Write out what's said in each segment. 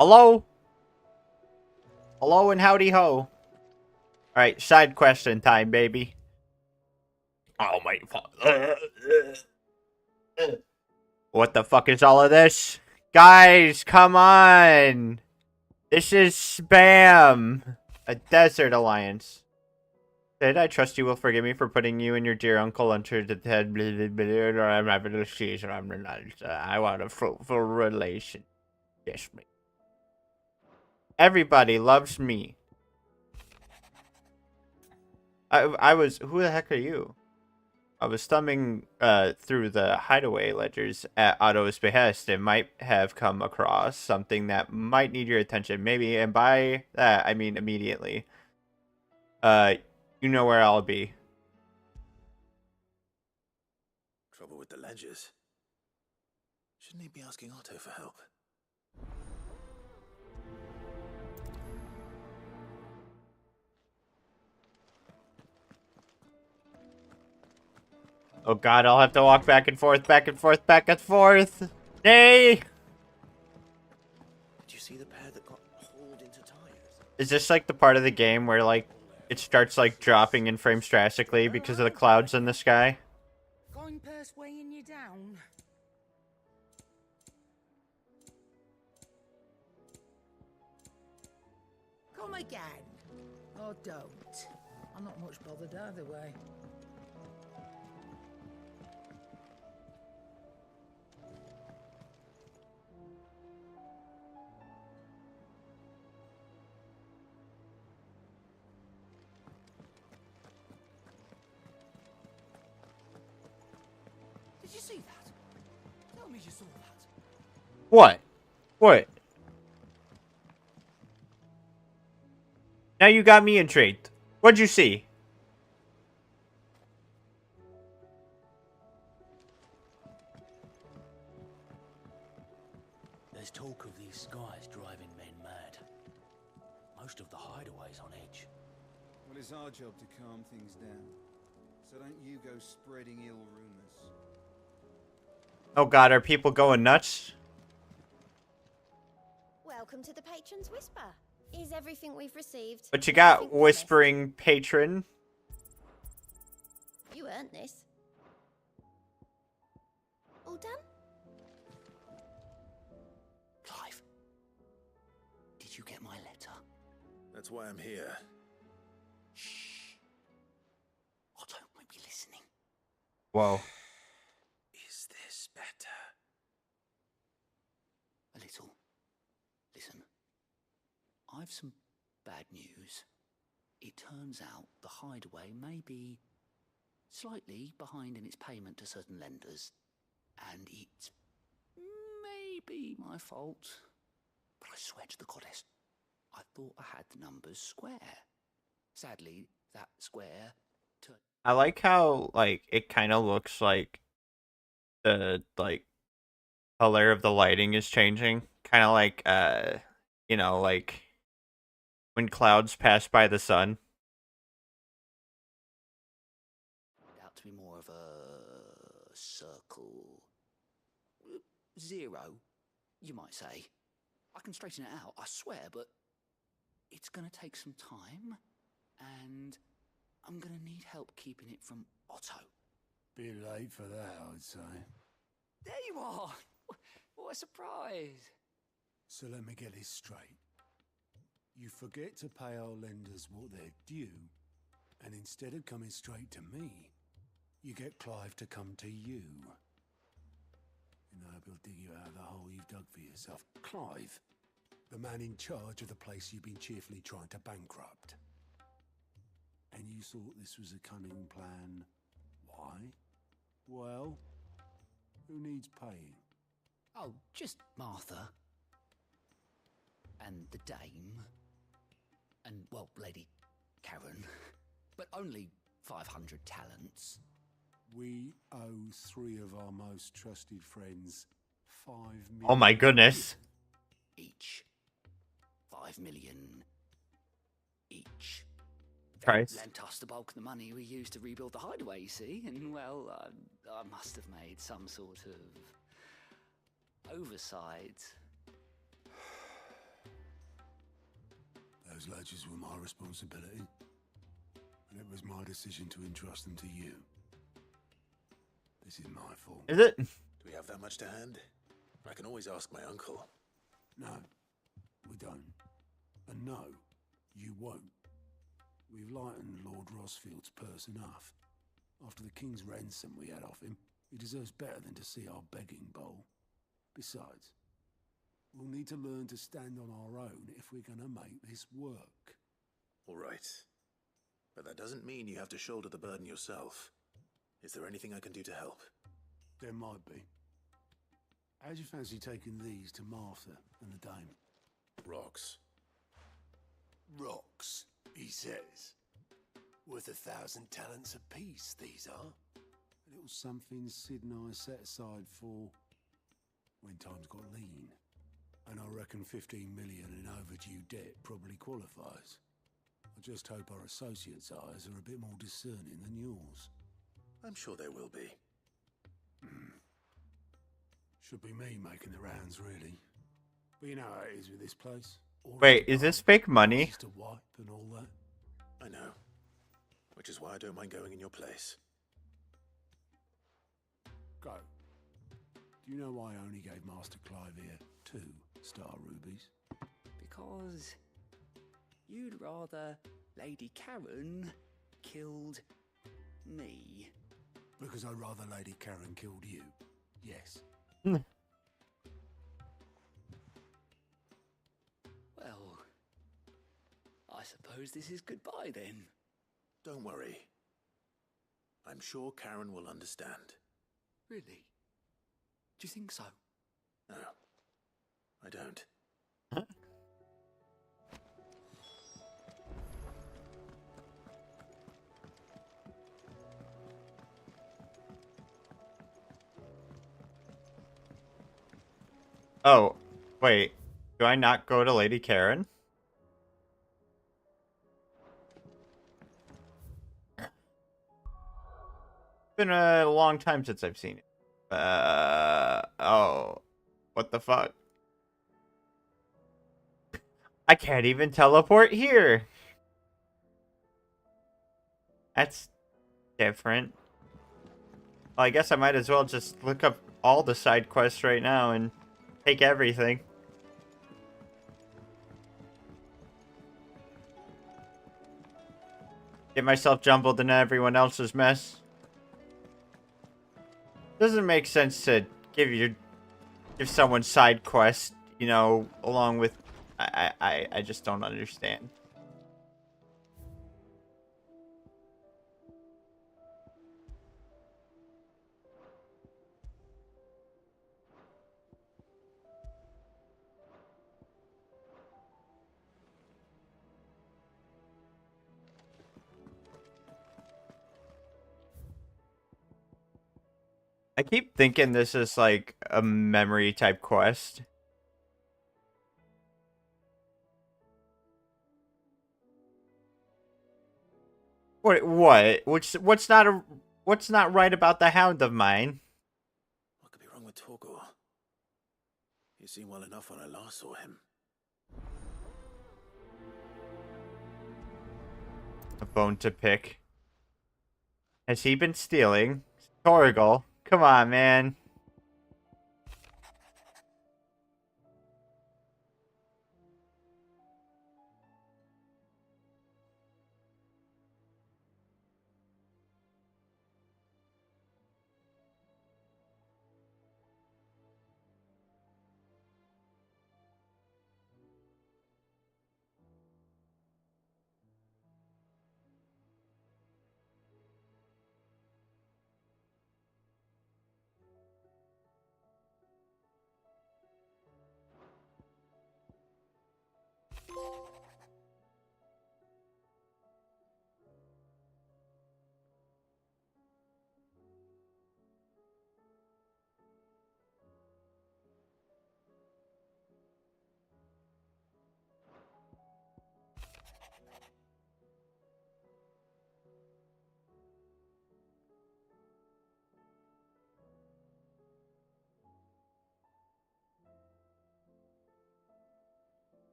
Hello? Hello and howdy ho. Alright, side question time, baby. Oh my fuck. What the fuck is all of this? Guys, come on. This is spam. A desert alliance. Did I trust you will forgive me for putting you and your dear uncle under the head? I'm having a season. I want a fruitful relation. Yes, me. Everybody loves me. I was. Who the heck are you? I was thumbing through the hideaway ledgers at Otto's behest and might have come across something that might need your attention. Maybe, and by that I mean immediately. You know where I'll be. Trouble with the ledgers. Shouldn't he be asking Otto for help? Oh god, I'll have to walk back and forth, back and forth, back and forth. Nay! Did you see the pair that got hauled into tires? Is this like the part of the game where like it starts like dropping in frames drastically because of the clouds in the sky? Fine purse weighing you down. Come again. Or don't. I'm not much bothered either way. Did you see that? Tell me you saw that. What? What? Now you got me intrigued. What'd you see? There's talk of these skies driving men mad. Most of the hideaways on edge. Well, it's our job to calm things down. So don't you go spreading ill rumors. Oh god, are people going nuts? Welcome to the Patron's Whisper. Is everything we've received? But you got whispering patron. You earned this. All done? Clive, did you get my letter? That's why I'm here. Shh. Otto might be listening. Whoa. Is this better? A little. Listen. I've some bad news. It turns out the hideaway may be slightly behind in its payment to certain lenders, and it may be my fault. But I swear to the goddess, I thought I had the numbers square. Sadly, that square I like how like it kind of looks like the color of the lighting is changing, kind of like you know, like when clouds pass by the sun. out to be more of a circle. 0, you might say. I can straighten it out, I swear, but it's gonna take some time, and I'm gonna need help keeping it from Otto. Bit late for that, I'd say. There you are! What a surprise! So let me get this straight. You forget to pay our lenders what they're due, and instead of coming straight to me, you get Clive to come to you. And I hope he'll dig you out of the hole you've dug for yourself. Clive, the man in charge of the place you've been cheerfully trying to bankrupt. And you thought this was a cunning plan. Why? Well, who needs paying? Oh, just Martha. And the dame. And, well, Lady Karen. But only 500 talents. We owe 3 of our most trusted friends 5 million. Oh my goodness. Each. 5 million. Each. Christ. They lent us the bulk of the money we used to rebuild the hideaway, you see, and, well, I must have made some sort of oversight. Those ledgers were my responsibility, and it was my decision to entrust them to you. This is my fault. Is it? Do we have that much to hand? I can always ask my uncle. No, we don't. And no, you won't. We've lightened Lord Rosfield's purse enough. After the king's ransom we had off him, he deserves better than to see our begging bowl. Besides, we'll need to learn to stand on our own if we're gonna make this work. All right. But that doesn't mean you have to shoulder the burden yourself. Is there anything I can do to help? There might be. How'd you fancy taking these to Martha and the dame? Rocks. Rocks, he says. Worth 1,000 talents apiece, these are. A little something Sid and I set aside for when times got lean. And I reckon 15 million in overdue debt probably qualifies. I just hope our associates' eyes are a bit more discerning than yours. I'm sure there will be. Should be me making the rounds, really. But you know how it is with this place. All Wait, that is this fake money? Just a wipe and all that. I know. Which is why I don't mind going in your place. Go. Do you know why I only gave Master Clive here 2 star rubies? Because you'd rather Lady Karen killed me. Because I'd rather Lady Karen killed you. Yes. Well, I suppose this is goodbye then. Don't worry. I'm sure Karen will understand. Really? Do you think so? No, I don't. Oh, wait. Do I not go to Lady Karen? Been a long time since I've seen it. Oh. What the fuck? I can't even teleport here. That's different. Well, I guess I might as well just look up all the side quests right now and take everything. Get myself jumbled into everyone else's mess. Doesn't make sense to give someone side quest, you know, along with I just don't understand. I keep thinking this is like a memory type quest. What? What's not right about the Hound of mine? What could be wrong with Torgor? He seemed well enough when I last saw him. A bone to pick. Has he been stealing? Torgal, come on, man.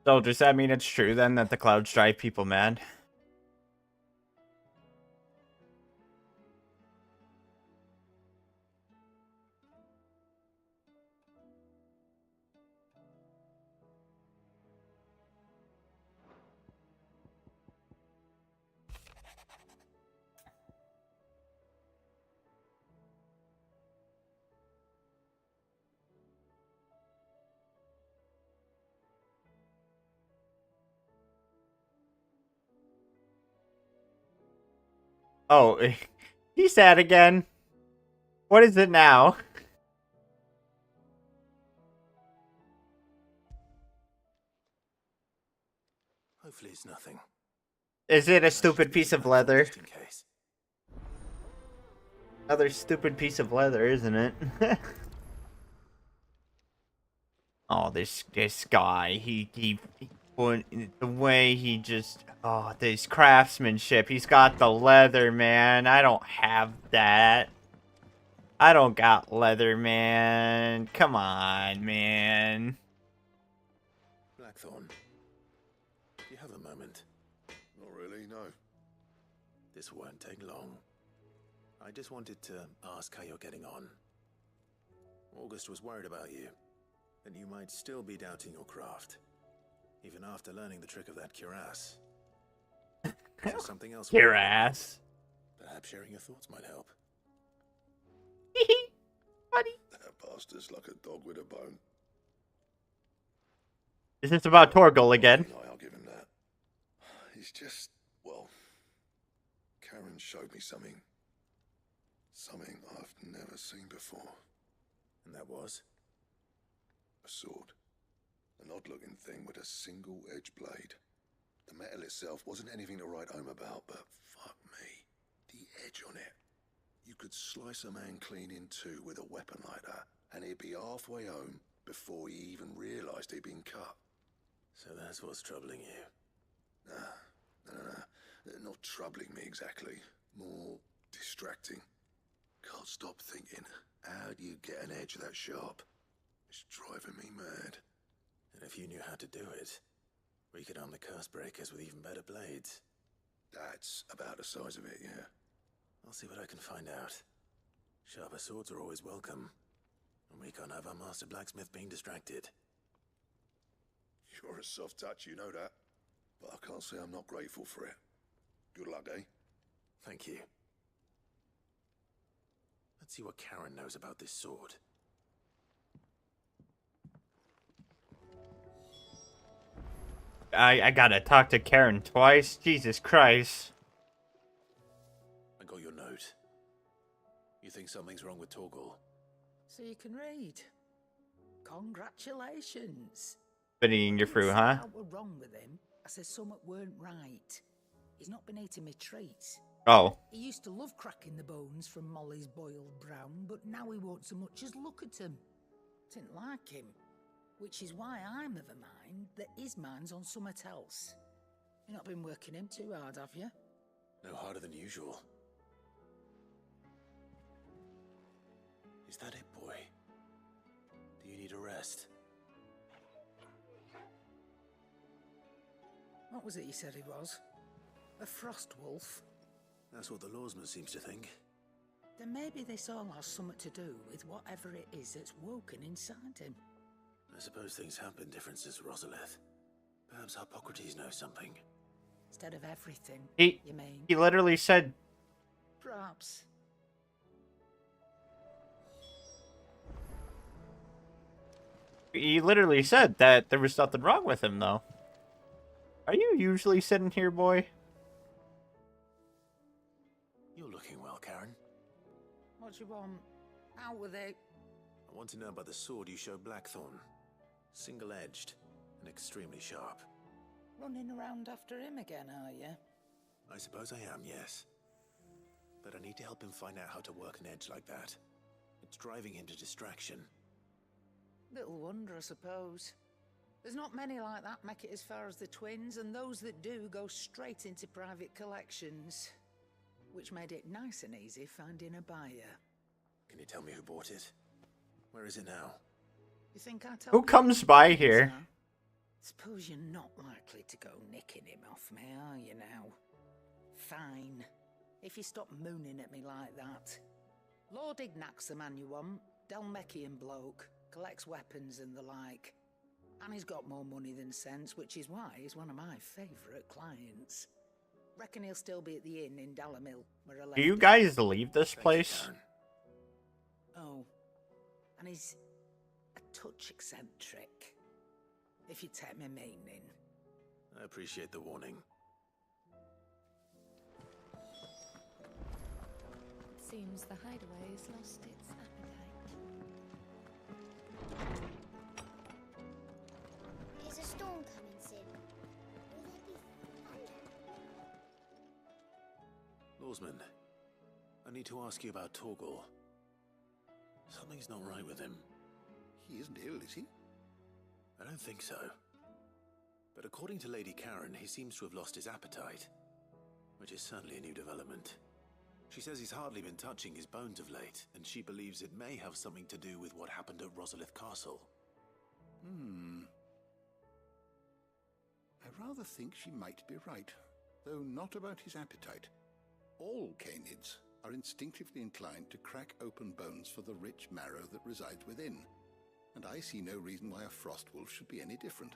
So does that mean it's true then that the clouds drive people mad? Oh, he's sad again. What is it now? Hopefully it's nothing. Is it a I should stupid keep piece it of back leather? just in case. Another stupid piece of leather, isn't it? Oh, this guy, he the way he just, oh, this craftsmanship. He's got the leather, man. I don't have that. I don't got leather, man. Come on, man. Blackthorn, do you have a moment? Not really, no. This won't take long. I just wanted to ask how you're getting on. August was worried about you, that you might still be doubting your craft, even after learning the trick of that cuirass. Is there something else? Your ass. Perhaps sharing your thoughts might help. Buddy. That bastard's like a dog with a bone. Is this about Torgal again? No, I'll give him that. He's just, well, Karen showed me something. Something I've never seen before. And that was? A sword. An odd-looking thing with a single-edged blade. The metal itself wasn't anything to write home about, but fuck me. The edge on it. You could slice a man clean in two with a weapon like that, and he'd be halfway home before he even realised he'd been cut. So that's what's troubling you. No. Not troubling me exactly. More distracting. Can't stop thinking, how do you get an edge that sharp? It's driving me mad. And if you knew how to do it, we could arm the curse breakers with even better blades. That's about the size of it, yeah. I'll see what I can find out. Sharper swords are always welcome. And we can't have our master blacksmith being distracted. You're a soft touch, you know that. But I can't say I'm not grateful for it. Good luck, eh? Thank you. Let's see what Karen knows about this sword. I gotta talk to Karen twice. Jesus Christ. I got your note. You think something's wrong with Torgal? So you can read. Congratulations. Spitting your fruit, huh? What was wrong with him? I said something weren't right. He's not been eating me treats. Oh. He used to love cracking the bones from Molly's boiled brown, but now he won't so much as look at him. Didn't like him. Which is why I'm of a mind that his mind's on something else. You've not been working him too hard, have you? No harder than usual. Is that it, boy? Do you need a rest? What was it you said he was? A frost wolf? That's what the lawsman seems to think. Then maybe this all has something to do with whatever it is that's woken inside him. I suppose things have been different since Rosalith. Perhaps Hippocrates knows something. Instead of everything, He you mean? he literally said Perhaps. that there was nothing wrong with him though. Are you usually sitting here, boy? You're looking well, Karen. What do you want? Out with it. I want to know about the sword you showed Blackthorn. Single-edged and extremely sharp. Running around after him again, are you? I suppose I am, yes. But I need to help him find out how to work an edge like that. It's driving him to distraction. Little wonder, I suppose. There's not many like that make it as far as the twins, and those that do go straight into private collections. Which made it nice and easy finding a buyer. Can you tell me who bought it? Where is it now? You think I told Who you comes who by it is, here? huh? Suppose you're not likely to go nicking him off me, are you now? Fine. If you stop mooning at me like that. Lord Ignac's the man you want. Dalmekian bloke. Collects weapons and the like. And he's got more money than sense, which is why he's one of my favourite clients. Reckon he'll still be at the inn in Dalamil, where I left Do you him. guys leave this Thank you, place? Karen. Oh. And he's a touch eccentric. If you take my meaning. I appreciate the warning. Seems the hideaway has lost its appetite. Is a storm coming soon? Will there be thunder? Lawsman, I need to ask you about Torgal. Something's not right with him. He isn't ill, is he? I don't think so. But according to Lady Karen, he seems to have lost his appetite, which is certainly a new development. She says he's hardly been touching his bones of late, and she believes it may have something to do with what happened at Rosalith Castle. I rather think she might be right, though not about his appetite. All canids are instinctively inclined to crack open bones for the rich marrow that resides within, and I see no reason why a frost wolf should be any different.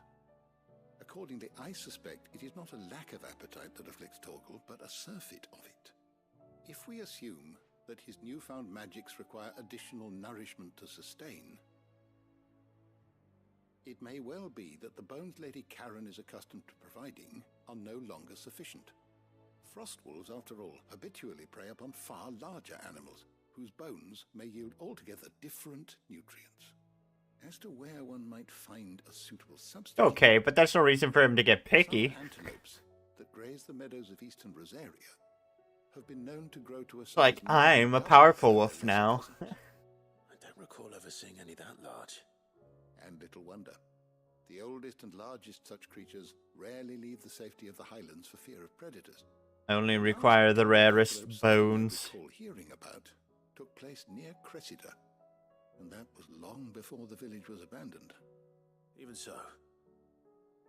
Accordingly, I suspect it is not a lack of appetite that afflicts Torgal, but a surfeit of it. If we assume that his newfound magics require additional nourishment to sustain, it may well be that the bones Lady Karen is accustomed to providing are no longer sufficient. Frost wolves, after all, habitually prey upon far larger animals, whose bones may yield altogether different nutrients. As to where one might find a suitable substitute... Okay, but that's no reason for him to get picky. Some antelopes that graze the meadows of eastern Rosaria have been known to grow to a size... Like, I'm a powerful wolf now. I don't recall ever seeing any that large. And little wonder. The oldest and largest such creatures rarely leave the safety of the highlands for fear of predators. I only require the rarest bones. I recall hearing about took place near Cressida, and that was long before the village was abandoned. Even so,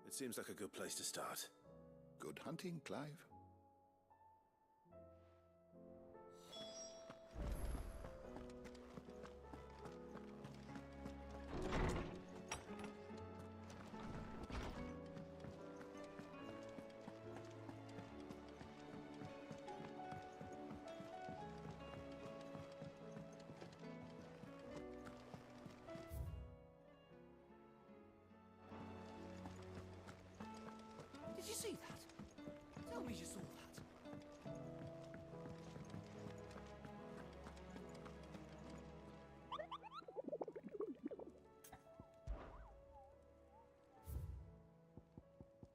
it seems like a good place to start. Good hunting, Clive. Did you see that? Tell me you saw that.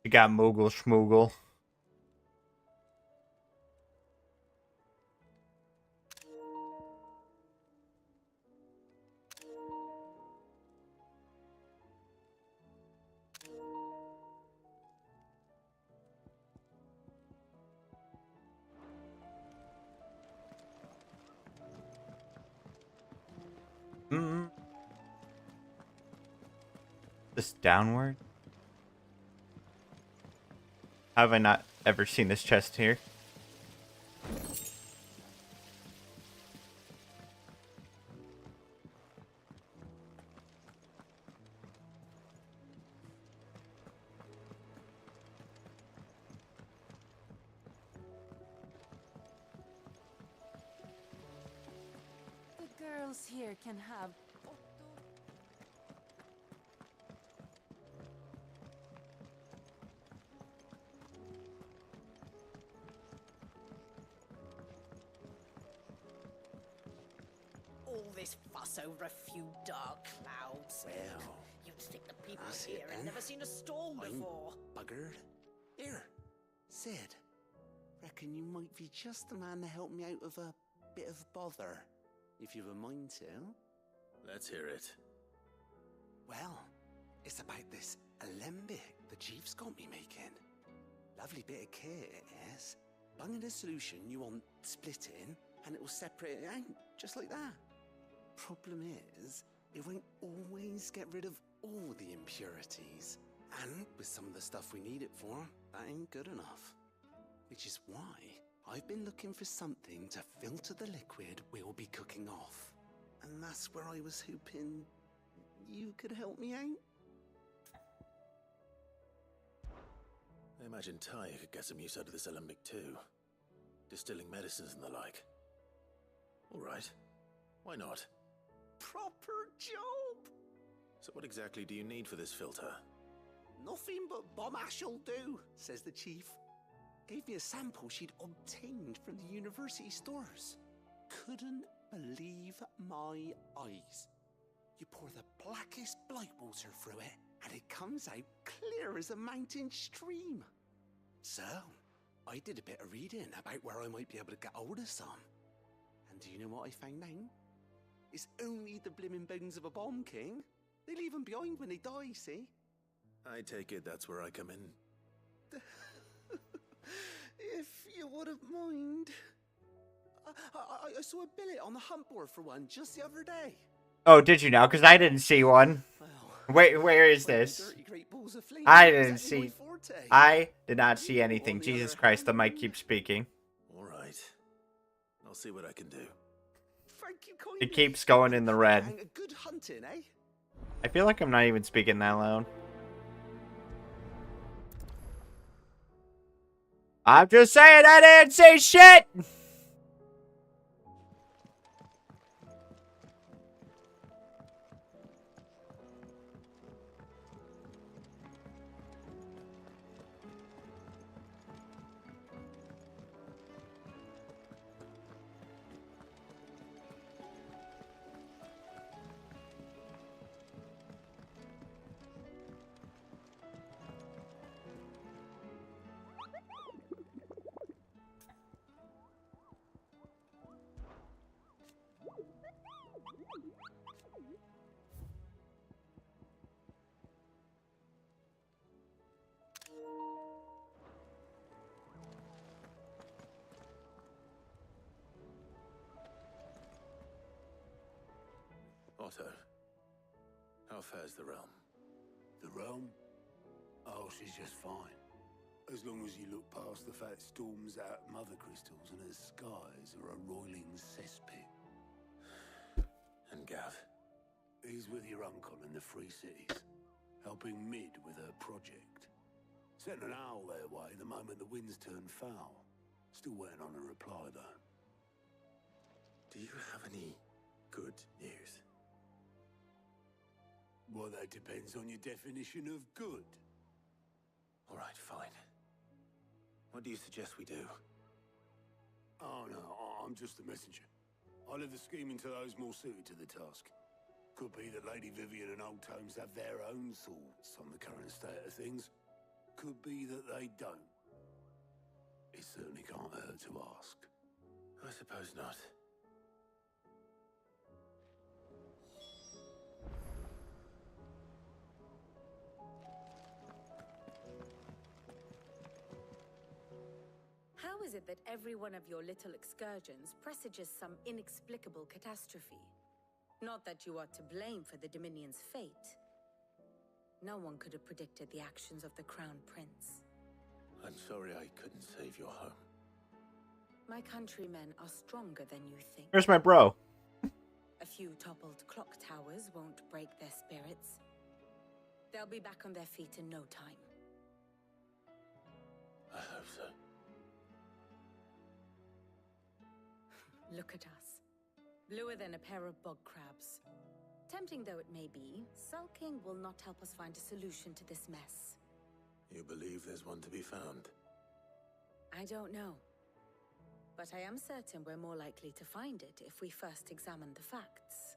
You got Moogle Schmoogle. This downward? How have I not ever seen this chest here? The girls here can have All this fuss over a few dark clouds. Well, You'd think the people that's here it had then. never seen a storm I'm before. buggered. Here, Sid. Reckon you might be just the man to help me out of a bit of bother, if you've a mind to. Let's hear it. Well, it's about this alembic the chief's got me making. Lovely bit of kit it is. Bunging a solution you want splitting, and it will separate it out, just like that. Problem is, it won't always get rid of all the impurities. And with some of the stuff we need it for, that ain't good enough. Which is why I've been looking for something to filter the liquid we'll be cooking off. And that's where I was hoping you could help me out. I imagine Ty could get some use out of this alembic too. Distilling medicines and the like. Alright. Why not? Proper job! So what exactly do you need for this filter? Nothing but bomb ash'll do, says the chief. Gave me a sample she'd obtained from the university stores. Couldn't believe my eyes. You pour the blackest blight water through it, and it comes out clear as a mountain stream. So, I did a bit of reading about where I might be able to get hold of some. And do you know what I found out? It's only the blimmin' bones of a bomb king. They leave them behind when they die, see? I take it that's where I come in. If you wouldn't mind. I saw a billet on the hunt board for one just the other day. Oh, did you now? Because I didn't see one. Wait, where is this? I didn't see. I did not see anything. Jesus Christ, the mic keeps speaking. Alright. I'll see what I can do. It keeps going in the red. Good hunting, eh? I feel like I'm not even speaking that loud. I'm just saying I didn't say shit! Otto, how fares the realm? The realm? Oh, she's just fine. As long as you look past the fat storms out mother crystals and her skies are a roiling cesspit. And Gav? He's with your uncle in the Free Cities, helping Mid with her project. Sent an owl their way the moment the winds turned foul. Still waiting on a reply, though. Do you have any good news? Well, that depends on your definition of good. Alright, fine. What do you suggest we do? Oh, no, I'm just a messenger. I'll leave the scheming to those more suited to the task. Could be that Lady Vivian and Old Tomes have their own thoughts on the current state of things. Could be that they don't. It certainly can't hurt to ask. I suppose not. How is it that every one of your little excursions presages some inexplicable catastrophe? Not that you are to blame for the Dominion's fate. No one could have predicted the actions of the Crown Prince. I'm sorry I couldn't save your home. My countrymen are stronger than you think. Where's my bro? A few toppled clock towers won't break their spirits. They'll be back on their feet in no time. I hope so. Look at us. Bluer than a pair of bog crabs. Tempting though it may be, sulking will not help us find a solution to this mess. You believe there's one to be found? I don't know. But I am certain we're more likely to find it if we first examine the facts.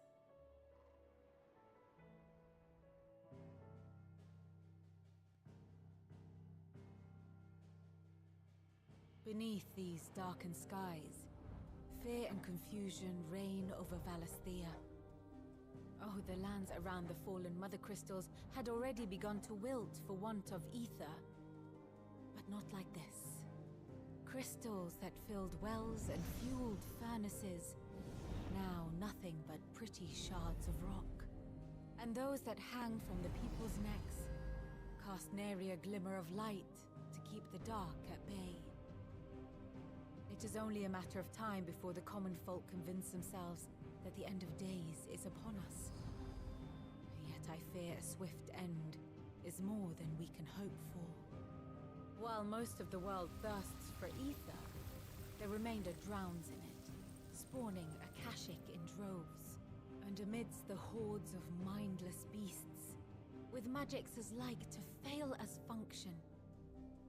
Beneath these darkened skies, fear and confusion reign over Valisthea. Oh, the lands around the fallen mother crystals had already begun to wilt for want of ether. But not like this. Crystals that filled wells and fueled furnaces, now nothing but pretty shards of rock. And those that hang from the people's necks, cast nary a glimmer of light to keep the dark at bay. It is only a matter of time before the common folk convince themselves that the end of days is upon us. Yet I fear a swift end is more than we can hope for. While most of the world thirsts for ether, the remainder drowns in it, spawning Akashic in droves. And amidst the hordes of mindless beasts, with magics as like to fail as function,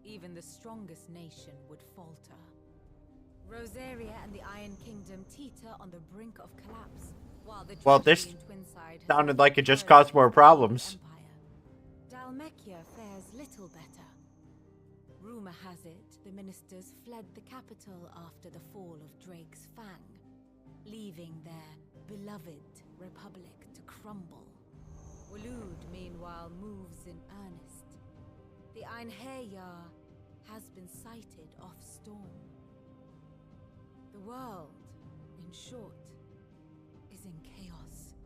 even the strongest nation would falter. Rosaria and the Iron Kingdom teeter on the brink of collapse, while the this tragedy in Twinside has sounded left like the it just paralyzed caused more by the problems. Empire. Dalmekia fares little better. Rumor has it the ministers fled the capital after the fall of Drake's Fang, leaving their beloved republic to crumble. Waloed, meanwhile, moves in earnest. The Einherjar has been sighted off Storm. The world, in short, is in chaos.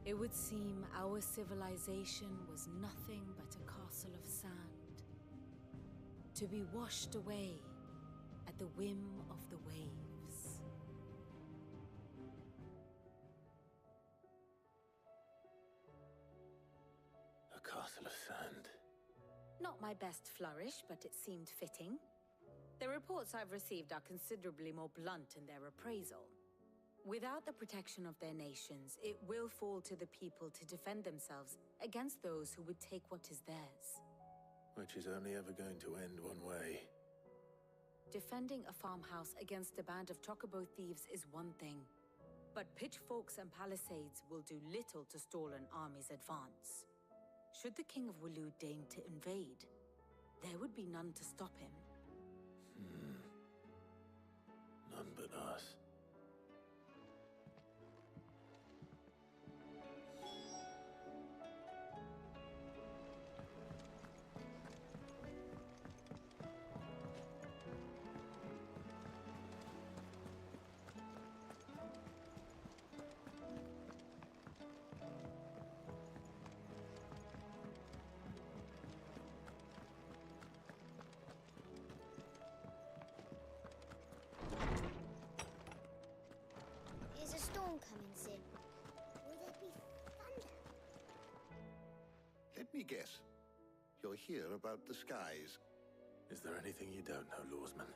It would seem our civilization was nothing but a castle of sand, to be washed away at the whim of the waves. A castle of sand. Not my best flourish, but it seemed fitting. The reports I've received are considerably more blunt in their appraisal. Without the protection of their nations, it will fall to the people to defend themselves against those who would take what is theirs. Which is only ever going to end one way. Defending a farmhouse against a band of chocobo thieves is one thing, but pitchforks and palisades will do little to stall an army's advance. Should the King of Waloed deign to invade, there would be none to stop him. None but us. Is a storm coming soon? Will there be thunder? Let me guess. You're here about the skies. Is there anything you don't know, Lawsman?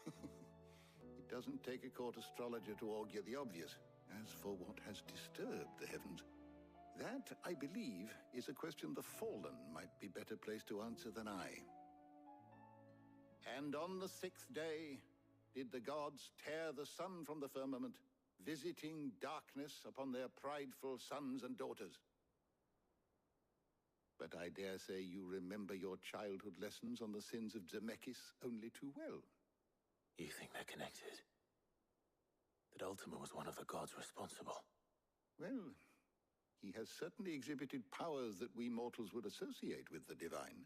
It doesn't take a court astrologer to augur the obvious. As for what has disturbed the heavens, that, I believe, is a question the Fallen might be better placed to answer than I. And on the 6th day did the gods tear the sun from the firmament, visiting darkness upon their prideful sons and daughters. But I dare say you remember your childhood lessons on the sins of Zemeckis only too well. You think they're connected? That Ultima was one of the gods responsible? Well, he has certainly exhibited powers that we mortals would associate with the divine.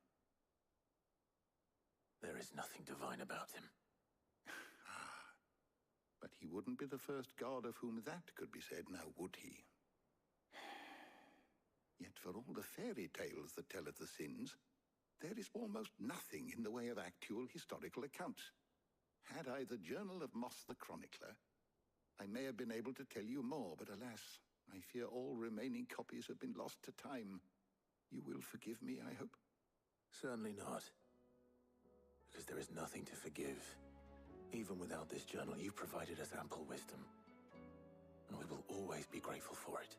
There is nothing divine about him. But he wouldn't be the first god of whom that could be said, now would he? Yet for all the fairy tales that tell of the sins, there is almost nothing in the way of actual historical accounts. Had I the Journal of Moss the Chronicler, I may have been able to tell you more, but alas, I fear all remaining copies have been lost to time. You will forgive me, I hope? Certainly not. Because there is nothing to forgive. Even without this journal, you've provided us ample wisdom. And we will always be grateful for it.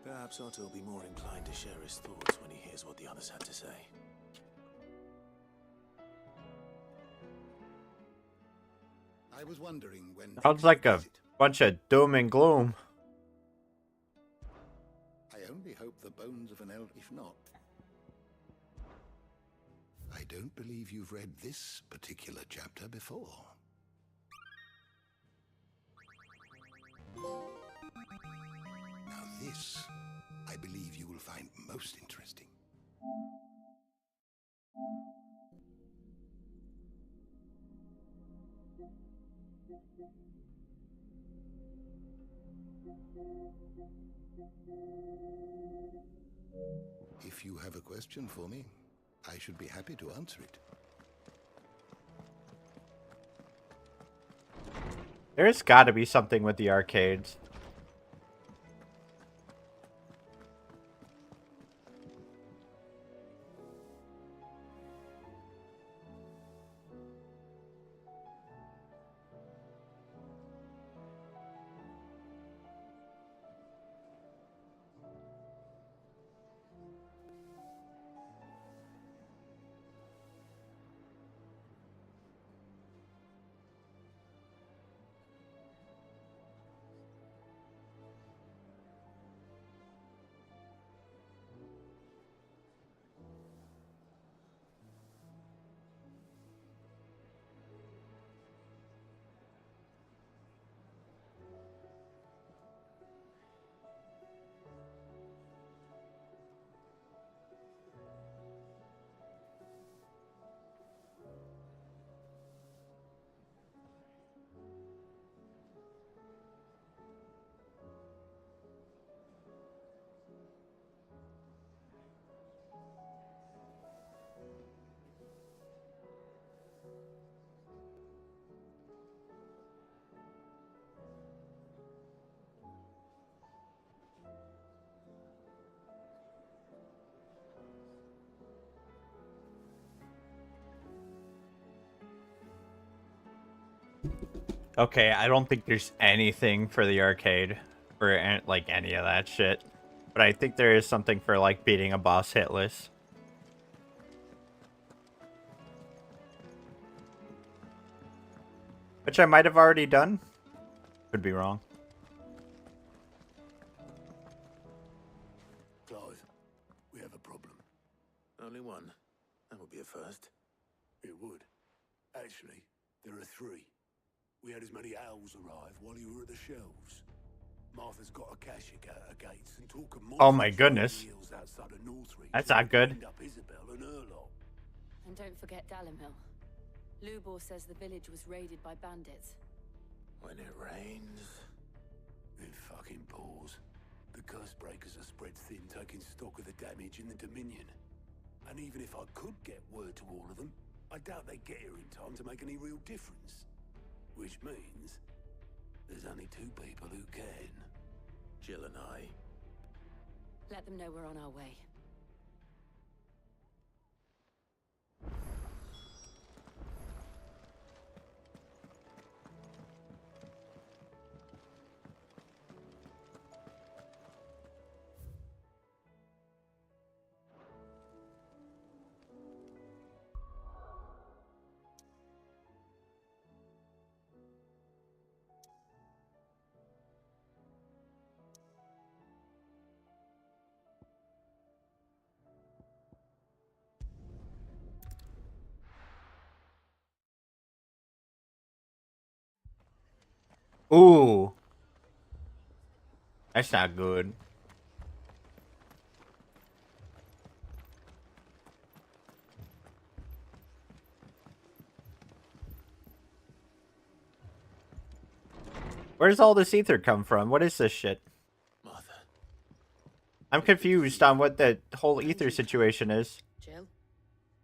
Perhaps Otto will be more inclined to share his thoughts when he hears what the others had to say. I was wondering when... Sounds like a bunch of doom and gloom. I only hope the bones of an elf, if not. I don't believe you've read this particular chapter before. Now this, I believe you will find most interesting. If you have a question for me, I should be happy to answer it. There's gotta be something with the arcades. Okay, I don't think there's anything for the arcade or like any of that shit. But I think there is something for like beating a boss hitless. Which I might have already done. Could be wrong. Clive, we have a problem. Only one. That would be a first. It would. Actually, there are three. We had as many owls arrive while you were at the shelves. Martha's got a cashier at her gates and talk of Oh my goodness. outside of Northreach. That's not good. Up Isabel and her lot. And don't forget Dalimil. Lubor says the village was raided by bandits. When it rains... It fucking pours. The curse breakers are spread thin, taking stock of the damage in the Dominion. And even if I could get word to all of them, I doubt they get here in time to make any real difference. Which means there's only two people who can. Jill and I. Let them know we're on our way. Ooh. That's not good. Where's all this ether come from? What is this shit? Martha. I'm confused on what the whole ether situation is. Jill?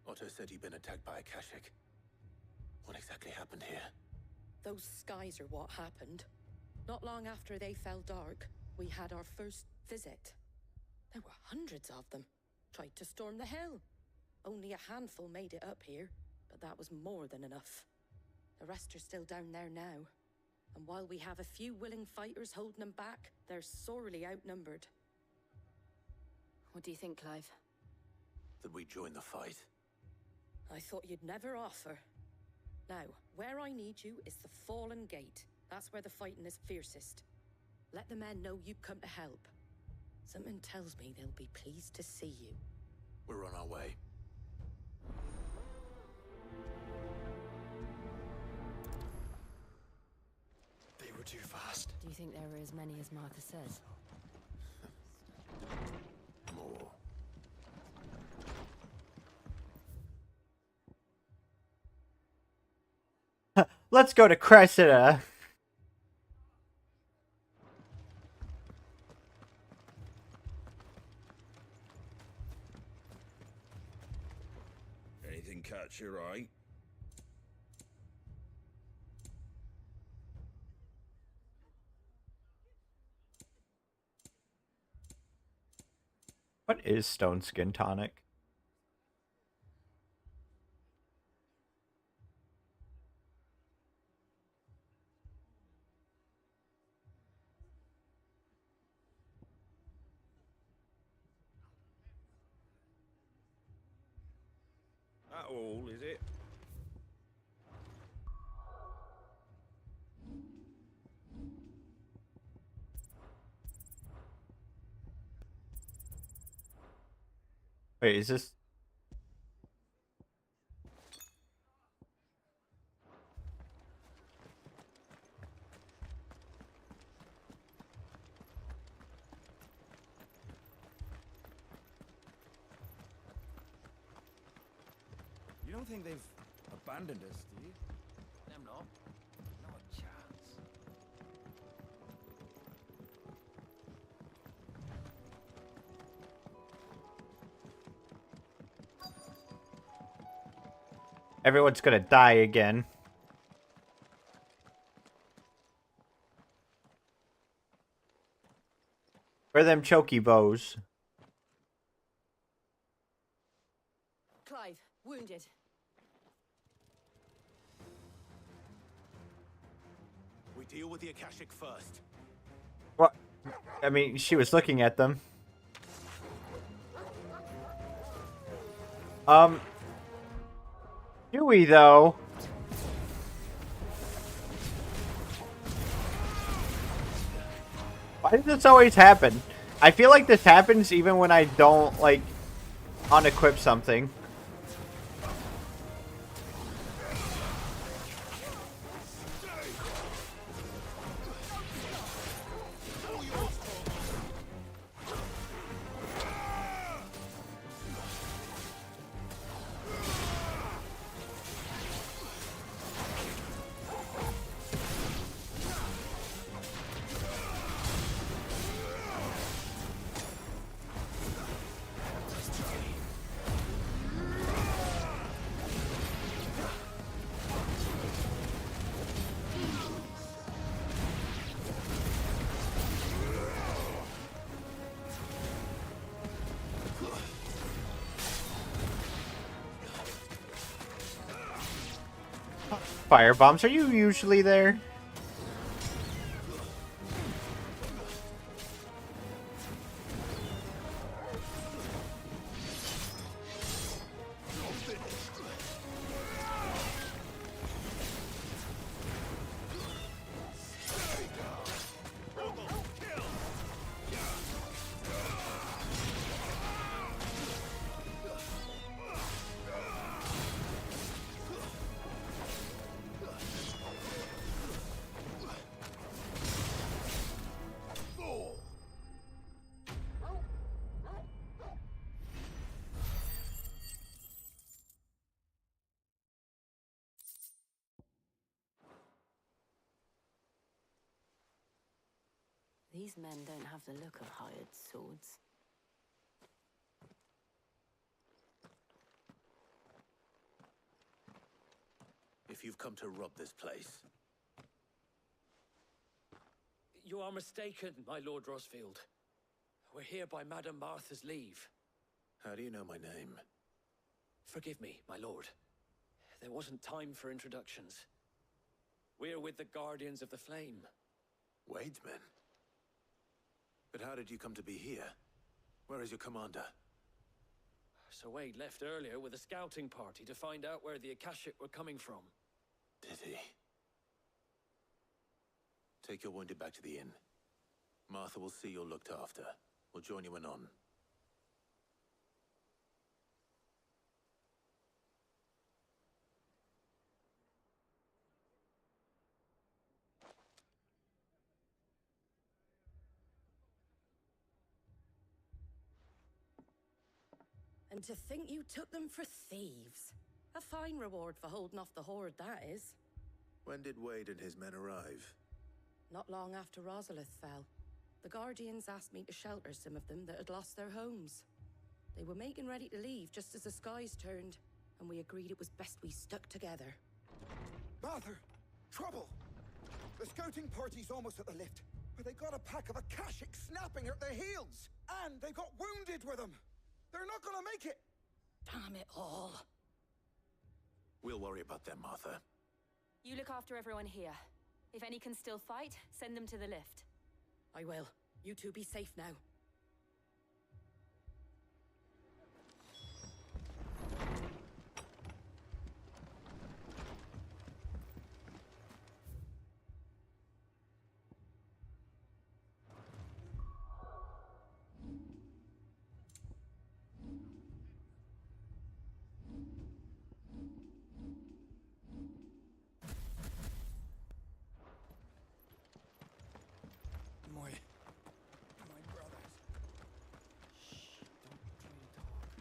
Otto said you'd been attacked by a Kashik. What exactly happened here? Those skies are what happened. Not long after they fell dark, we had our first visit. There were hundreds of them. Tried to storm the hill. Only a handful made it up here, but that was more than enough. The rest are still down there now. And while we have a few willing fighters holding them back, they're sorely outnumbered. What do you think, Clive? That we join the fight? I thought you'd never offer. Now, where I need you is the Fallen Gate. That's where the fighting is fiercest. Let the men know you've come to help. Something tells me they'll be pleased to see you. We're on our way. They were too fast. Do you think there were as many as Martha says? More. Let's go to Cressida. anything catch your eye? What is Stone Skin Tonic? That all, is it? Wait, is this... You don't think they've abandoned us, do you? Them not. Not a chance. Everyone's gonna die again. Where are them chokey bows? Clive, wounded. We deal with the Akashic first. What? I mean, she was looking at them. Do we though? Why does this always happen? I feel like this happens even when I don't, like, unequip something. Fire bombs, are you usually there? These men don't have the look of hired swords. If you've come to rob this place, You are mistaken, my Lord Rosfield. We're here by Madame Martha's leave. how do you know my name? Forgive me, my lord. There wasn't time for introductions. We're with the Guardians of the Flame. Wade's men? But how did you come to be here? Where is your commander? Sir Wade left earlier with a scouting party to find out where the Akashic were coming from. Did he? Take your wounded back to the inn. Martha will see you're looked after. We'll join you anon. And to think you took them for thieves. A fine reward for holding off the horde, that is. When did Wade and his men arrive? Not long after Rosalith fell. The Guardians asked me to shelter some of them that had lost their homes. They were making ready to leave just as the skies turned. and we agreed it was best we stuck together. Martha! Trouble! The scouting party's almost at the lift, but they got a pack of Akashic snapping at their heels! And they got wounded with them! They're not gonna make it! Damn it all. We'll worry about them, Martha. You look after everyone here. If any can still fight, send them to the lift. I will. You two be safe now.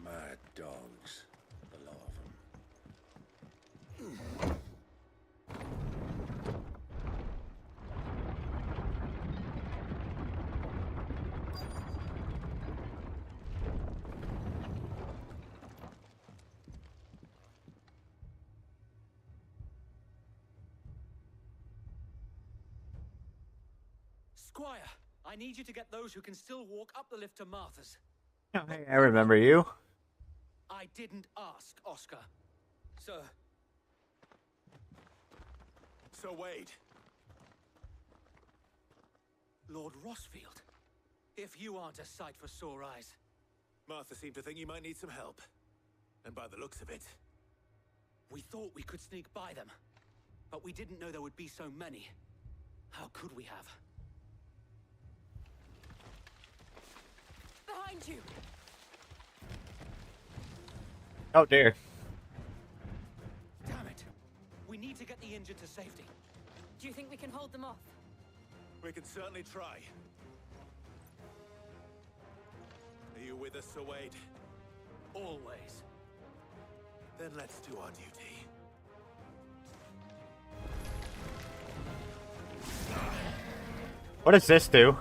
Mad dogs. A lot of them. Squire, I need you to get those who can still walk up the lift to Martha's. I remember you. I didn't ask, Oscar. Sir. Sir Wade. Lord Rossfield. If you aren't a sight for sore eyes. Martha seemed to think you might need some help. And by the looks of it... We thought we could sneak by them. But we didn't know there would be so many. How could we have? Behind you! Oh dear. Damn it! We need to get the injured to safety. Do you think we can hold them off? We can certainly try. Are you with us, Sir Wade? Always. Then let's do our duty. What does this do?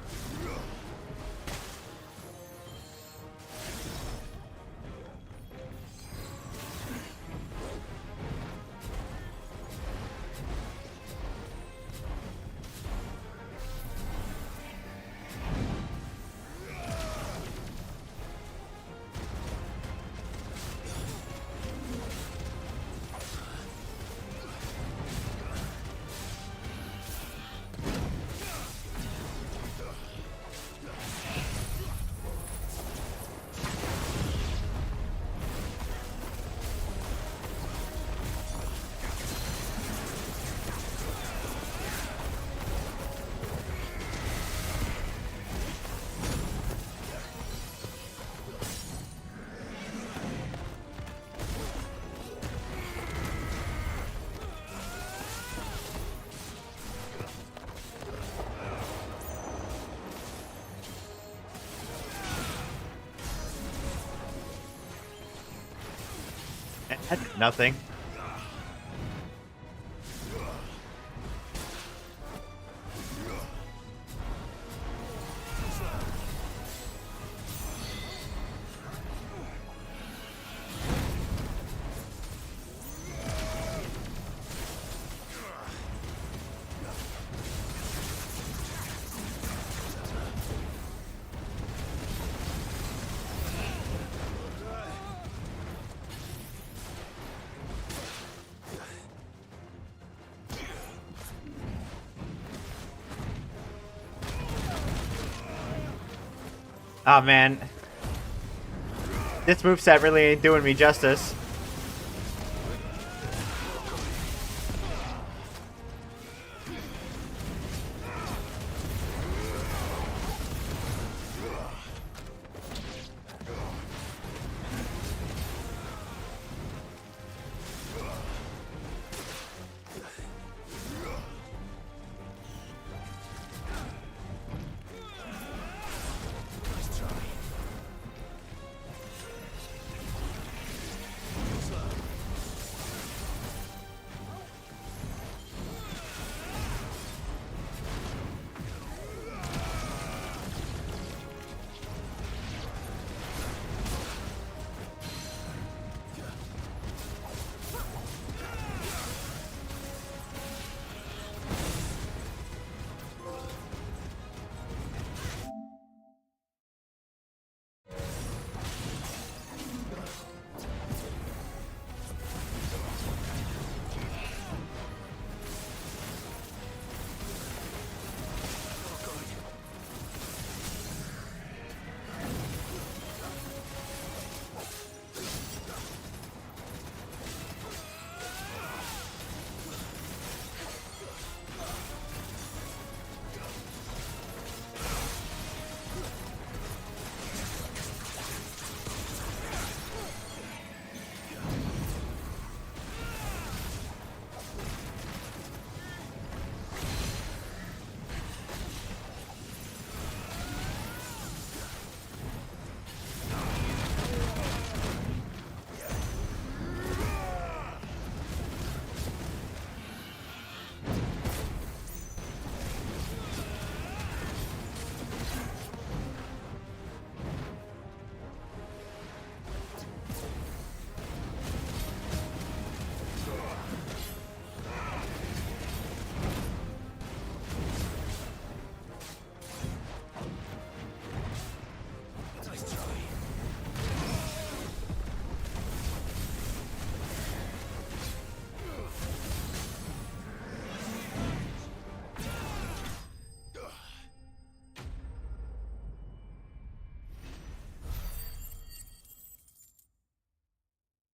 Nothing. Oh man, this moveset really ain't doing me justice.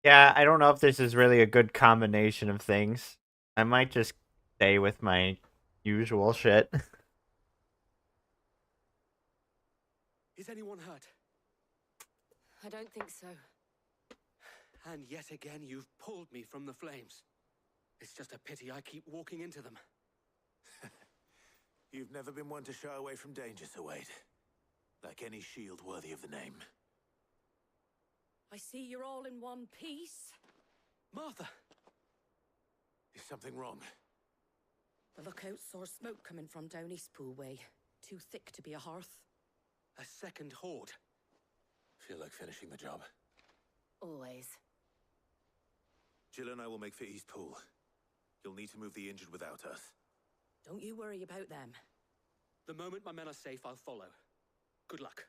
Yeah, I don't know if this is really a good combination of things. I might just stay with my usual shit. Is anyone hurt? I don't think so. And yet again, you've pulled me from the flames. It's just a pity I keep walking into them. You've never been one to shy away from danger, Sir Wade. Like any shield worthy of the name. I see you're all in one piece. Martha! Is something wrong? The lookout saw smoke coming from down Eastpool way. Too thick to be a hearth. A second horde. Feel like finishing the job. Always. Jill and I will make for Eastpool. You'll need to move the injured without us. Don't you worry about them. The moment my men are safe, I'll follow. Good luck.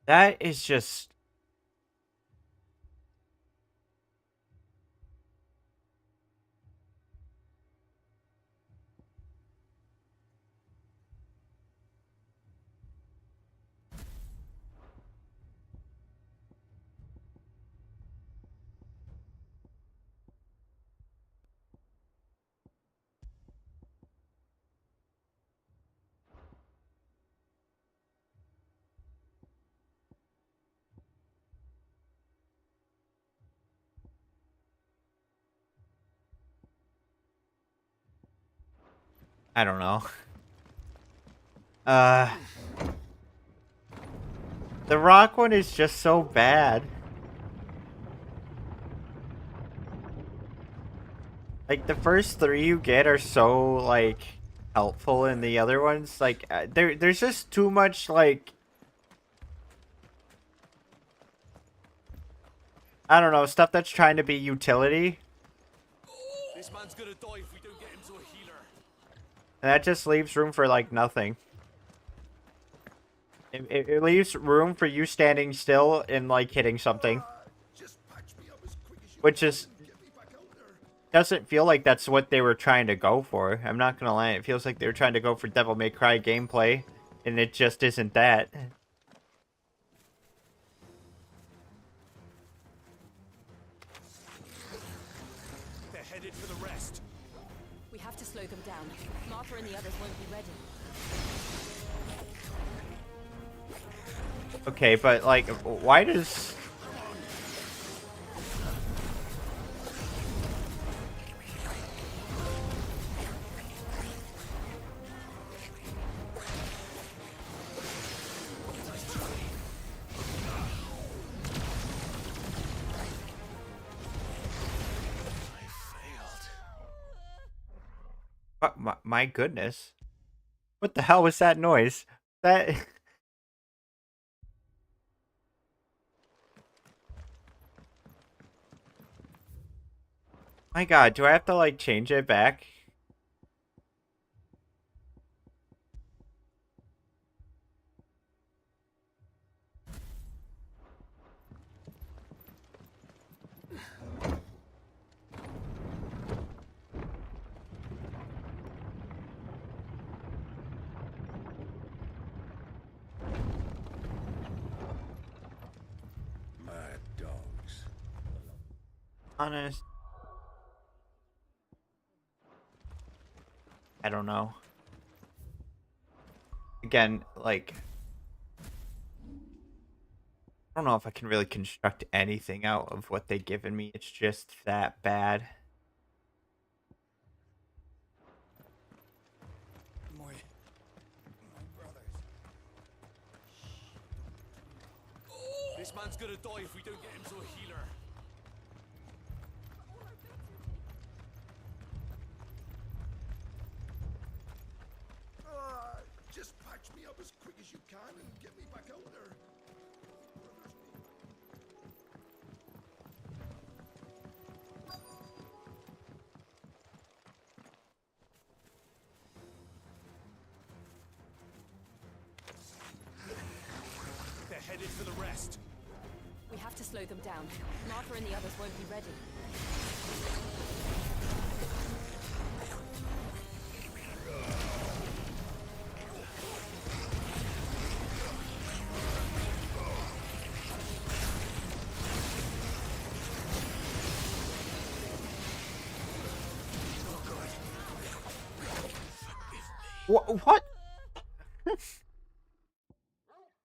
That is just... I don't know. The rock one is just so bad. Like, the first three you get are so, like, helpful, and the other ones, like, there's just too much, like... I don't know, stuff that's trying to be utility. This man's gonna die if we don't get him to a healer. And that just leaves room for, like, nothing. It leaves room for you standing still and, like, hitting something. Which is... doesn't feel like that's what they were trying to go for. I'm not gonna lie, it feels like they were trying to go for Devil May Cry gameplay. And it just isn't that. They're headed for the rest. We have to slow them down. Martha and the others won't be ready. Okay, but, like, why does... My goodness. What the hell was that noise? That... My god, do I have to, like, change it back? Mad dogs. Honest. I don't know. Again, like... I don't know if I can really construct anything out of what they've given me. It's just that bad. My brothers. This man's gonna die if we don't get him to a healer. Just patch me up as quick as you can and get me back out there. They're headed for the the rest. We have to slow them down. Martha and the others won't be ready. What?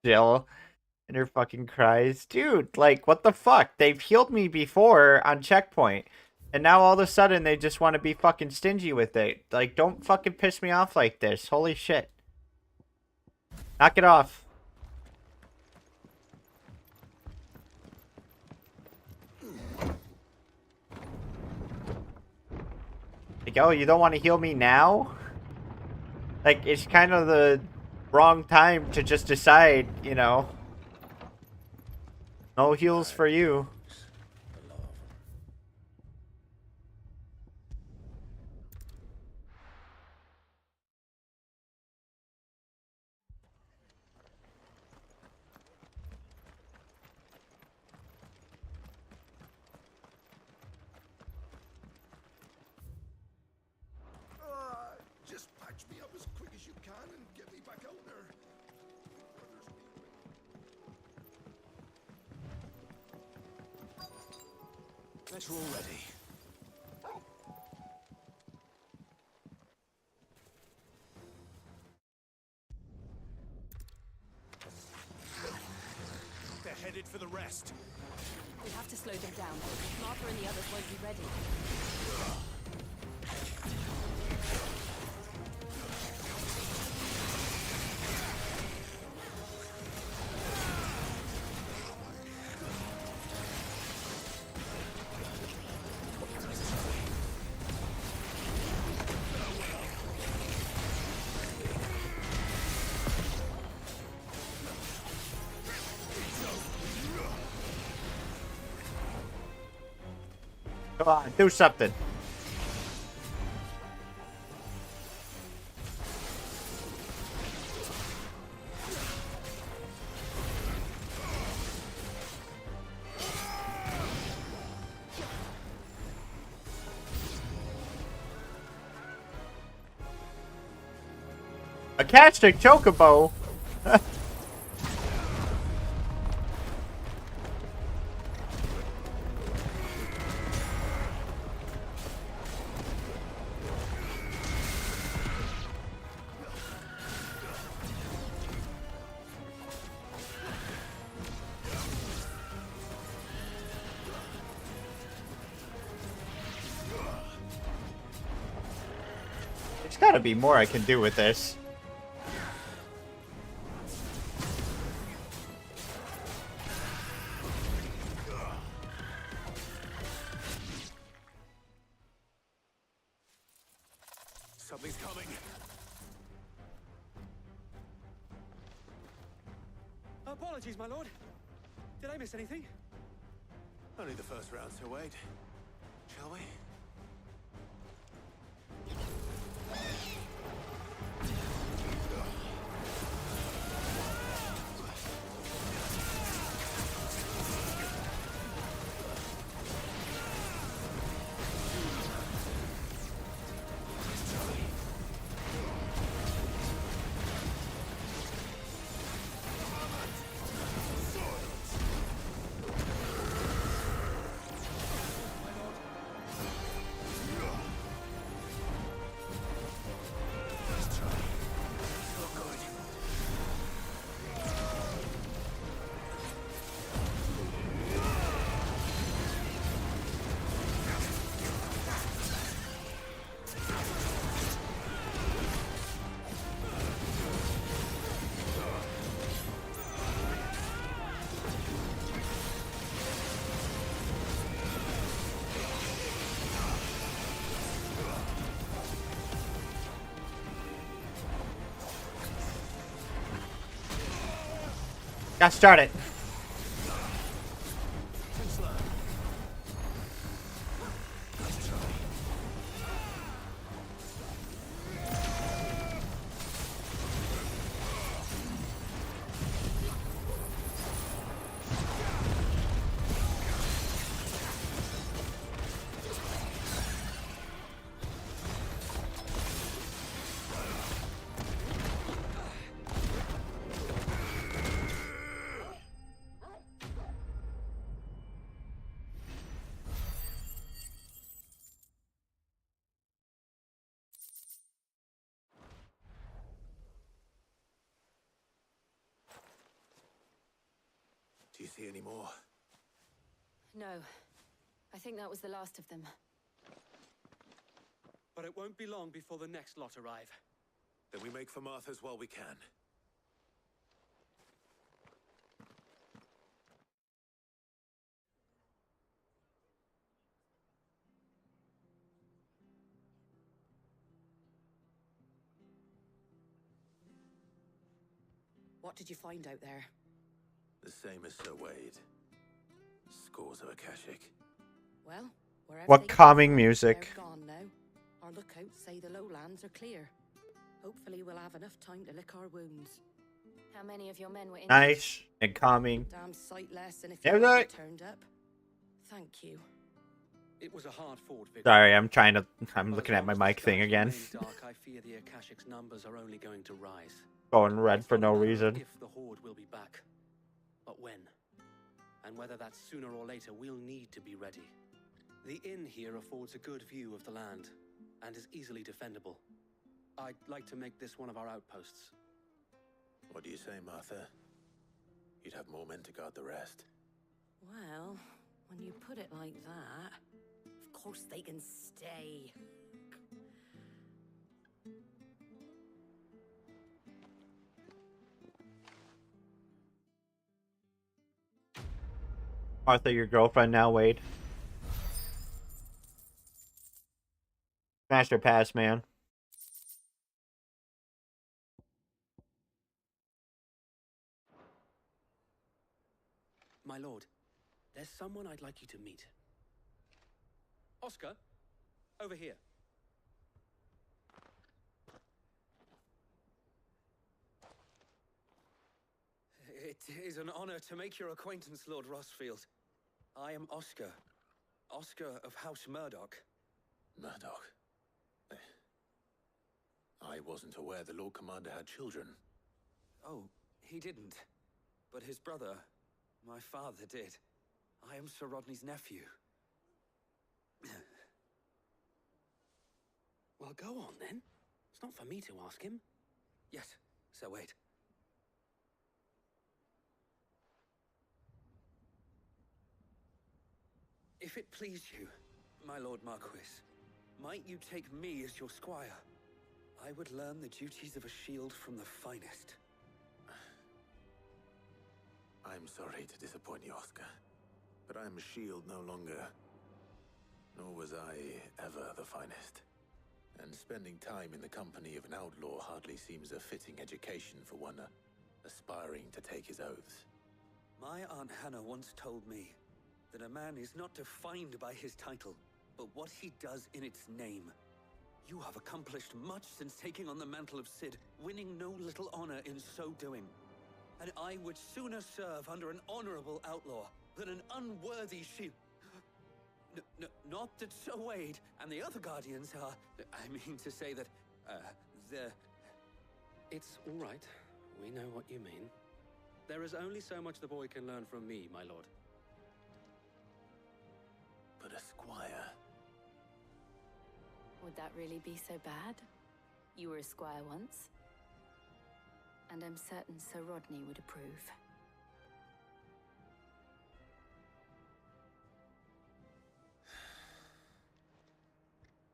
Jill and her fucking cries. Dude, like, what the fuck? They've healed me before on checkpoint. And now all of a sudden they just want to be fucking stingy with it. Like, don't fucking piss me off like this. Holy shit. Knock it off. Like, oh, you don't want to heal me now? Like, it's kind of the wrong time to just decide, you know. No heals for you. Just patch me up as quick as you can and get me back out there. Guess we're all ready. They're headed for the rest. We have to slow them down. Martha and the others won't be ready. Come on, do something. A castic chocobo. There's gotta be more I can do with this. Something's coming. Apologies, my lord. Did I miss anything? Only the first round to wait. Shall we? Got started. see any more? No. I think that was the last of them. But it won't be long before the next lot arrive. Then we make for Martha's while we can. What did you find out there? The same as Sir Wade. Scores of Akashic. Well, wherever What they calming came from, music. They're gone now. Our lookouts say the lowlands are clear. Hopefully we'll have enough time to lick our wounds. How many of your men were injured? Nice and calming. Damn sight less than if Yeah, you right. hadn't turned up. Thank you. It was a hard-fought victory. Sorry, I'm But looking as at my long as the mic thing skies again. remain dark, I fear the Akashic's numbers are only going to rise. Going red for It's no not a matter of reason. If the Horde will be back, but when, and whether that's sooner or later, we'll need to be ready. The inn here affords a good view of the land, and is easily defendable. I'd like to make this one of our outposts. What do you say, Martha? You'd have more men to guard the rest. Well, when you put it like that, of course they can stay. Martha, your girlfriend now, Wade. Smash her pass, man. My lord, there's someone I'd like you to meet. Oscar, over here. It is an honor to make your acquaintance, Lord Rossfield. I am Oscar. Oscar of House Murdoch. Murdoch? I wasn't aware the Lord Commander had children. Oh, he didn't. But his brother, my father, did. I am Sir Rodney's nephew. Well, go on then. It's not for me to ask him. Yes, Sir Wade. If it please you, my Lord Marquis, might you take me as your squire? I would learn the duties of a shield from the finest. I'm sorry to disappoint you, Oscar, but I'm a shield no longer. Nor was I ever the finest. And spending time in the company of an outlaw hardly seems a fitting education for one aspiring to take his oaths. My Aunt Hannah once told me that a man is not defined by his title, but what he does in its name. You have accomplished much since taking on the mantle of Cid, winning no little honor in so doing. And I would sooner serve under an honorable outlaw than an unworthy shield. Not that Sir Wade and the other guardians are... I mean to say that, they're... It's all right. We know what you mean. There is only so much the boy can learn from me, my lord. But a squire... Would that really be so bad? You were a squire once. And I'm certain Sir Rodney would approve.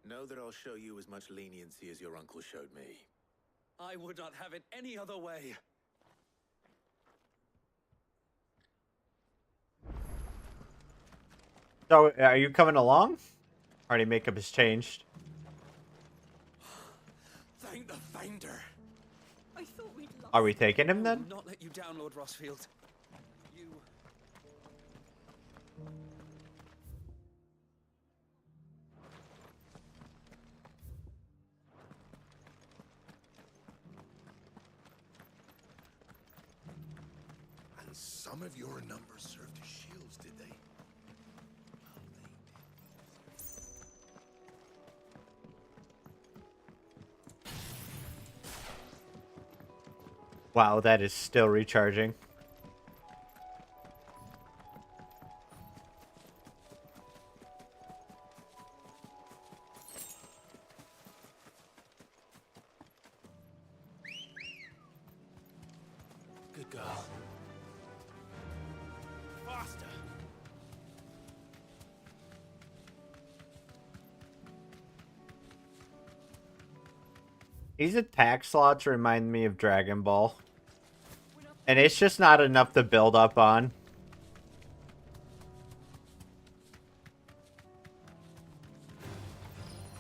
Know that I'll show you as much leniency as your uncle showed me. I would not have it any other way. So, are you coming along? Already makeup has changed. Thank the Finder. I thought we'd lost. Are we taking him then? I will not let you down, Lord Rossfield. You... And some of your numbers served as shields, did they? Wow, that is still recharging. Good girl. Faster. These attack slots remind me of Dragon Ball. And it's just not enough to build up on.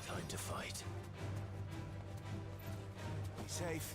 Time to fight. Be safe.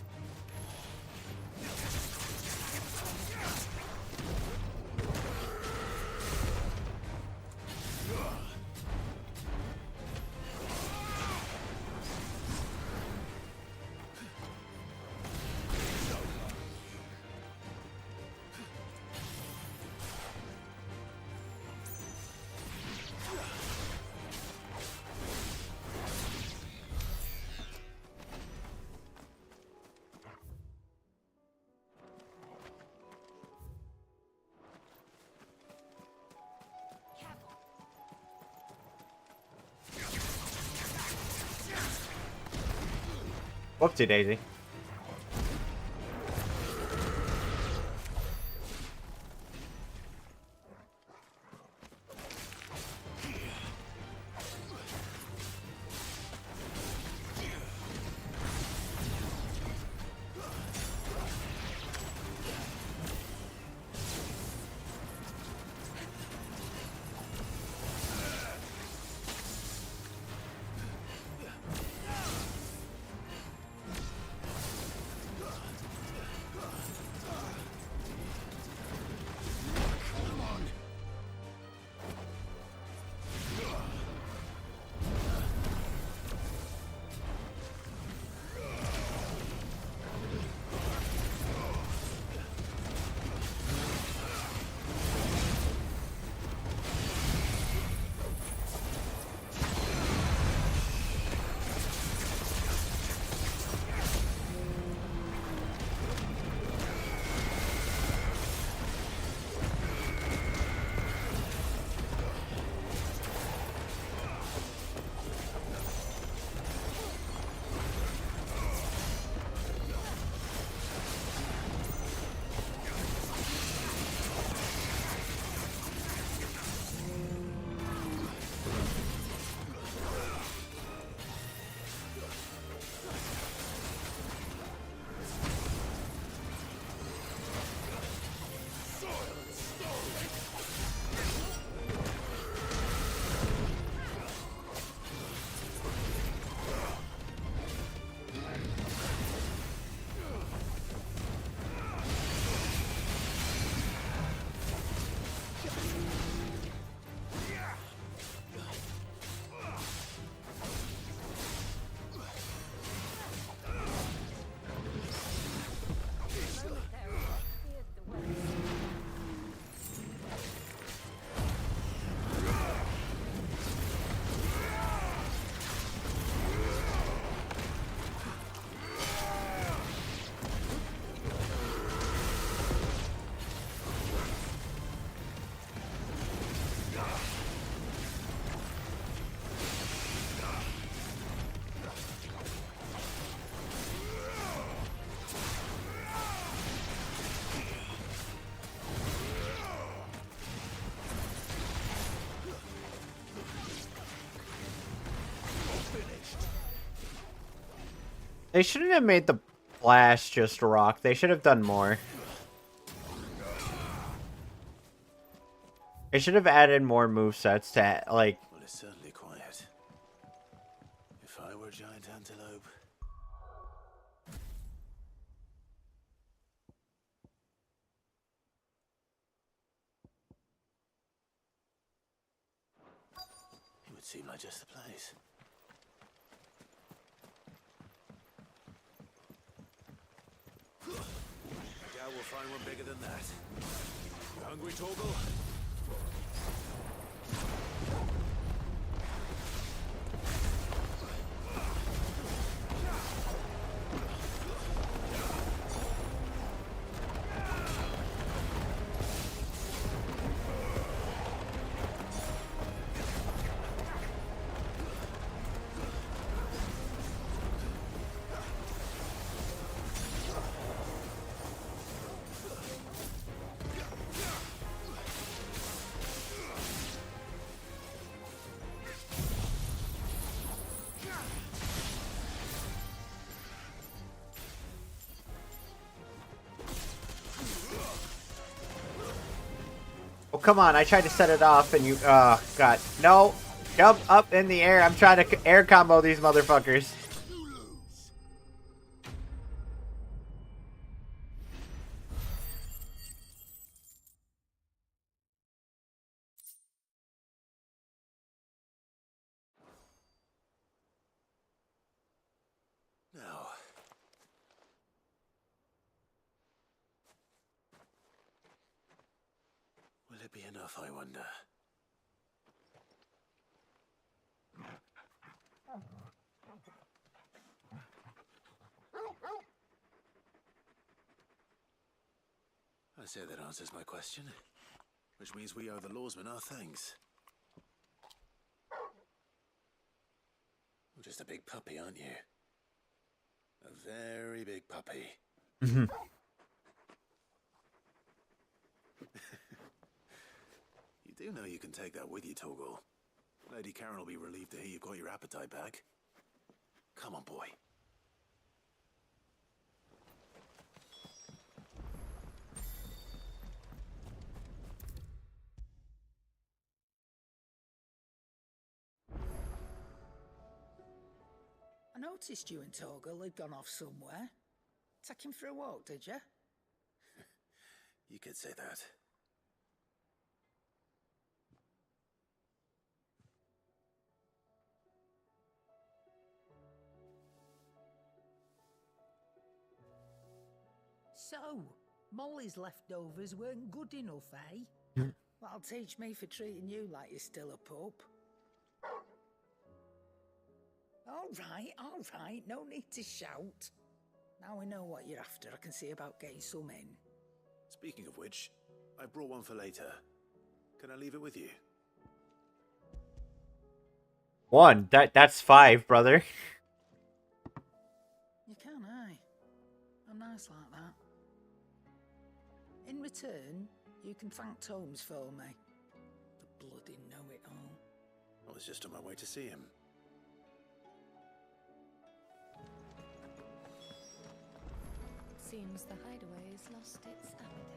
Whoopsie daisy. They shouldn't have made the blast just rock. They should have done more. They should have added more movesets to, like... Well, it's certainly quiet. If I were a giant antelope... It would seem like just the place. I doubt we'll find one bigger than that. You hungry, Torgal? come on. I tried to set it off and you... Oh, God. No. Jump up in the air. I'm trying to air combo these motherfuckers. Now. Will it be enough, I wonder? I say that answers my question. Which means we owe the lawsman our thanks. You're just a big puppy, aren't you? A very big puppy. You do know you can take that with you, Torgal. Lady Karen will be relieved to hear you've got your appetite back. Come on, boy. I noticed you and Torgal had gone off somewhere. Take him for a walk, did you? You could say that. So, Molly's leftovers weren't good enough, eh? That'll teach me for treating you like you're still a pup. All right, no need to shout. Now we know what you're after, I can see about getting some in. Speaking of which, I brought one for later. Can I leave it with you? One. That's 5, brother. You can, eh? I'm nice like that. In return, you can thank Tomes for me. The bloody know-it-all. I was just on my way to see him. Seems the hideaway's lost its appetite.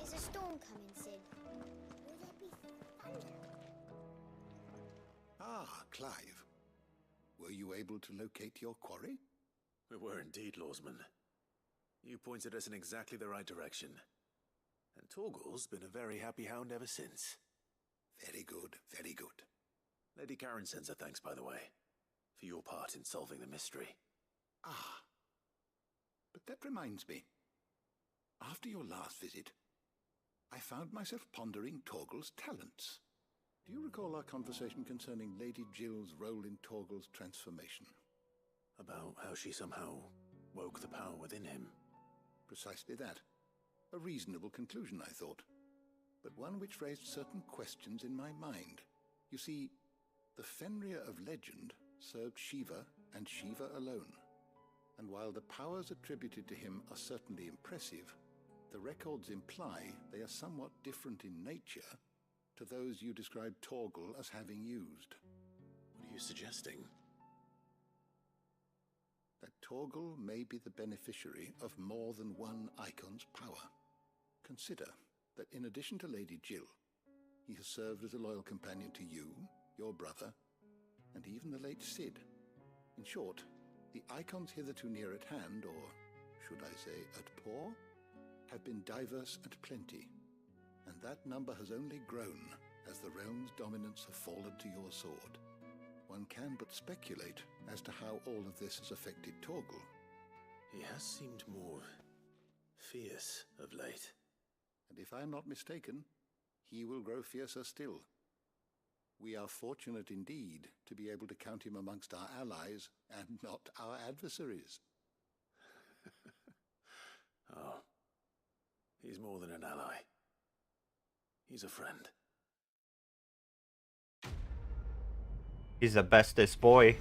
Is a storm coming, Sid? Will there be thunder? Ah, Clive. Were you able to locate your quarry? We were indeed, Lawsman. You pointed us in exactly the right direction. And Torgal's been a very happy hound ever since. Very good, very good. Lady Karen sends her thanks, by the way, for your part in solving the mystery. Ah. But that reminds me. After your last visit, I found myself pondering Torgal's talents. Do you recall our conversation concerning Lady Jill's role in Torgal's transformation? About how she somehow woke the power within him. Precisely that. A reasonable conclusion, I thought. But one which raised certain questions in my mind. You see, the Fenrir of legend served Shiva and Shiva alone. And while the powers attributed to him are certainly impressive, the records imply they are somewhat different in nature to those you described Torgal as having used. What are you suggesting? That Torgal may be the beneficiary of more than one icon's power. Consider that in addition to Lady Jill, he has served as a loyal companion to you, your brother, and even the late Cid. In short, the icons hitherto near at hand, or should I say at paw, have been diverse and plenty, and that number has only grown as the realm's dominance have fallen to your sword. One can but speculate as to how all of this has affected Torgal. He has seemed more fierce of late. And if I am not mistaken, he will grow fiercer still. We are fortunate indeed to be able to count him amongst our allies and not our adversaries. Oh, he's more than an ally. He's a friend. He's the bestest boy.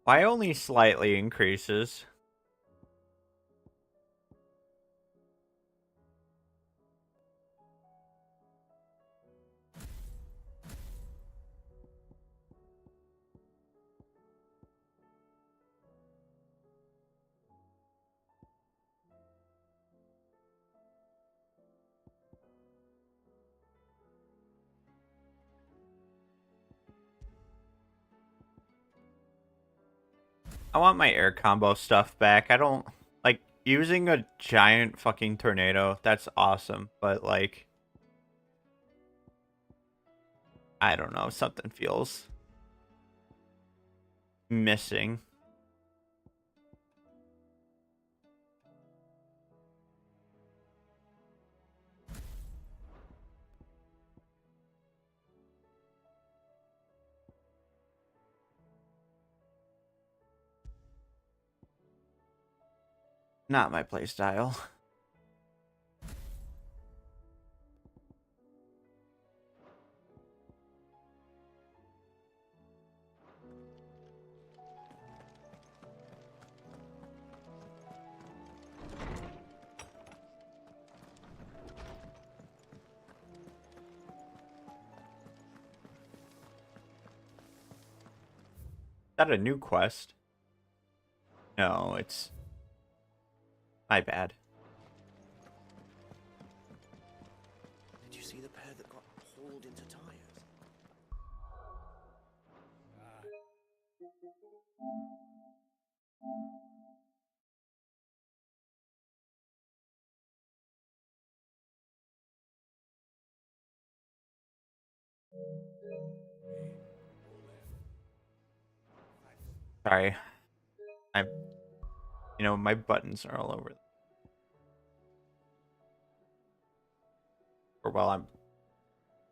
Why only slightly increases? I want my air combo stuff back. I don't like using a giant fucking tornado. That's awesome, but like I don't know, something feels missing. Not my playstyle. Is that a new quest? No, it's my bad. Did you see the pair that got hauled into tires? Sorry. You know, my buttons are all over. Or well,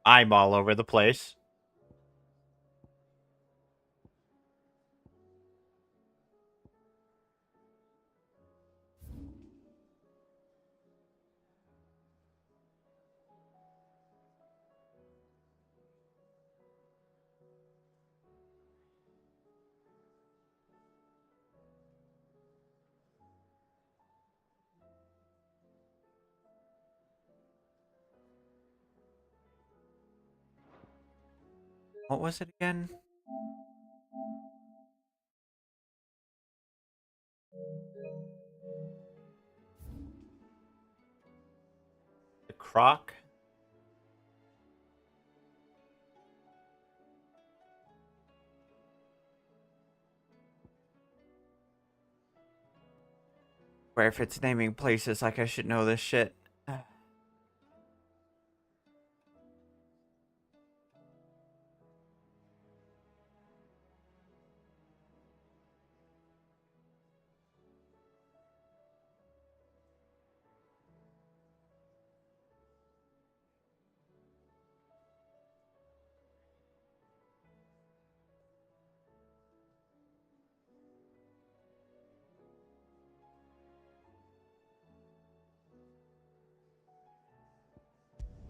I'm all over the place. What was it again? The croc? Where if it's naming places like I should know this shit.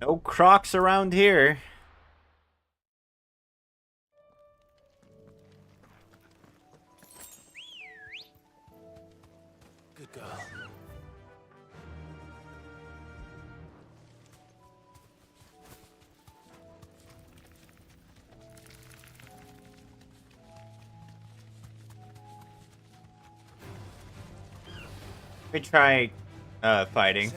No crocs around here. Good girl. Let me try fighting.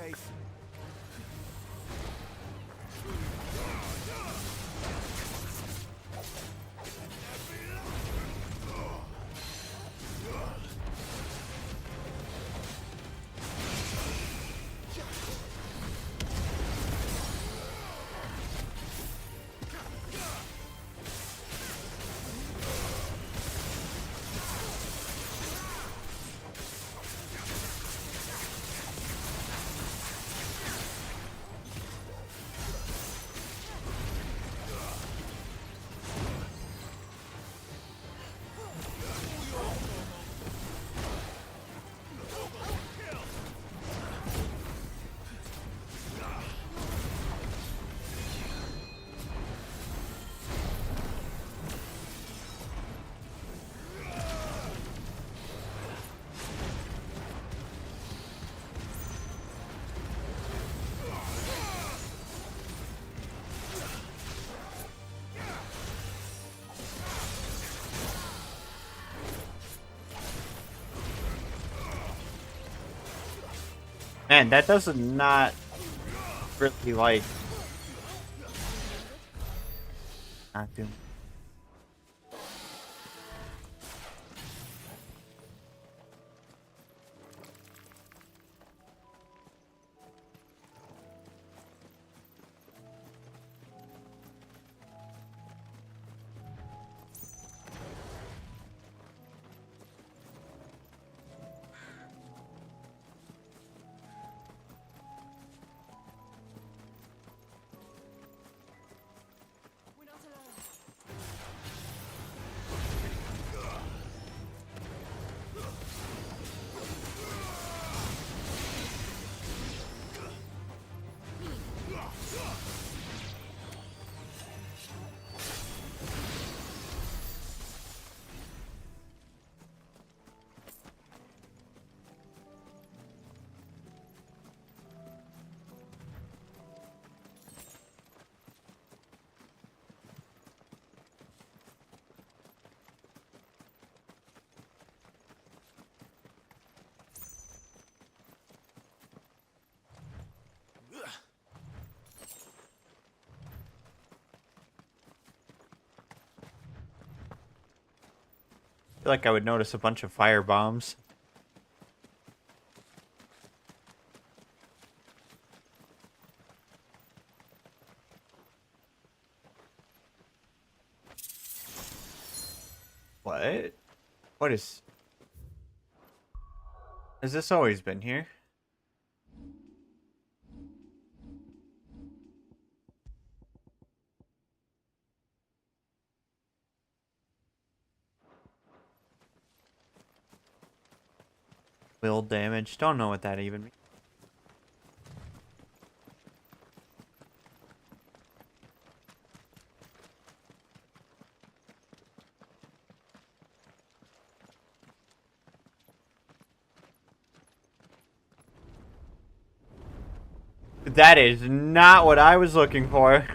Man, that does not really like not doing. I feel like I would notice a bunch of fire bombs. What? What is... Has this always been here? Will damage. Don't know what that even means. That is not what I was looking for.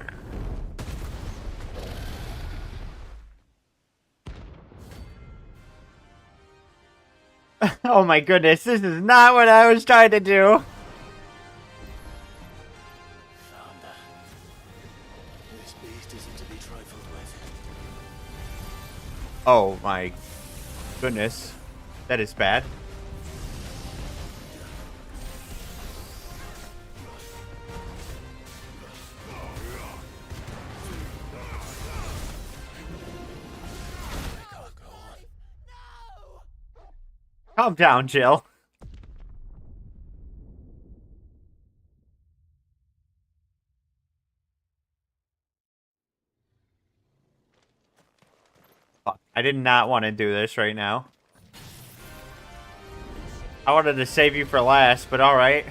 Oh my goodness, this is not what I was trying to do. This beast isn't to be trifled with. Oh my goodness. That is bad. Calm down, Jill. Fuck, I did not want to do this right now. I wanted to save you for last, but alright.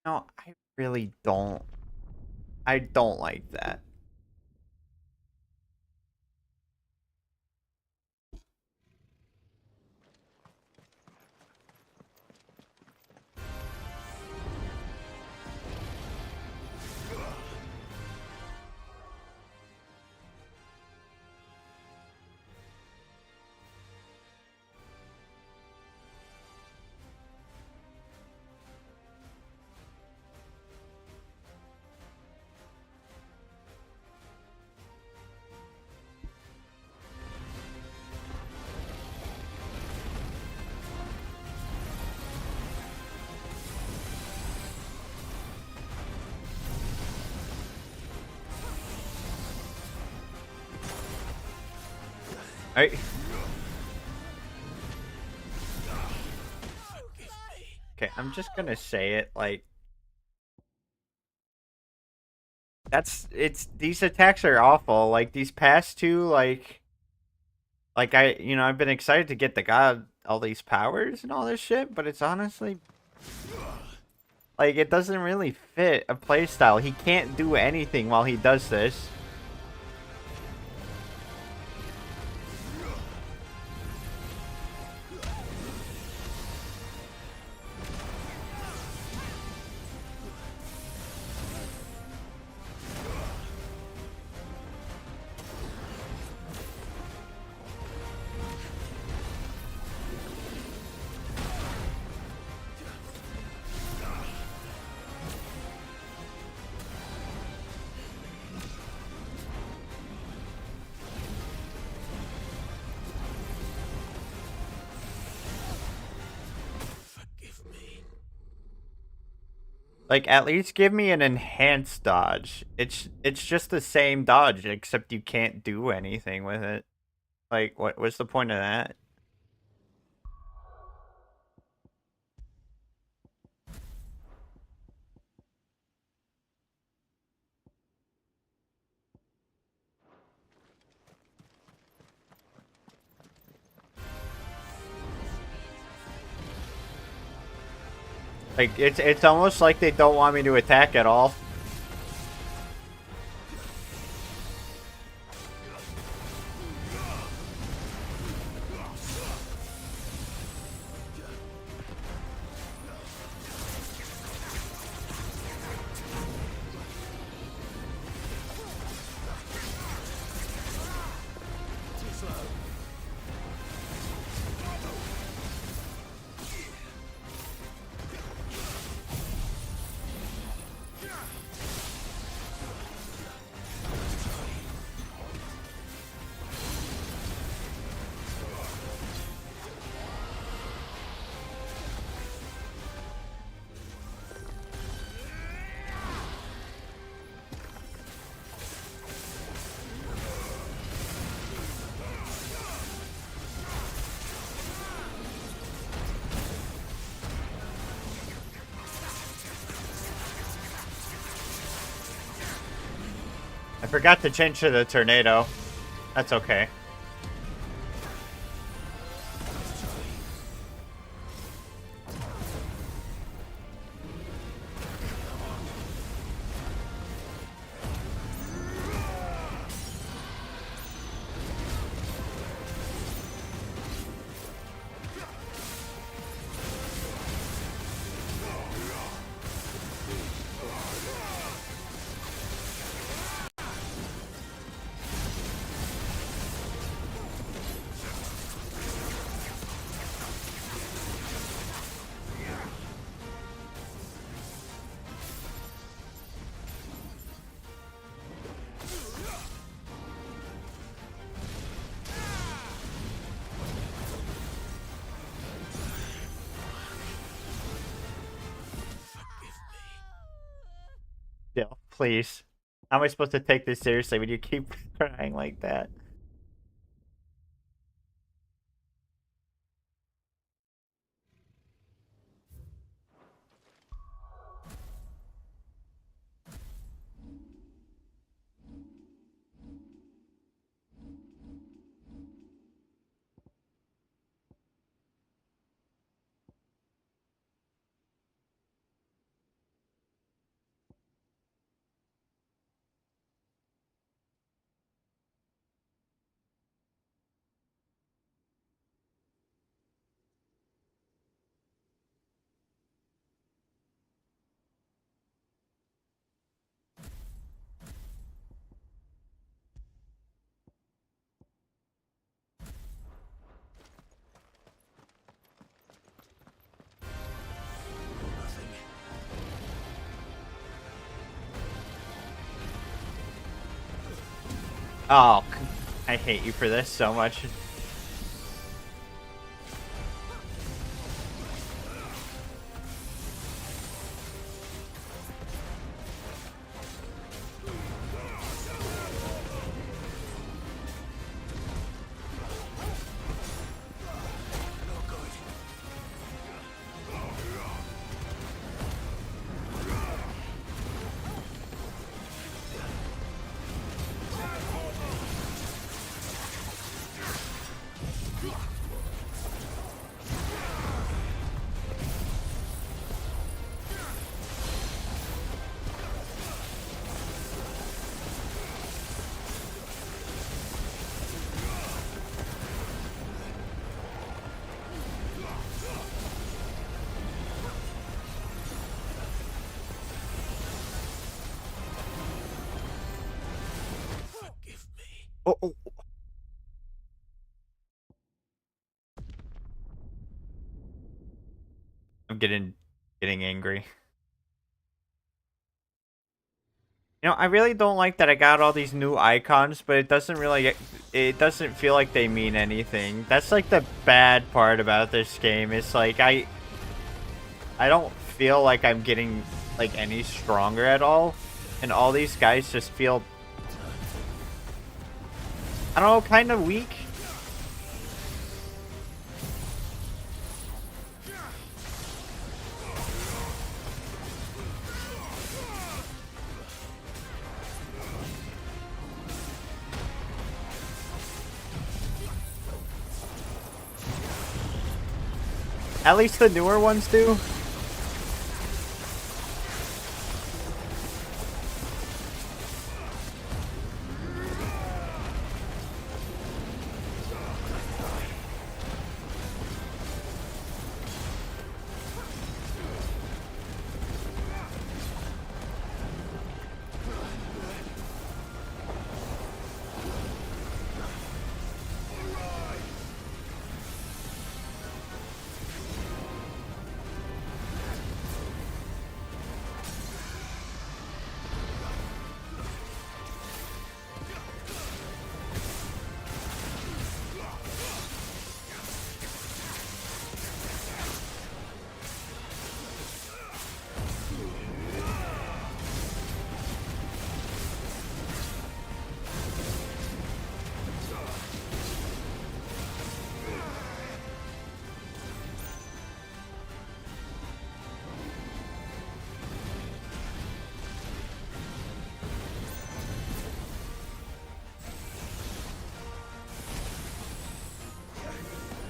No, I really don't. I don't like that. Alright. Okay, I'm just gonna say it, like... these attacks are awful. Like, these past two, like, I've been excited to get the god all these powers and all this shit, but it's honestly... Like, it doesn't really fit a playstyle. He can't do anything while he does this. Like, at least give me an enhanced dodge. It's just the same dodge, except you can't do anything with it. Like, what's the point of that? Like, it's almost like they don't want me to attack at all. I forgot to change to the tornado. That's okay. Still, please. How am I supposed to take this seriously when you keep crying like that? Oh, I hate you for this so much. Oh, oh. I'm getting angry. You know, I really don't like that I got all these new icons, but it doesn't feel like they mean anything. That's like the bad part about this game. It's like I don't feel like I'm getting like any stronger at all, and all these guys just feel, I don't know, kind of weak. At least the newer ones do.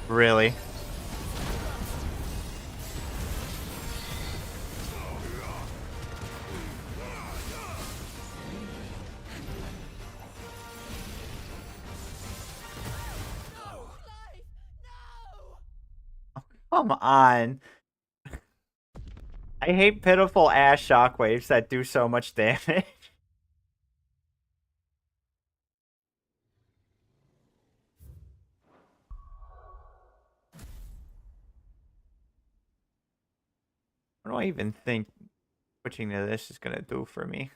Really? Come on. I hate pitiful ass shockwaves that do so much damage. What do I even think switching to this is gonna do for me?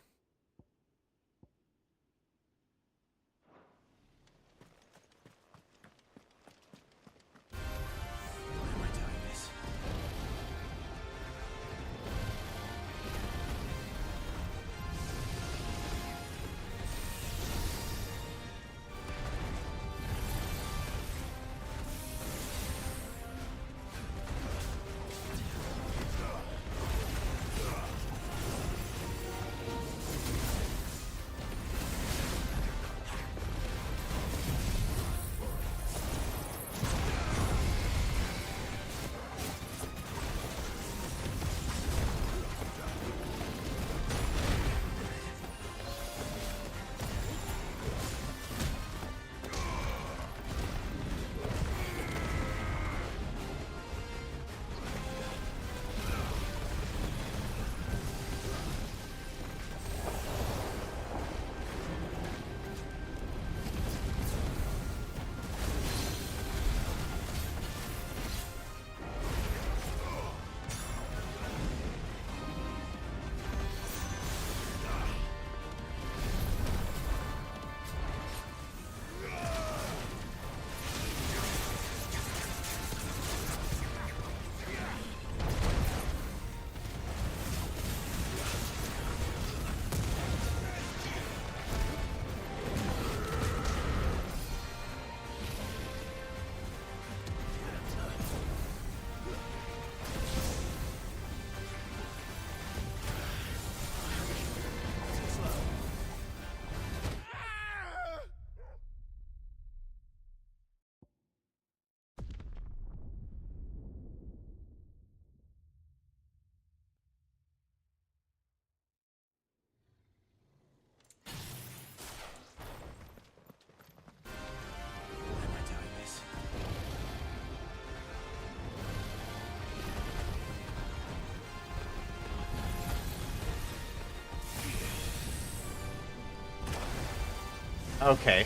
Okay.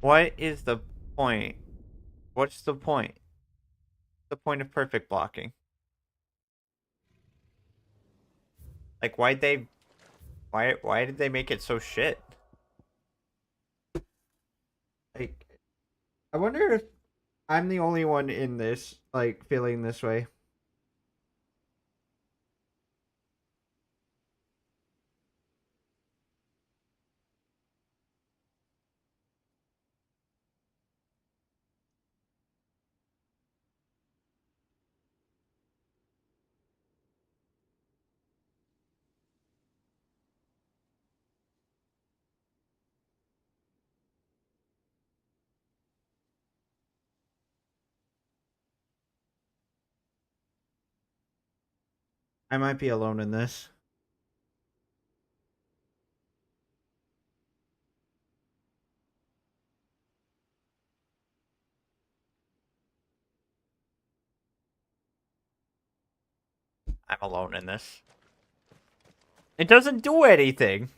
What is the point? What's the point? The point of perfect blocking? Like, why did they make it so shit? Like, I wonder if I'm the only one in this, like, feeling this way. I might be alone in this. I'm alone in this. It doesn't do anything.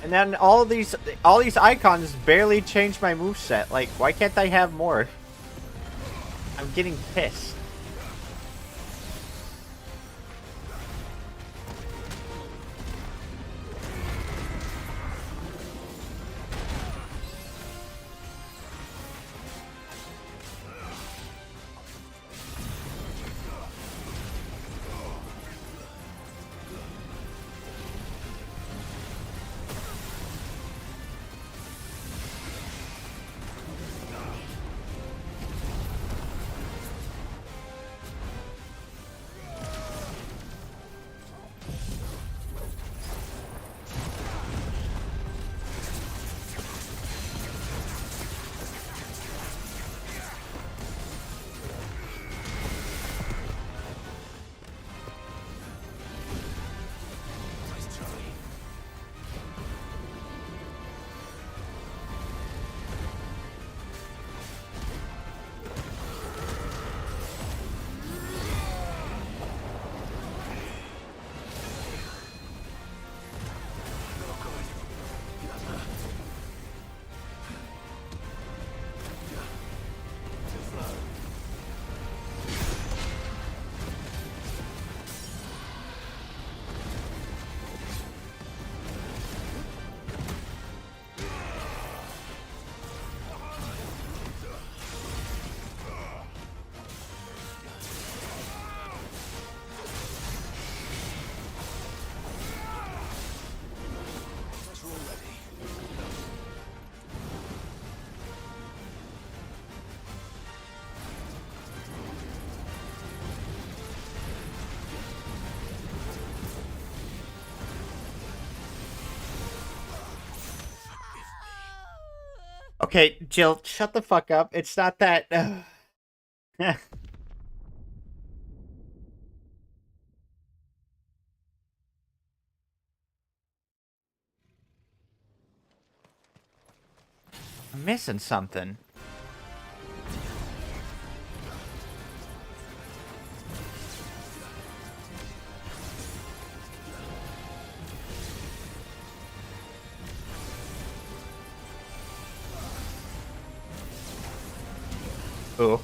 And then all these icons barely change my moveset. Like, why can't I have more? I'm getting pissed. Okay, Jill, shut the fuck up. It's not that... I'm missing something. Ooh.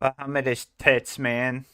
Bahamut is tits, man.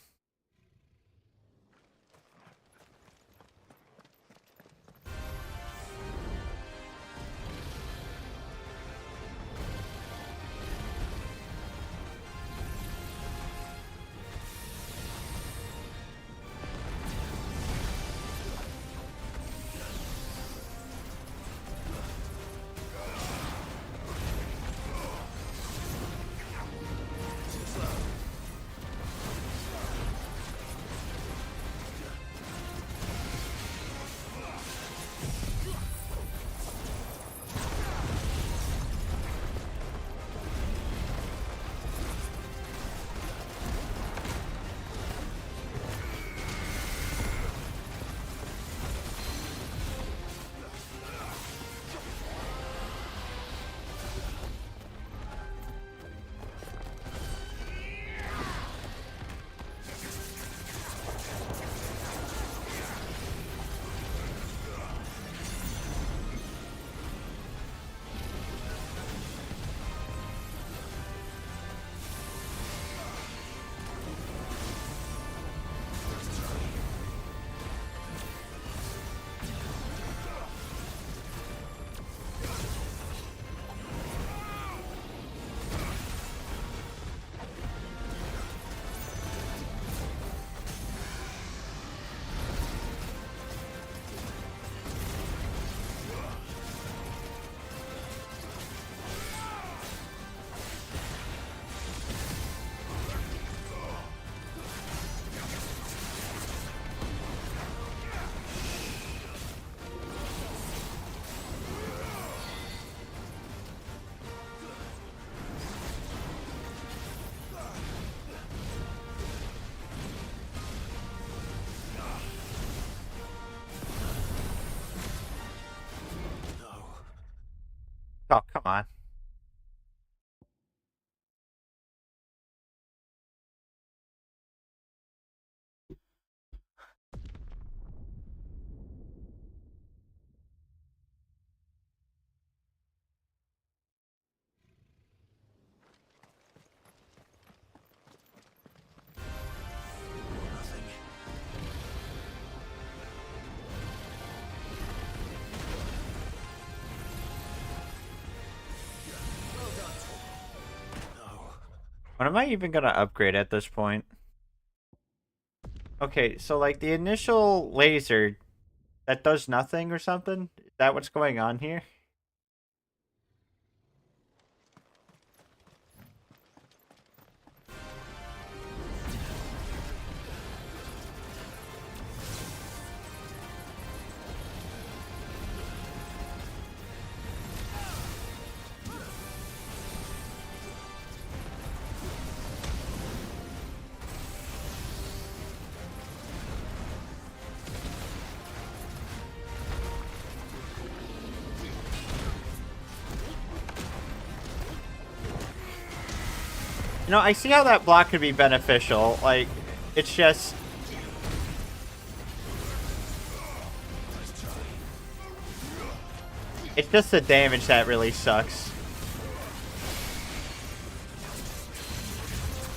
Oh, come on. What am I even gonna upgrade at this point? Okay, so like the initial laser that does nothing or something? Is that what's going on here? You know, I see how that block could be beneficial. Like, it's just... It's just the damage that really sucks.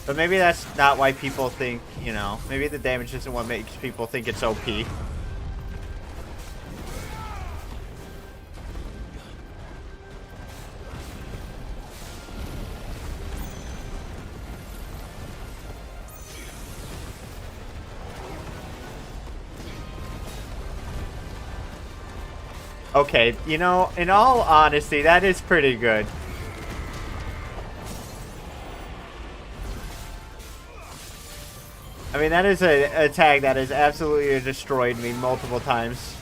But maybe that's not why people think, you know, maybe the damage isn't what makes people think it's OP. Okay, you know, in all honesty, that is pretty good. I mean, that is a tag that has absolutely destroyed me multiple times.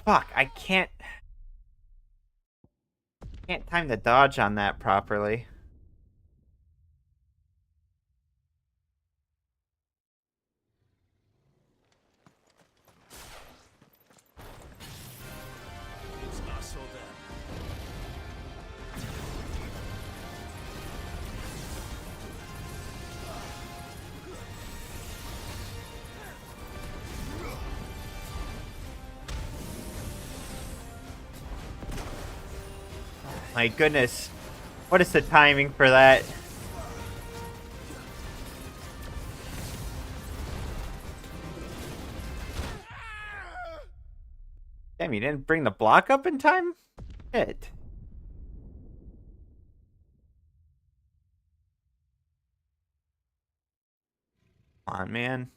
Fuck, I can't time the dodge on that properly. My goodness. What is the timing for that? Damn, you didn't bring the block up in time? Shit. Come on, man.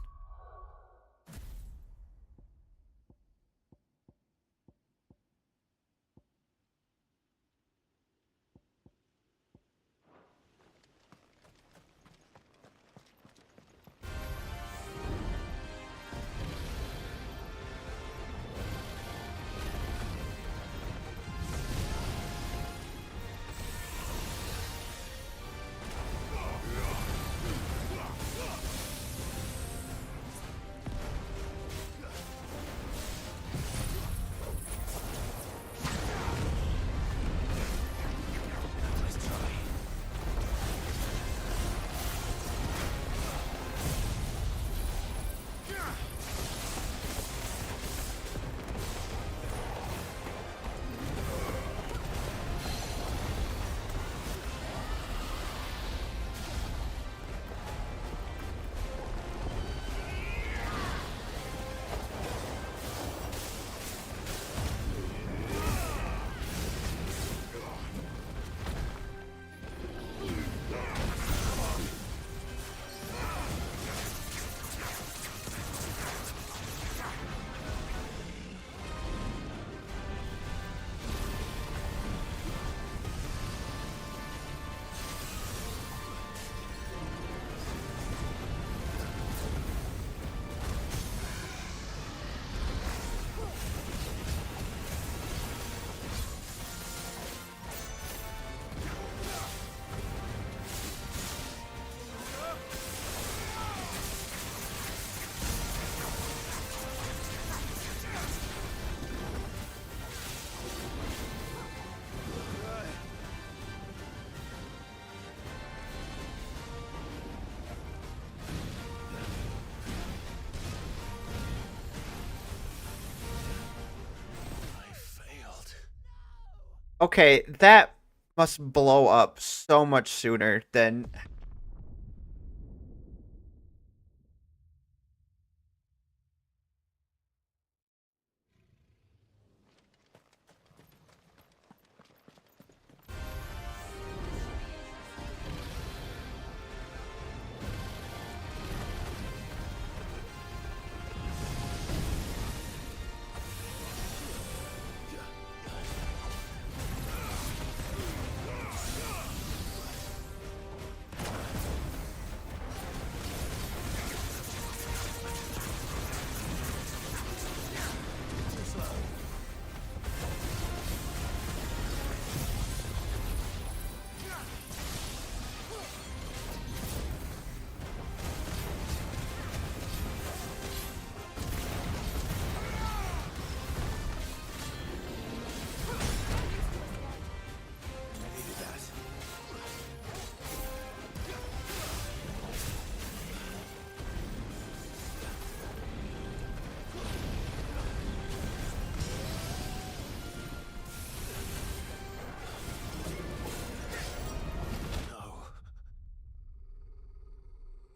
Okay, that must blow up so much sooner than...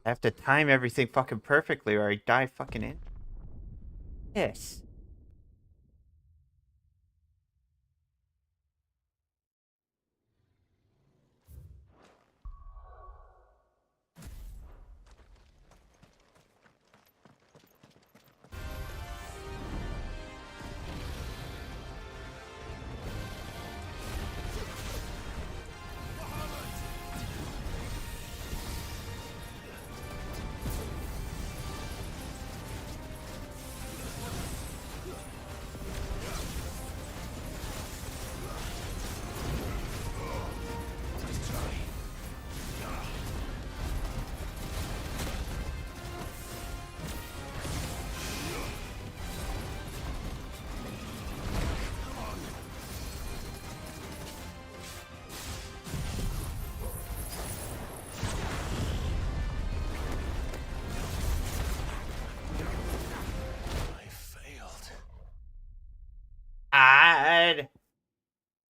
I have to time everything fucking perfectly or I die fucking in. Yes.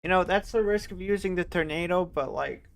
You know, that's the risk of using the tornado, but like...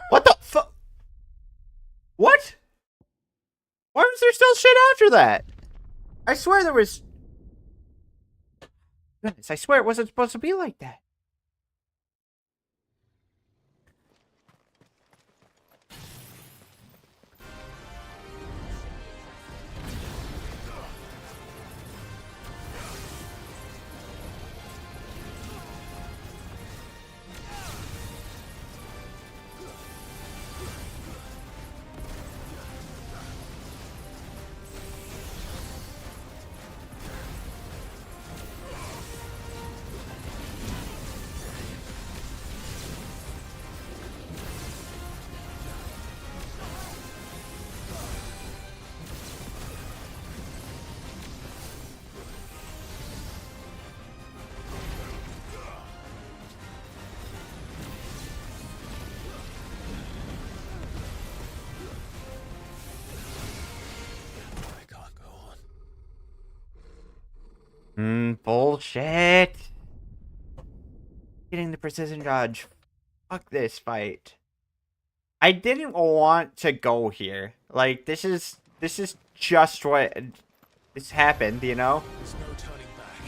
What the fuck? What? Why was there still shit after that? I swear there was... Goodness, I swear it wasn't supposed to be like that. Bullshit. Getting the precision dodge. Fuck this fight. I didn't want to go here. Like, this is just what this happened, you know? There's no turning back.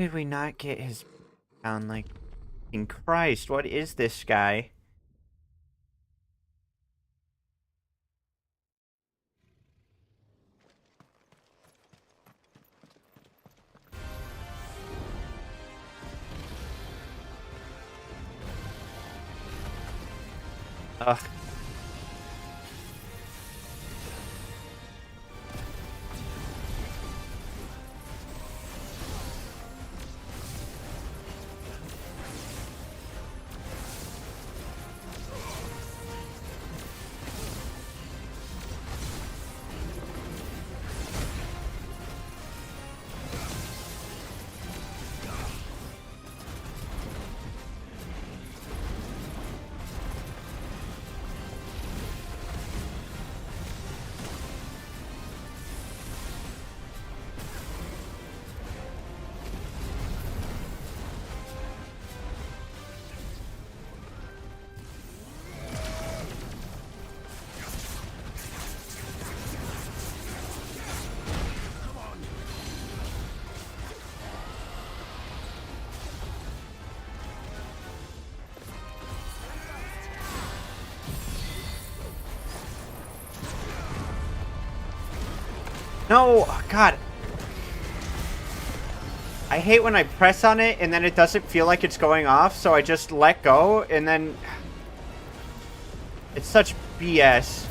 did we not get his down? Like, in Christ, what is this guy? Ugh. No, God. I hate when I press on it and then it doesn't feel like it's going off, so I just let go and then... It's such BS.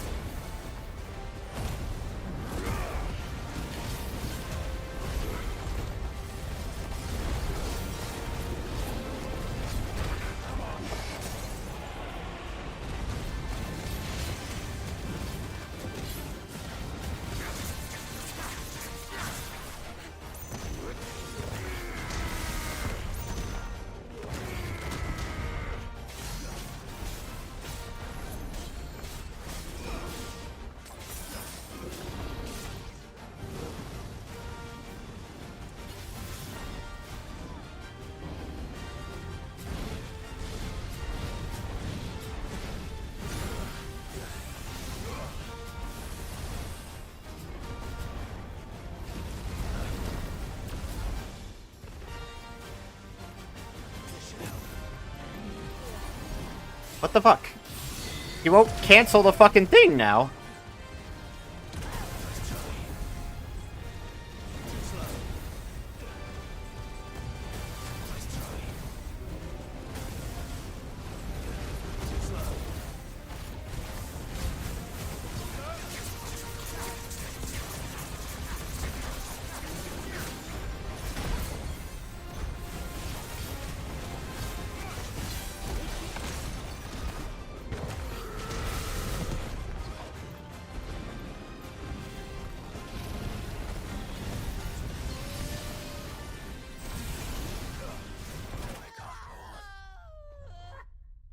What the fuck? You won't cancel the fucking thing now.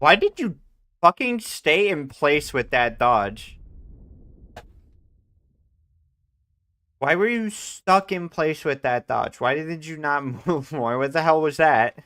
Why did you fucking stay in place with that dodge? Why were you stuck in place with that dodge? Why did you not move more? What the hell was that?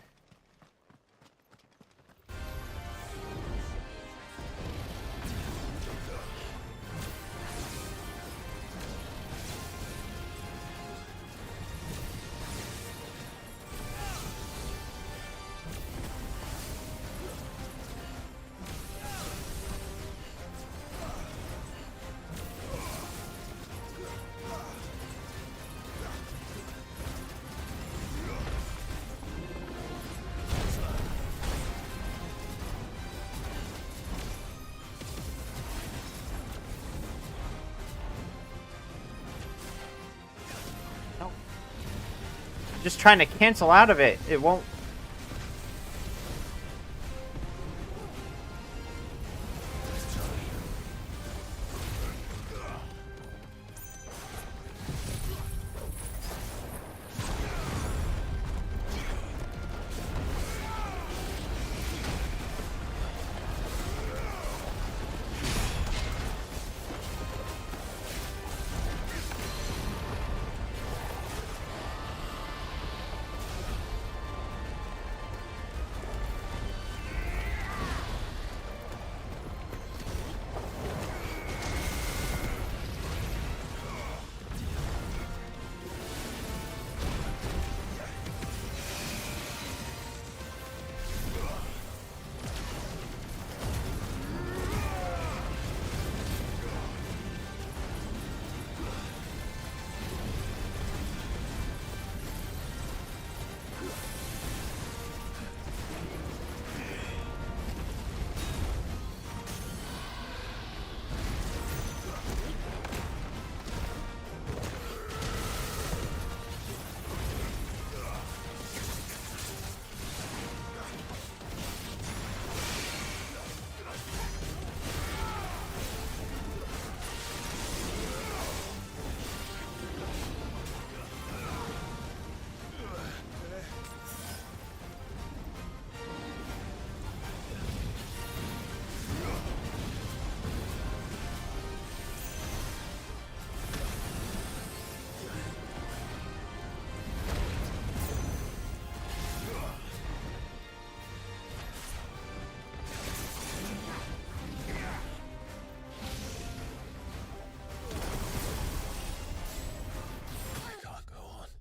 Just trying to cancel out of it. It won't.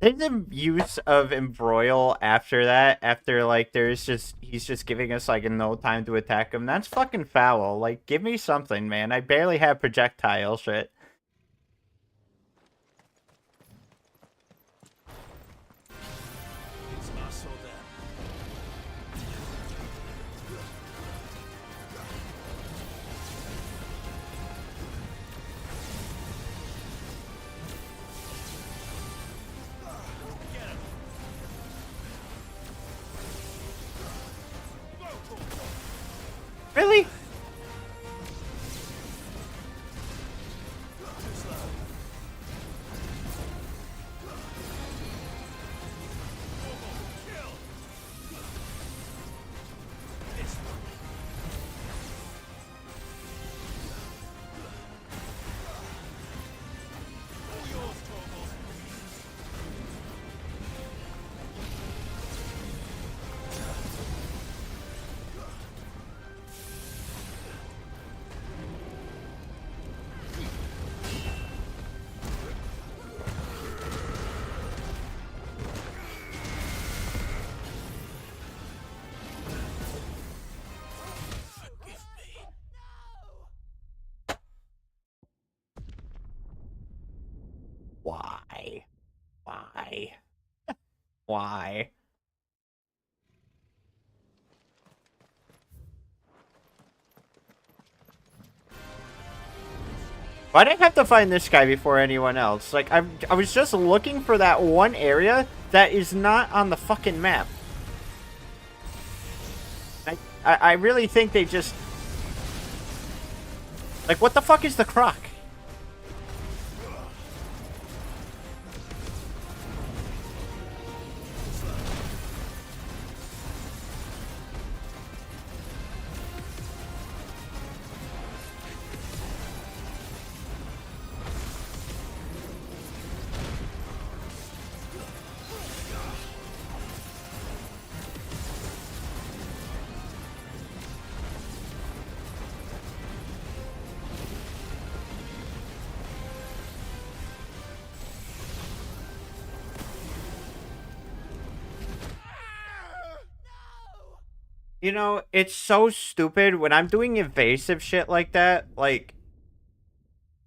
The use of embroil after that, after like he's just giving us like no time to attack him, that's fucking foul. Like, give me something, man. I barely have projectile shit. Really? Why? Why? Why? Why'd I have to find this guy before anyone else? Like, I was just looking for that one area that is not on the fucking map. I really think they just... Like, what the fuck is the croc? You know, it's so stupid when I'm doing evasive shit like that, like,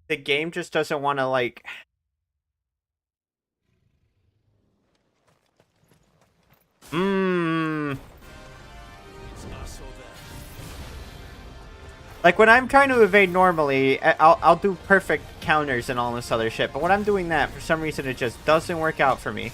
the game just doesn't want to, like... Like, when I'm trying to evade normally, I'll do perfect counters and all this other shit, but when I'm doing that, for some reason, it just doesn't work out for me.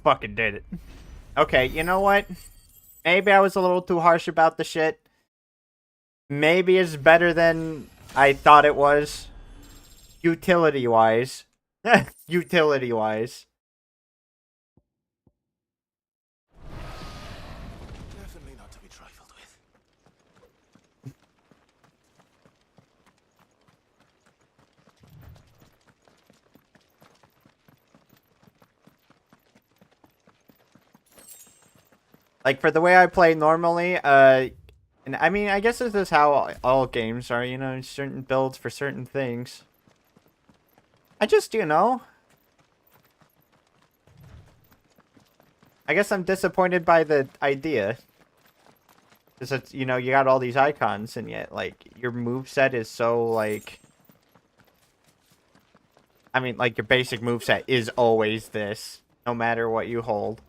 fucking did it. Okay, you know what? Maybe I was a little too harsh about the shit. Maybe it's better than I thought it was. Utility-wise. Utility-wise. Definitely not to be trifled with. Like, for the way I play normally, and I mean, I guess this is how all games are, you know, certain builds for certain things. I just, you know, I guess I'm disappointed by the idea. Because it's, you know, you got all these icons, and yet, like, your moveset is so, like... I mean, like, your basic moveset is always this, no matter what you hold.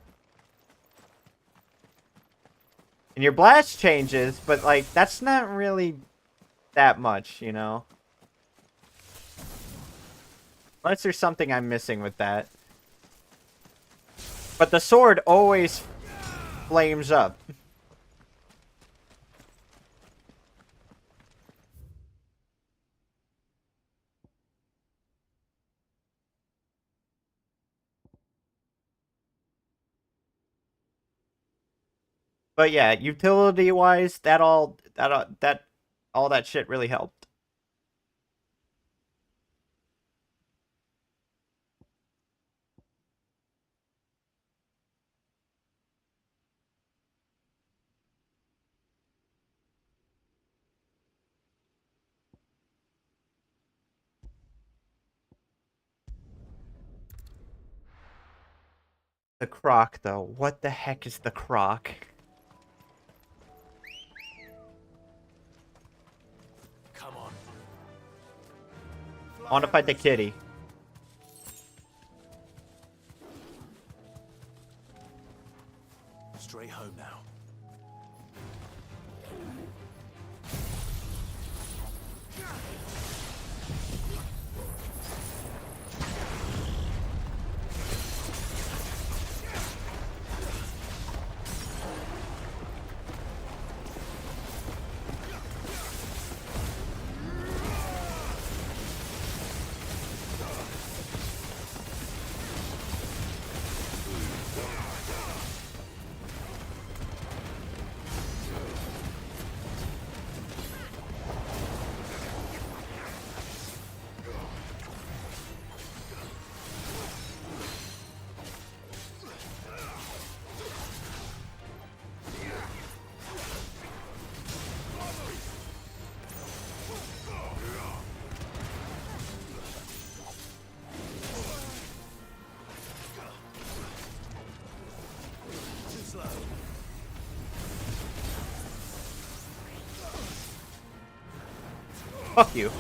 And your blast changes, but, like, that's not really that much, you know? Unless there's something I'm missing with that. But the sword always flames up. But yeah, utility-wise, all that shit really helped. The croc, though. What the heck is the croc? Come on. I want to fight the kitty. Straight home now. Fuck you.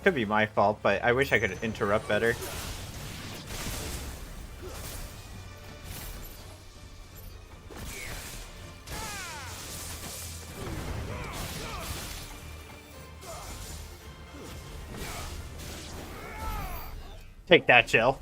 Could be my fault, but I wish I could interrupt better. Take that, Jill.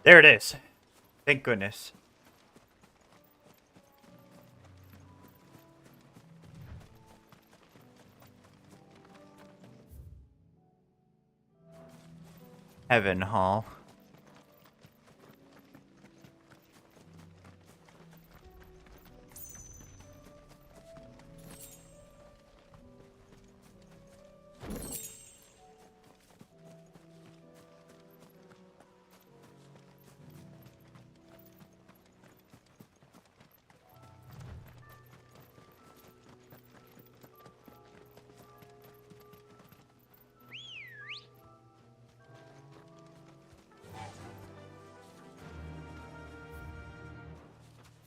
There it is. Thank goodness. Heaven Hall.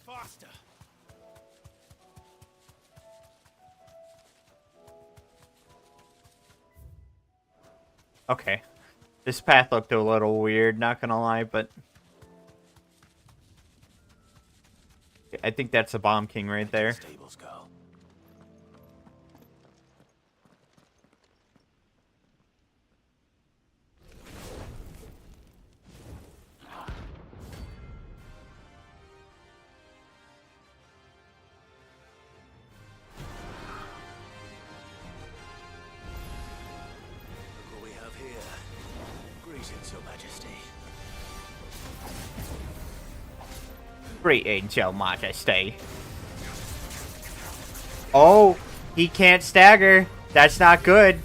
Faster! Okay. This path looked a little weird, not gonna lie, but I think that's a Bomb King right there. Stables, girl. Look what we have here. Greetings, Your Majesty. Greetings, Your Majesty. Oh, he can't stagger. That's not good.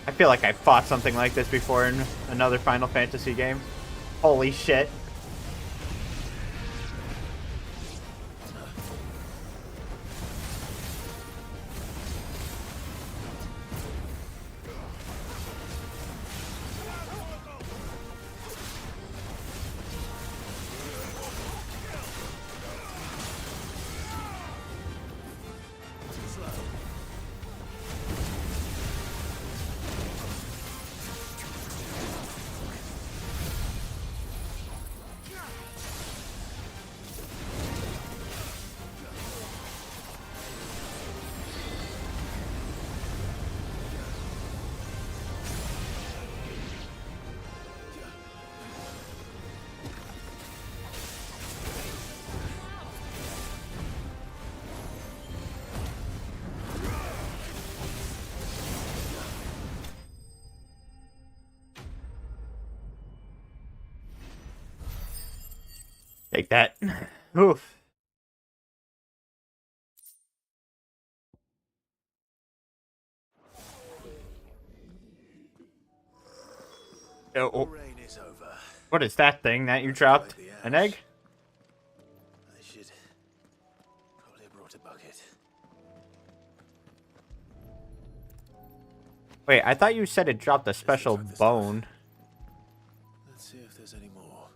I feel like I fought something like this before in another Final Fantasy game. Holy shit. Take that. Oof. Oh, Rain is over. what is that thing that you dropped? An egg? I should probably have brought a bucket. Wait, I thought you said it dropped a special bone. Let's see if there's any more.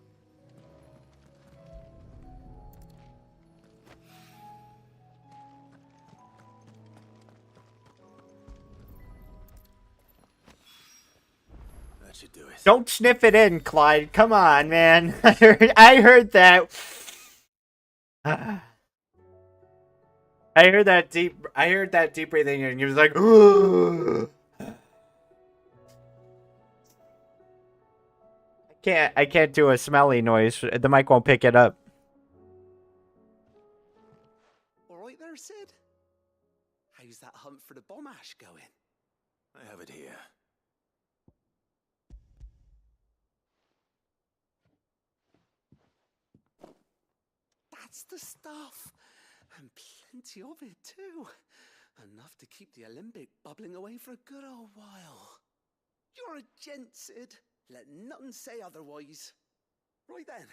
That should do it. Don't sniff it in, Clyde. Come on, man. I heard that. I heard that deep breathing, and he was like, I I can't do a smelly noise. The mic won't pick it up. All right there, Sid? How's that hunt for the bomb ash going? I have it here. That's the stuff. And plenty of it, too. Enough to keep the Alembic bubbling away for a good old while. You're a gent, Sid. Let nothing say otherwise. Right then.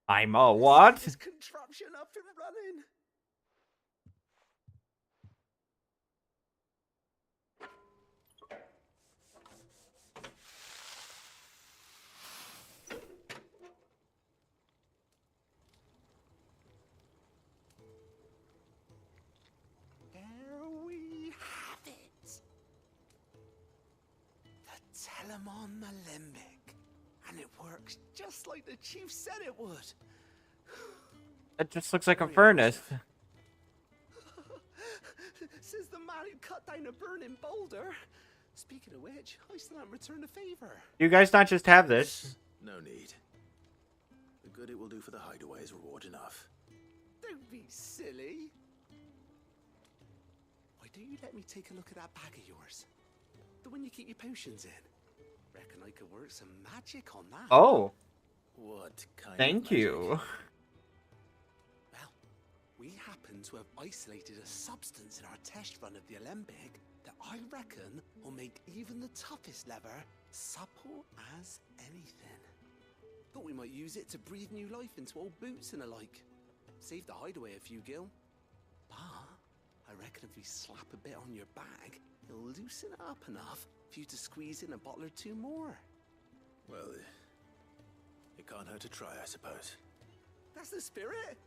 I'm a what? This contraption up and running. There we have it. The Telemon Alembic. And it works just like the chief said it would. It just looks like a furnace. Says the man who cut down a burning boulder. Speaking of which, I still haven't returned the favor. You guys not just have this? No need. The good it will do for the hideaway is reward enough. Don't be silly. Why don't you let me take a look at that bag of yours? The one you keep your potions in. Reckon I could work some magic on that. Oh. What kind Thank of you. Well, we happen to have isolated a substance in our test run of the Alembic that I reckon will make even the toughest leather supple as anything. Thought we might use it to breathe new life into old boots and the like. Save the hideaway a few gil. But I reckon if we slap a bit on your bag, it'll loosen it up enough for you to squeeze in a bottle or two more. Well, it can't hurt to try, I suppose. That's the spirit.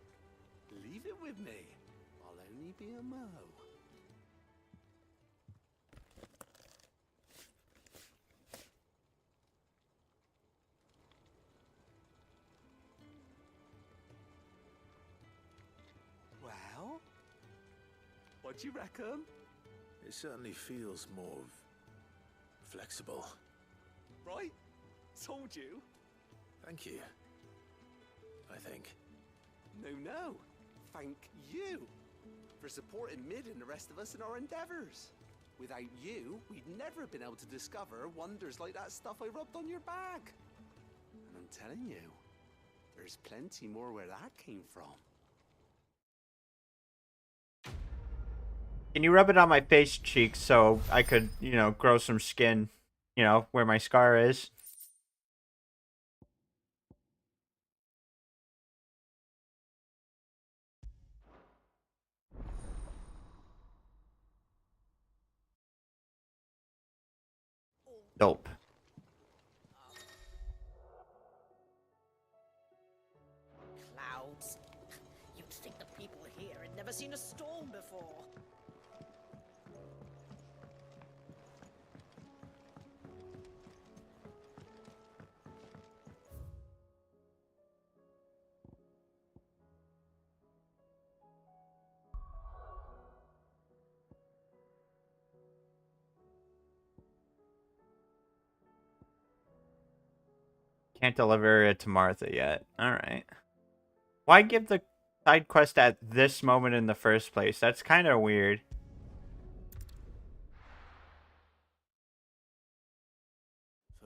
Leave it with me. I'll only be a mo. Well, what do you reckon? It certainly feels more flexible. Right? Told you. Thank you. I think. No. Thank you for supporting Mid and the rest of us in our endeavors. Without you, we'd never have been able to discover wonders like that stuff I rubbed on your bag. And I'm telling you, there's plenty more where that came from. Can you rub it on my face cheeks so I could, grow some skin, where my scar is? Dope. Clouds. You'd think the people here had never seen a storm before. Can't deliver it to Martha yet. Alright. Why give the side quest at this moment in the first place? That's kind of weird.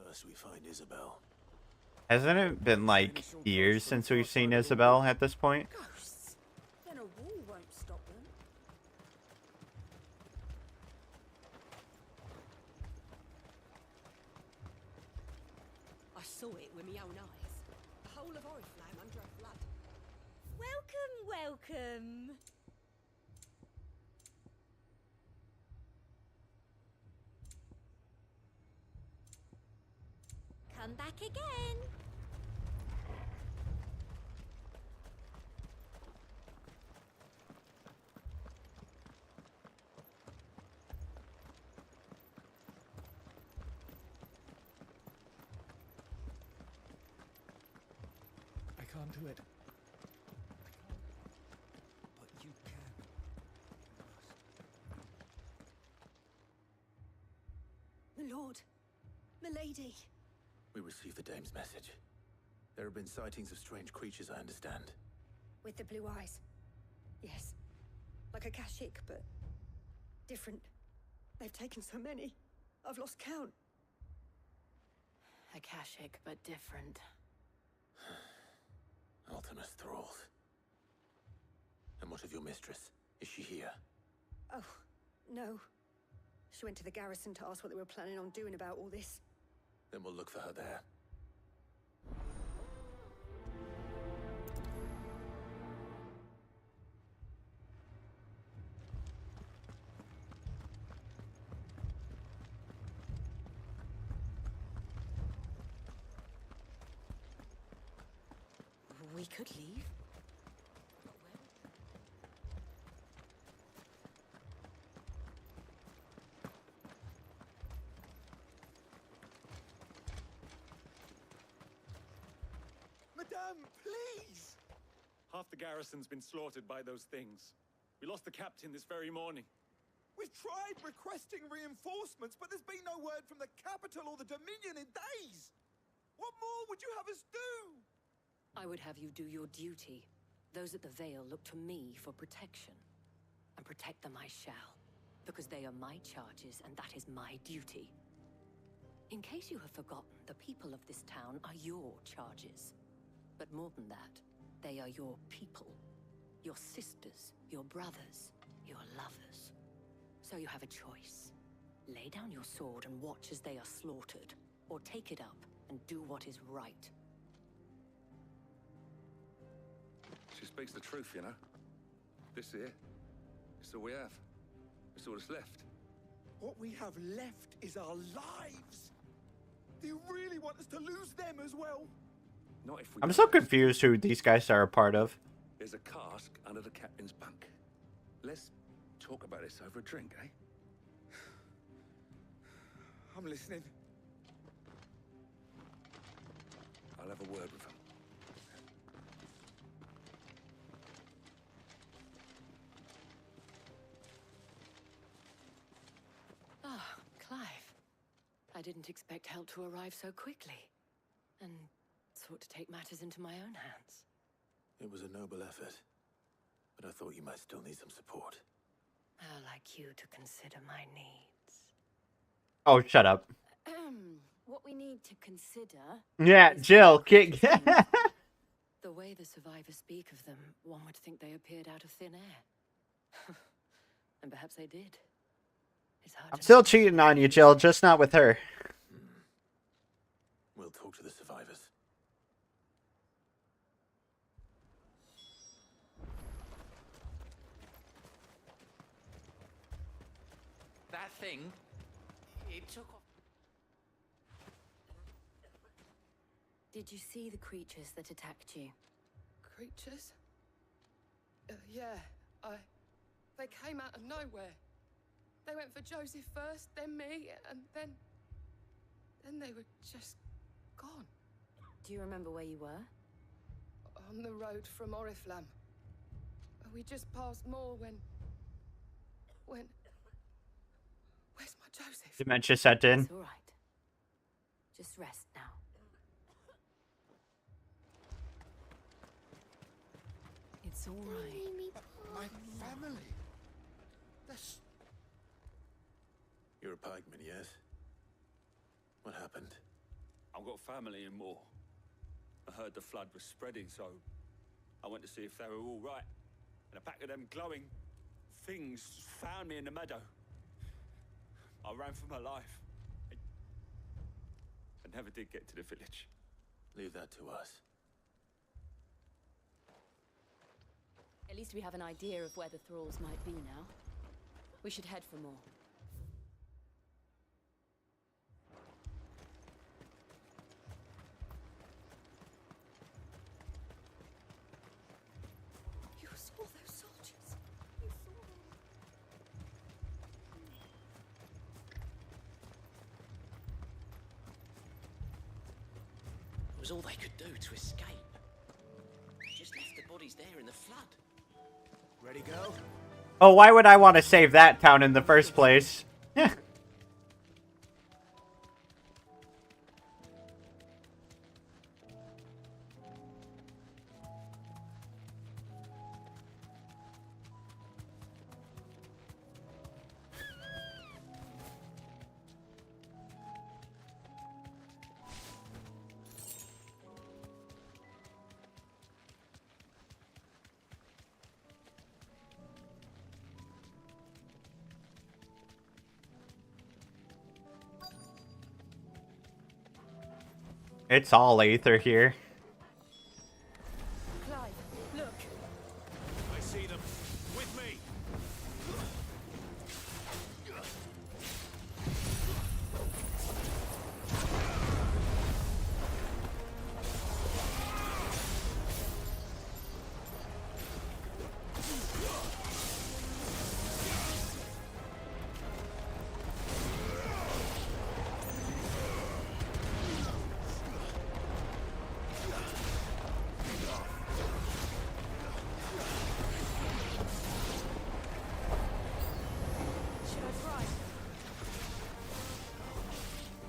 First we find Isabel. Hasn't it been like years since we've seen Isabel at this point? Ghosts. Then a wall won't stop them. I saw it with my own eyes. The whole of Oriflamme under a flood. Welcome. Come back again. I can't do it. But you can. My lord, my lady. We received the dame's message. There have been sightings of strange creatures, I understand. With the blue eyes. Yes. Like a Kashik, but different. They've taken so many. I've lost count. Akashic, but different. Ultimus thralls. And what of your mistress? Is she here? Oh, no. She went to the garrison to ask what they were planning on doing about all this. Then we'll look for her there. We could leave. Madame, please! Half the garrison's been slaughtered by those things. We lost the captain this very morning. We've tried requesting reinforcements, but there's been no word from the capital or the Dominion in days! What more would you have us do? I would have you do your duty. Those at the Vale look to me for protection. And protect them I shall, because they are my charges and that is my duty. In case you have forgotten, the people of this town are your charges. But more than that, they are your people. Your sisters, your brothers, your lovers. So you have a choice. Lay down your sword and watch as they are slaughtered, or take it up and do what is right. She speaks the truth, you know. This here, it's all we have. It's all that's left. What we have left is our lives! Do you really want us to lose them as well? Not if we... I'm so confused who these guys are a part of. There's a cask under the captain's bunk. Let's talk about this over a drink, eh? I'm listening. I'll have a word with him. Ah, Clive. I didn't expect help to arrive so quickly. And sought to take matters into my own hands. It was a noble effort, but I thought you might still need some support. I'd like you to consider my needs. Oh, shut up. What we need to consider... Yeah, Jill, kick. The way the survivors speak of them, one would think they appeared out of thin air. And perhaps they did. It's hard I'm to still cheating on you, Jill, just not with her. We'll talk to the survivors. That thing, it took off. Did you see the creatures that attacked you? Creatures? Yeah, they came out of nowhere. They went for Joseph first, then me, and then they were just gone. Do you remember where you were? On the road from Oriflamme. We just passed Moor when... Where's my Joseph? Dementia set in. It's all right. Just rest now. It's all right. My family. That's... You're a pikeman, yes? What happened? I've got family in Moor. I heard the flood was spreading, so I went to see if they were all right. And a pack of them glowing things found me in the meadow. I ran for my life. I never did get to the village. Leave that to us. At least we have an idea of where the thralls might be now. We should head for more. You saw those soldiers. You saw them. It was all they could do to escape. They just left the bodies there in the flood. Ready, go? Oh, why would I want to save that town in the first place? It's all Aether here. Clive, look. I see them. With me.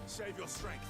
Save your strength.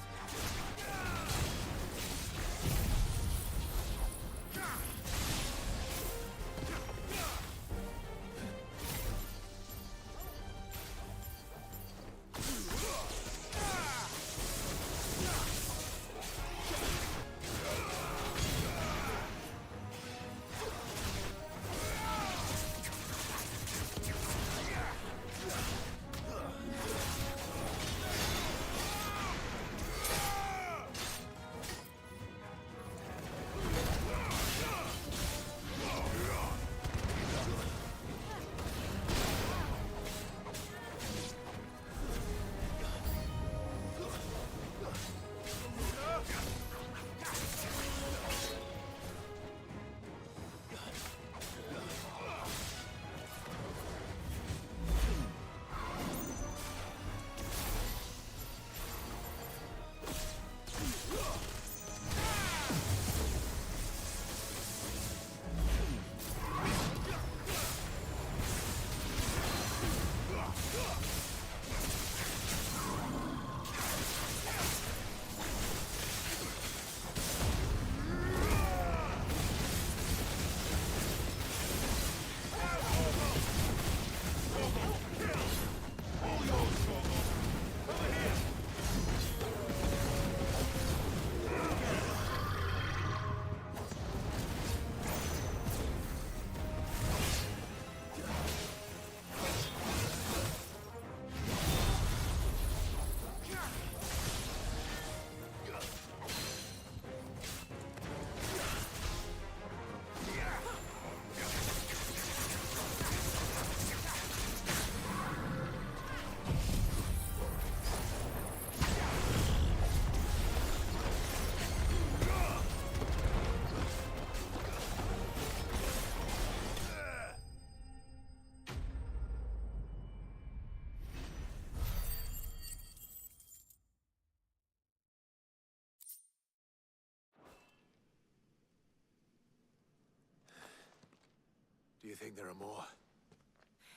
Do you think there are more?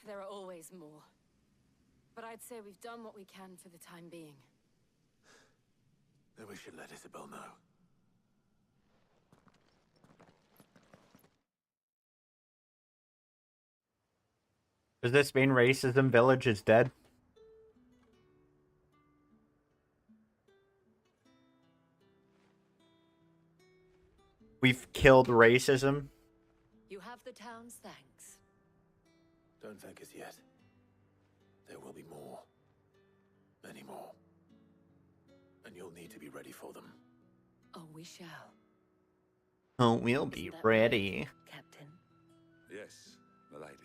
There are always more. But I'd say we've done what we can for the time being. Then we should let Isabel know. Does this mean Racism Village is dead? We've killed racism? You have the town's thanks. Don't thank us yet. There will be more. Many more. And you'll need to be ready for them. Oh, we shall. Oh, we'll be ready. Captain. Yes, milady.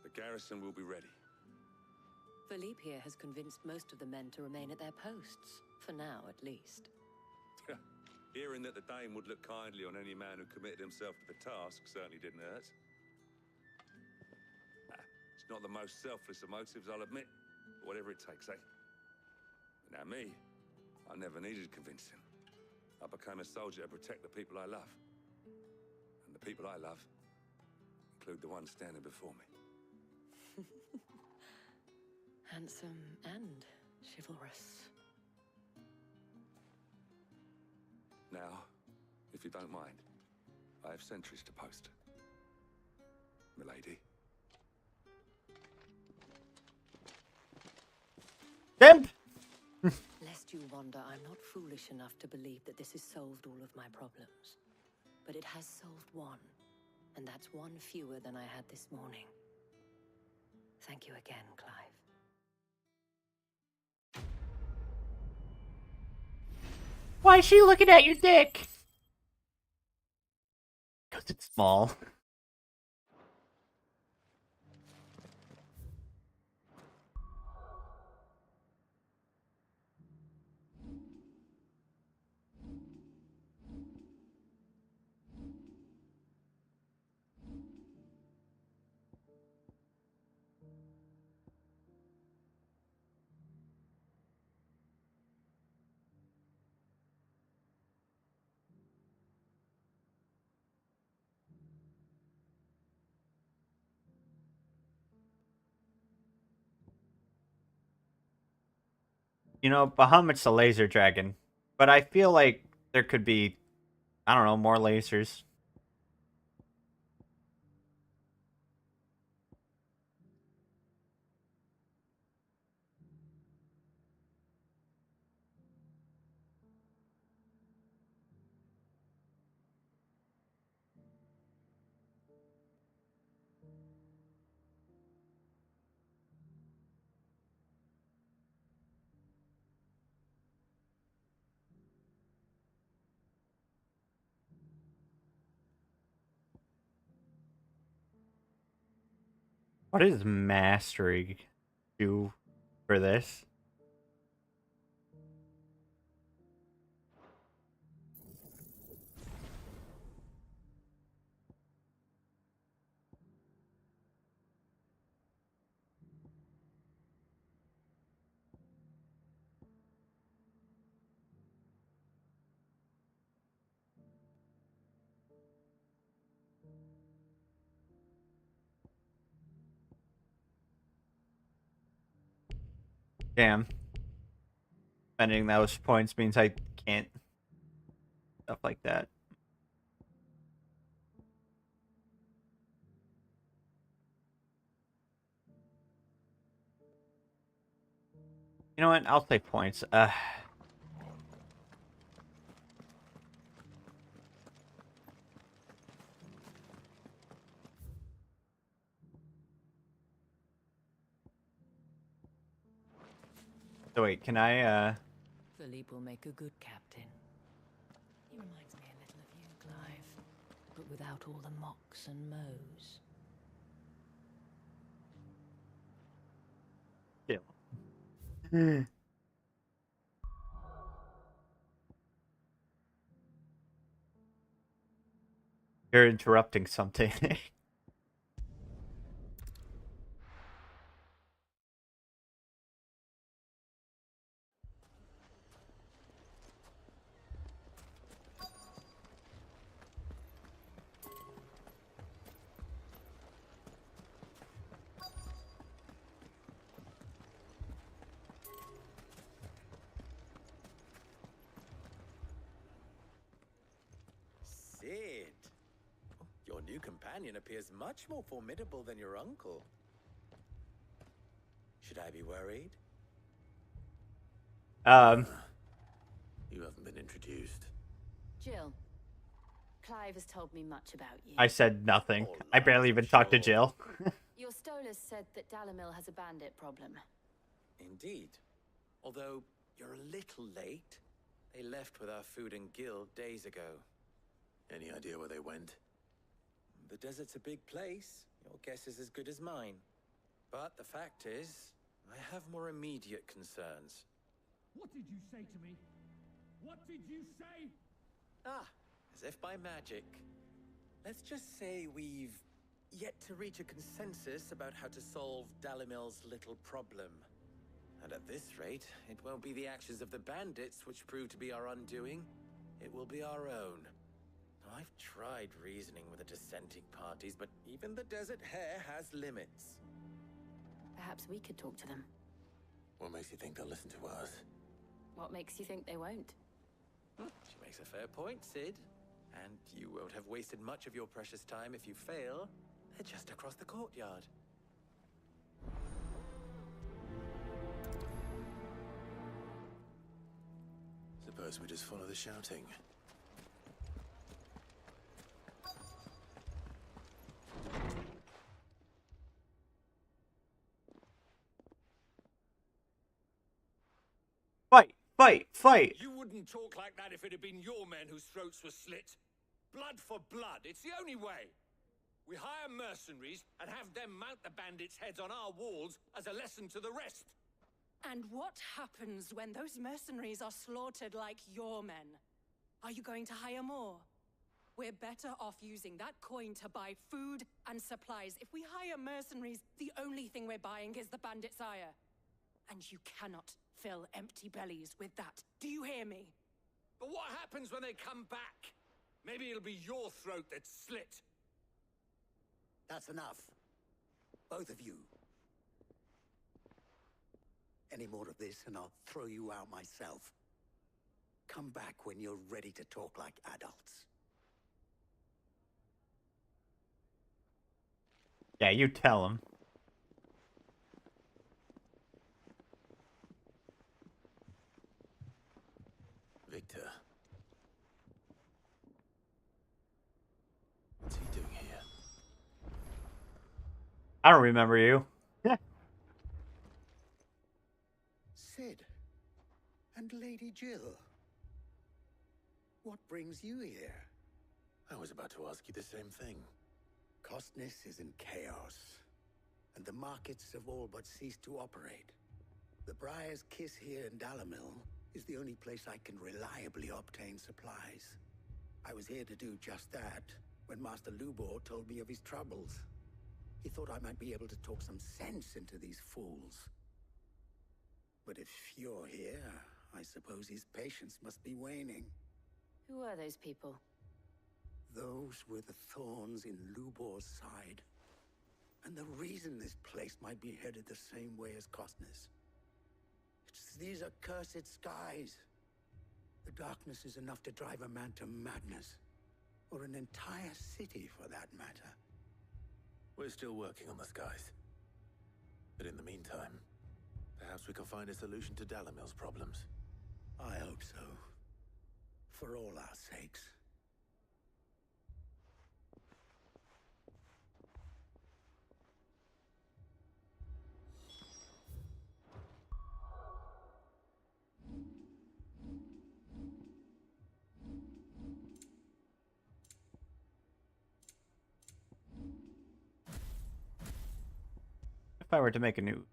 The garrison will be ready. Philippe here has convinced most of the men to remain at their posts. For now, at least. Hearing that the Dane would look kindly on any man who committed himself to the task certainly didn't hurt. It's not the most selfless of motives, I'll admit. But whatever it takes, eh? Now me, I never needed convincing. I became a soldier to protect the people I love. And the people I love include the ones standing before me. Handsome and chivalrous. Now, if you don't mind, I have sentries to post. Milady. Imp! Lest you wonder, I'm not foolish enough to believe that this has solved all of my problems. But it has solved one, and that's one fewer than I had this morning. Thank you again, Clive. Why is she looking at your dick? Because it's small. You know, Bahamut's a laser dragon, but I feel like there could be, I don't know, more lasers. What does mastery do for this? Damn. Spending those points means I can't. Stuff like that. You know what? I'll take points. So wait, can I, Philippe will make a good captain. He reminds me a little of you, Clive, but without all the mocks and mows. Yeah. You're interrupting something. Sid! Your new companion appears much more formidable than your uncle. Should I be worried? You haven't been introduced. Jill, Clive has told me much about you. I said nothing. I barely even talked to Jill. Your Stolas said that Dalamil has a bandit problem. Indeed. Although, you're a little late. They left with our food and guild days ago. Any idea where they went? The desert's a big place. Your guess is as good as mine. But the fact is, I have more immediate concerns. What did you say to me? What did you say? Ah, as if by magic. Let's just say we've yet to reach a consensus about how to solve Dalimil's little problem. And at this rate, it won't be the actions of the bandits which prove to be our undoing. It will be our own. I've tried reasoning with the dissenting parties, but even the Desert Hare has limits. Perhaps we could talk to them. What makes you think they'll listen to us? What makes you think they won't? She makes a fair point, Sid. And you won't have wasted much of your precious time if you fail. They're just across the courtyard. Suppose we just follow the shouting. Fight! Fight! Fight! You would wouldn't talk like that if it had been your men whose throats were slit. Blood for blood, it's the only way. We hire mercenaries and have them mount the bandits' heads on our walls as a lesson to the rest. And what happens when those mercenaries are slaughtered like your men? Are you going to hire more? We're better off using that coin to buy food and supplies. If we hire mercenaries, the only thing we're buying is the bandits' ire. And you cannot fill empty bellies with that. Do you hear me? But what happens when they come back? Maybe it'll be your throat that's slit. That's enough. Both of you. Any more of this and I'll throw you out myself. Come back when you're ready to talk like adults. Yeah, you tell him. Victor. What's he doing here? I don't remember you. Sid. And Lady Jill. What brings you here? I was about to ask you the same thing. Costness is in chaos, and the markets have all but ceased to operate. The Briar's Kiss here in Dalamil is the only place I can reliably obtain supplies. I was here to do just that when Master Lubor told me of his troubles. He thought I might be able to talk some sense into these fools. But if you're here, I suppose his patience must be waning. Who are those people? Those were the thorns in Lubor's side. And the reason this place might be headed the same way as Costness. It's these accursed skies. The darkness is enough to drive a man to madness. Or an entire city, for that matter. We're still working on the skies. But in the meantime, perhaps we can find a solution to Dalamil's problems. I hope so. For all our sakes. If I were to make a new...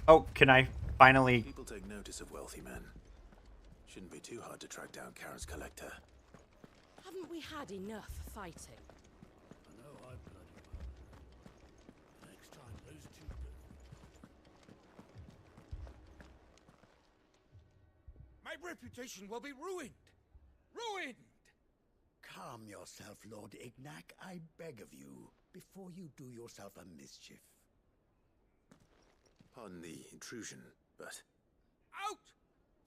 Oh, can I finally... People take notice of wealthy men. Shouldn't be too hard to track down Karen's collector. Haven't we had enough fighting? I know I bloody well. Next time those two do. My reputation will be ruined! Ruined! Calm yourself, Lord Ignac, I beg of you, before you do yourself a mischief. Pardon the intrusion, but... Out!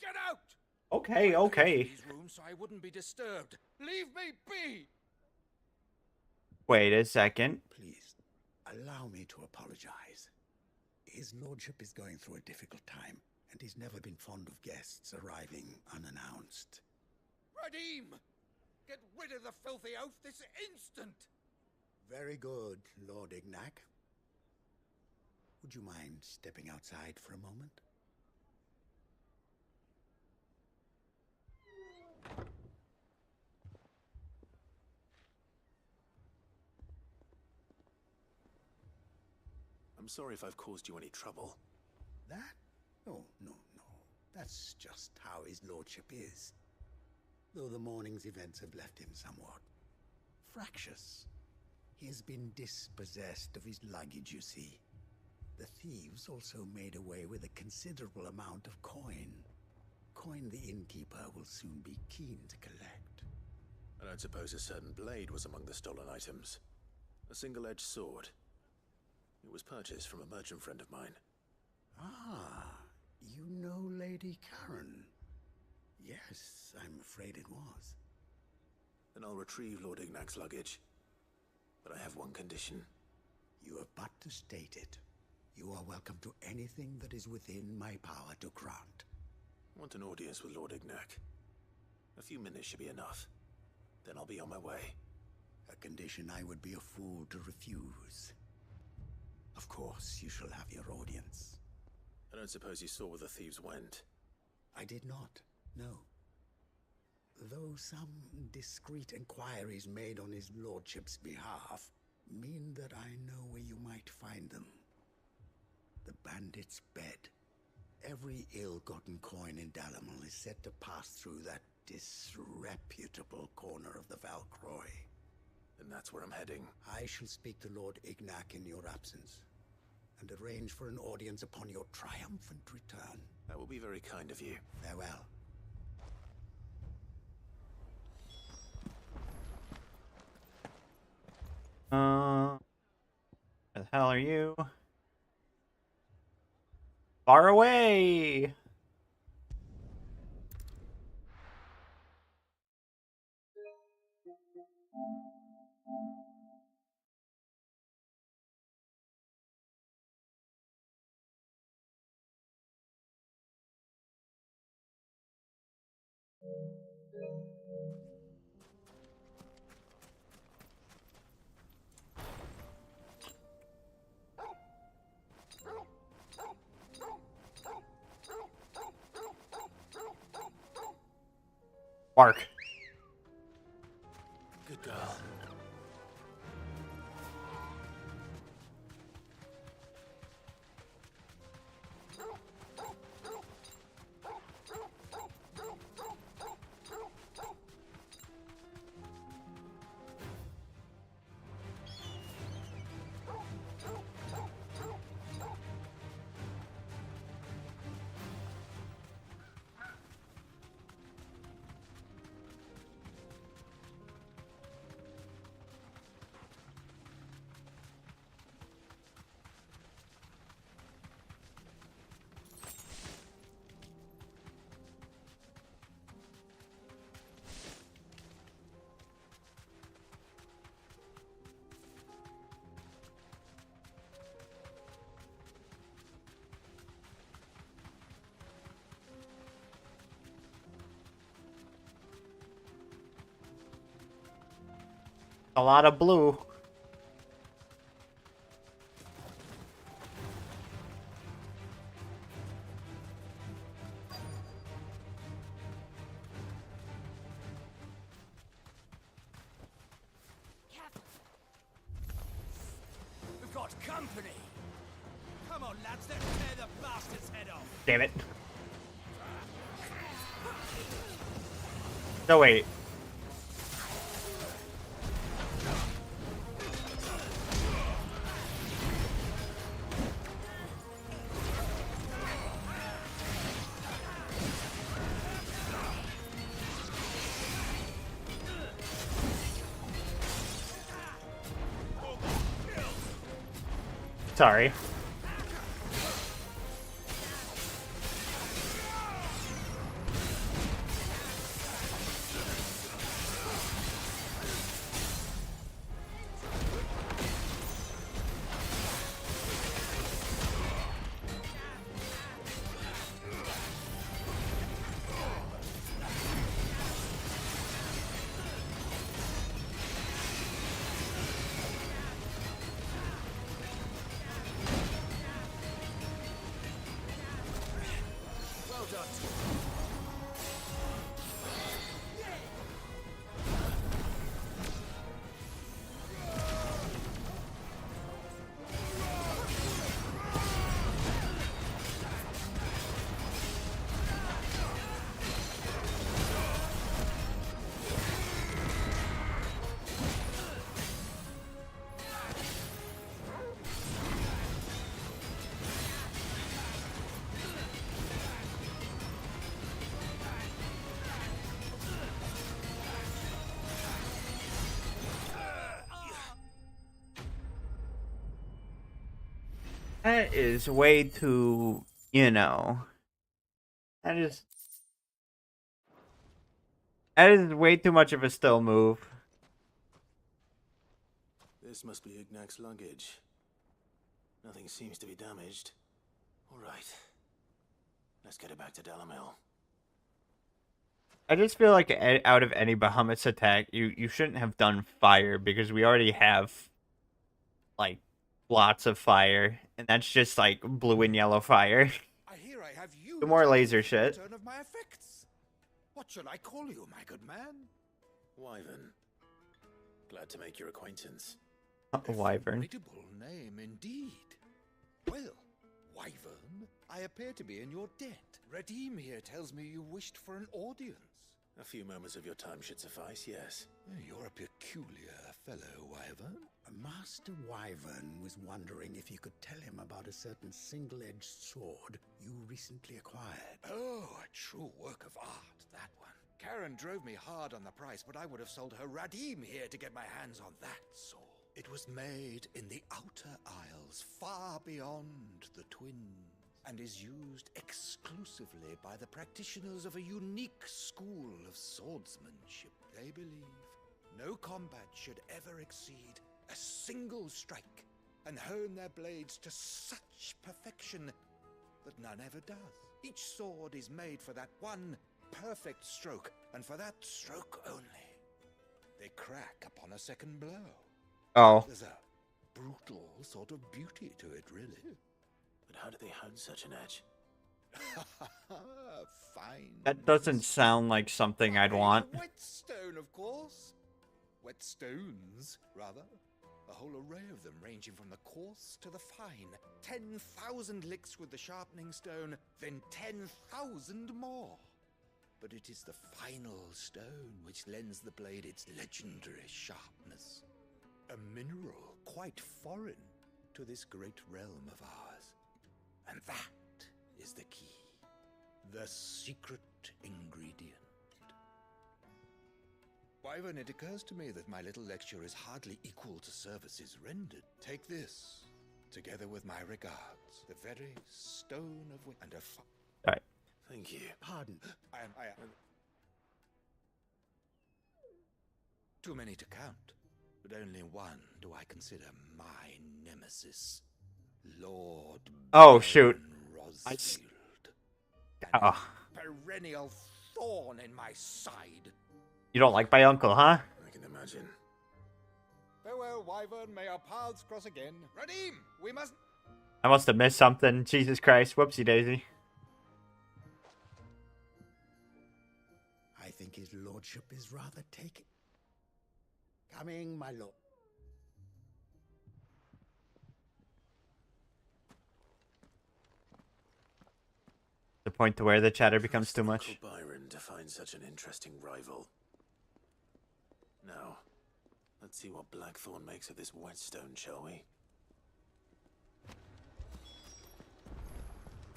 Get out! Okay, okay. These rooms so I wouldn't be disturbed. Leave me be! Wait a second. Please, allow me to apologize. His lordship is going through a difficult time, and he's never been fond of guests arriving unannounced. Radim! Get rid of the filthy oaf this instant! Very good, Lord Ignac. Would you mind stepping outside for a moment? I'm sorry if I've caused you any trouble. That? Oh, no. That's just how his lordship is. Though the morning's events have left him somewhat fractious. He has been dispossessed of his luggage, you see. The thieves also made away with a considerable amount of coin. Coin the innkeeper will soon be keen to collect. I don't suppose a certain blade was among the stolen items. A single-edged sword. It was purchased from a merchant friend of mine. Ah, you know Lady Karen? Yes, I'm afraid it was. Then I'll retrieve Lord Ignac's luggage. But I have one condition. You have but to state it. You are welcome to anything that is within my power to grant. I want an audience with Lord Ignac. A few minutes should be enough. Then I'll be on my way. A condition I would be a fool to refuse. Of course, you shall have your audience. I don't suppose you saw where the thieves went? I did not, no. Though some discreet inquiries made on his lordship's behalf mean that I know where you might find them. The bandit's bed. Every ill-gotten coin in Dalamal is said to pass through that disreputable corner of the Valcroy. Then that's where I'm heading. I shall speak to Lord Ignac in your absence, and arrange for an audience upon your triumphant return. That will be very kind of you. Farewell. Where the hell are you? Far away! Bark. Good girl. A lot of blue. We've got company. Come on, lads, let's tear the bastard's head off. Damn it. No, wait. Sorry. done. That is way too, you know. That is way too much of a still move. This must be Ignac's luggage. Nothing seems to be damaged. All right. Let's get it back to Delamil. I just feel like out of any Bahamut's attack, you shouldn't have done fire because we already have like lots of fire, and that's just like blue and yellow fire. I hear I have you. Do more laser shit. Return of my effects. What shall I call you, my good man? Wyvern. Glad to make your acquaintance. A wyvern. Formidable name indeed. Well, Wyvern, I appear to be in your debt. Redeem here tells me you wished for an audience. A few moments of your time should suffice, yes. You're a peculiar fellow, Wyvern. Master Wyvern was wondering if you could tell him about a certain single-edged sword you recently acquired. Oh, a true work of art, that one. Karen drove me hard on the price, but I would have sold her Radim here to get my hands on that sword. It was made in the Outer Isles, far beyond the Twins, and is used exclusively by the practitioners of a unique school of swordsmanship. They believe no combat should ever exceed a single strike, and hone their blades to such perfection that none ever does. Each sword is made for that one perfect stroke, and for that stroke only. They crack upon a second blow. Oh. There's a brutal sort of beauty to it, really. But how do they hone such an edge? Fine. That doesn't sound like something I'd want. Whetstone, of course. Whetstones, rather. A whole array of them, ranging from the coarse to the fine. 10,000 licks with the sharpening stone, then 10,000 more. But it is the final stone which lends the blade its legendary sharpness. A mineral quite foreign to this great realm of ours. And that is the key. The secret ingredient. Wyvern, it occurs to me that my little lecture is hardly equal to services rendered. Take this, together with my regards. The very stone of and a Right. Thank you. Pardon. I am. Too many to count, but only one do I consider my nemesis, Lord. Oh shoot! Rosfield. Perennial thorn in my side. You don't like my uncle, huh? I can imagine. Farewell, Wyvern. May our paths cross again. Radim, we must. I must have missed something. Jesus Christ! Whoopsie daisy. I think his lordship is rather taken. Coming, my lord. The point to where the chatter becomes too much. Byron to find such an interesting rival. Now, let's see what Blackthorn makes of this whetstone, shall we?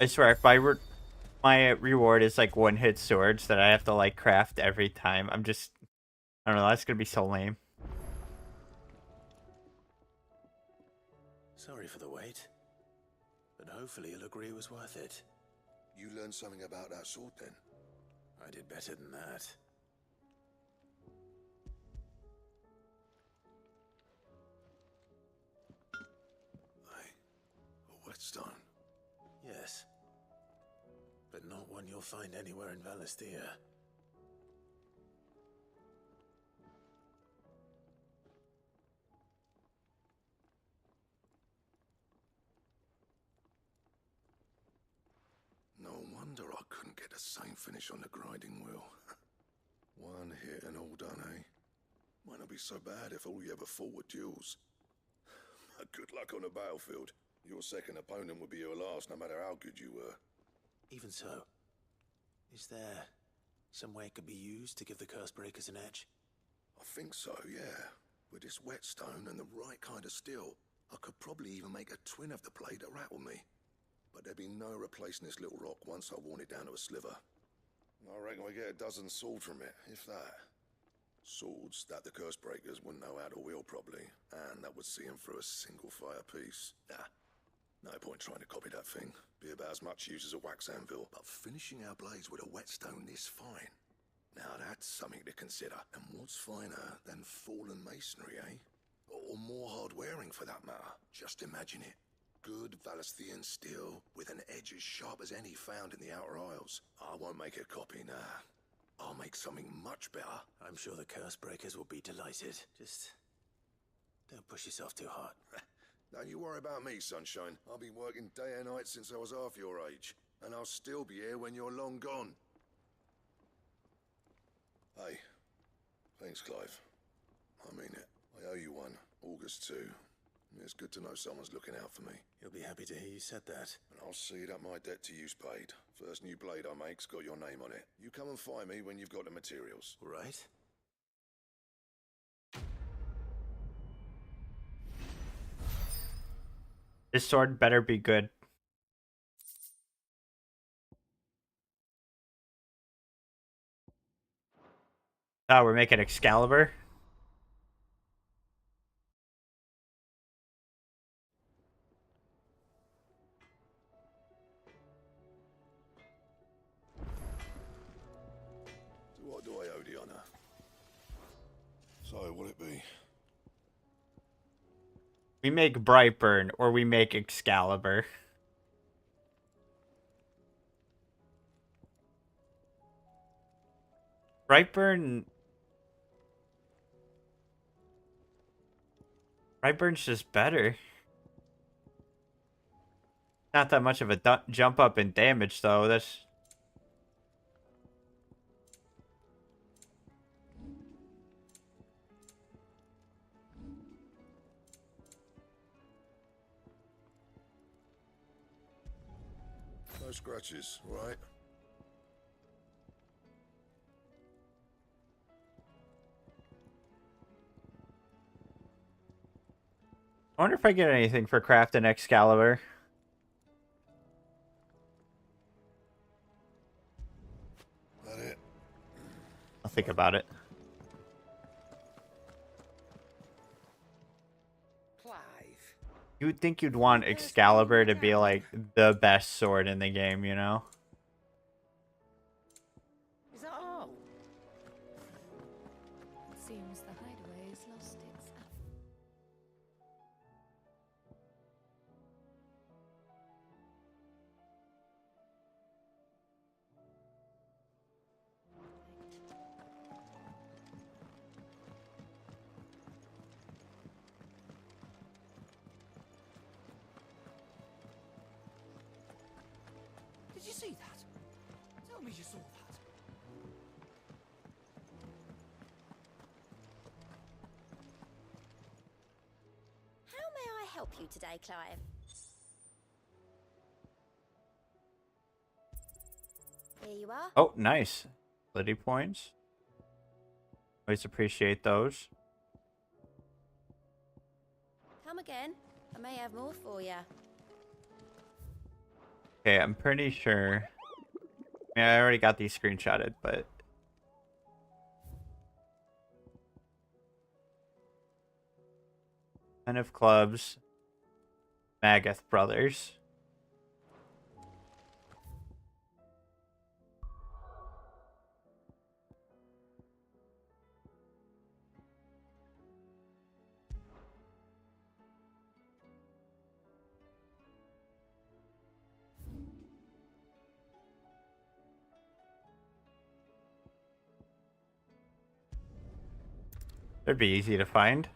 I swear, if my reward is like one-hit swords that I have to like craft every time, I don't know, that's gonna be so lame. Sorry for the wait, but hopefully you'll agree it was worth it. You learned something about that sword, then? I did better than that. A whetstone? Yes. But not one you'll find anywhere in Valisthea. No wonder I couldn't get the same finish on the grinding wheel. One hit and all done, eh? Might not be so bad if all you ever fought were duels. Good luck on the battlefield. Your second opponent would be your last, no matter how good you were. Even so, is there some way it could be used to give the curse breakers an edge? I think so, yeah. With this whetstone and the right kind of steel, I could probably even make a twin of the blade that rattled me. But there'd be no replacing this little rock once I worn it down to a sliver. I reckon we get a dozen swords from it, if that. Swords that the curse breakers wouldn't know how to wield properly, and that would see them through a single fire piece. Nah, no point trying to copy that thing. Be about as much use as a wax anvil. But finishing our blades with a whetstone this fine, now that's something to consider. And what's finer than fallen masonry, eh? Or more hard-wearing for that matter. Just imagine it. Good Valisthian steel with an edge as sharp as any found in the Outer Isles. I won't make a copy, nah. I'll make something much better. I'm sure the curse breakers will be delighted. Just don't push yourself too hard. Don't you worry about me, sunshine. I've been working day and night since I was half your age. And I'll still be here when you're long gone. Hey, thanks, Clive. I mean it. I owe you one. August too. It's good to know someone's looking out for me. You'll be happy to hear you said that. And I'll see that my debt to you's paid. First new blade I make's got your name on it. You come and find me when you've got the materials. Right? This sword better be good. Oh, we're making Excalibur. What do I owe the honor? So, what'll it be? We make Brightburn or we make Excalibur. Brightburn's just better. Not that much of a jump up in damage, though. That's... No scratches, right? I wonder if I get anything for crafting Excalibur. That it? I'll think about it. Clive. You would think you'd want Excalibur to be like the best sword in the game, you know? Is that all? It seems the hideaway has lost its Did you see that? Tell me you saw that. How may I help you today, Clive? Here you are. Oh, nice. Ability points. Always appreciate those. Come again. I may have more for you. Okay, I'm pretty sure. Yeah, I already got these screenshotted, but... Ten of Clubs. Magath Brothers. They'd be easy to find.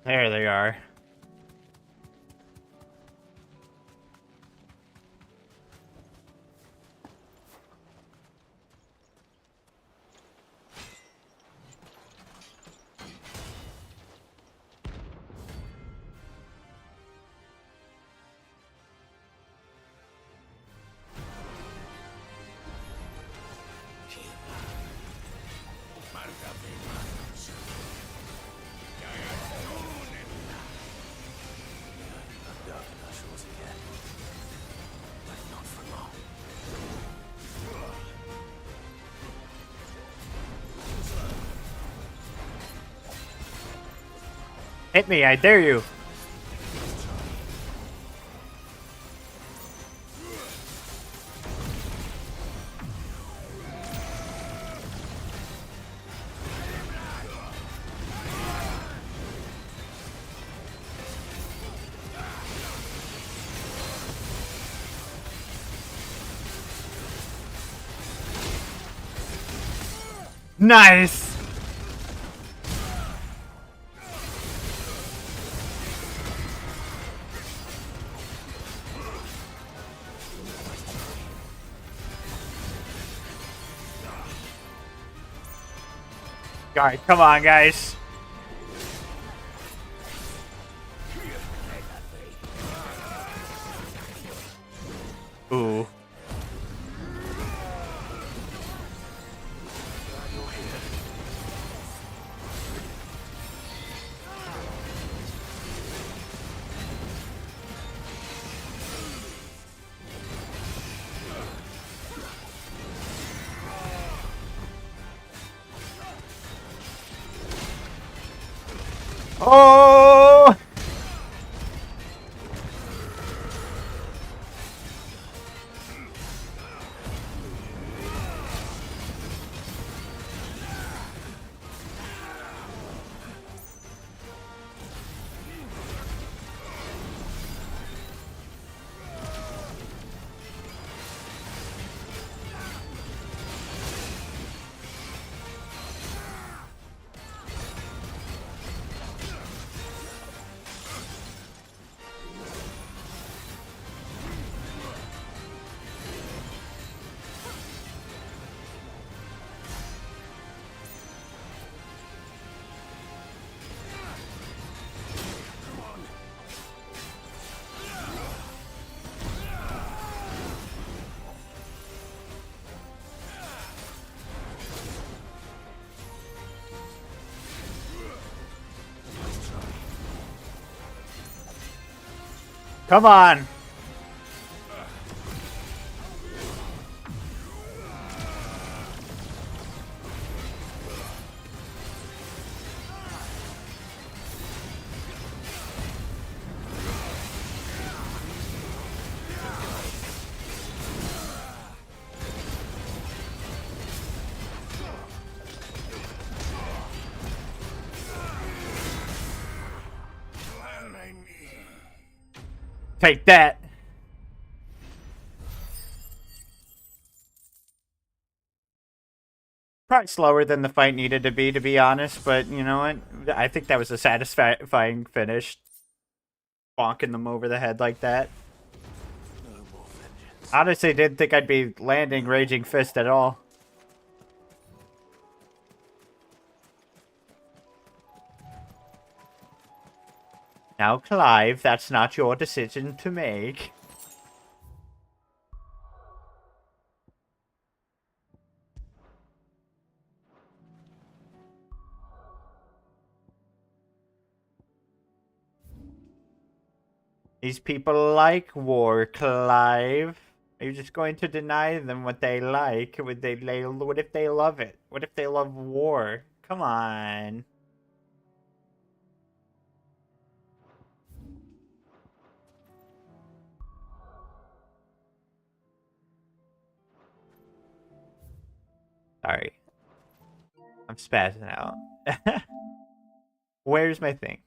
There they are. Hit me, I dare you. Nice. Alright, come on, guys. Ooh. Oh! Come on. Take that. Probably slower than the fight needed to be honest, but you know what? I think that was a satisfying finish. Bonking them over the head like that. Honestly, didn't think I'd be landing Raging Fist at all. Now, Clive, that's not your decision to make. These people like war, Clive. Are you just going to deny them what they like? What if they love it? What if they love war? Come on. Sorry. I'm spazzing out. Where's my thing?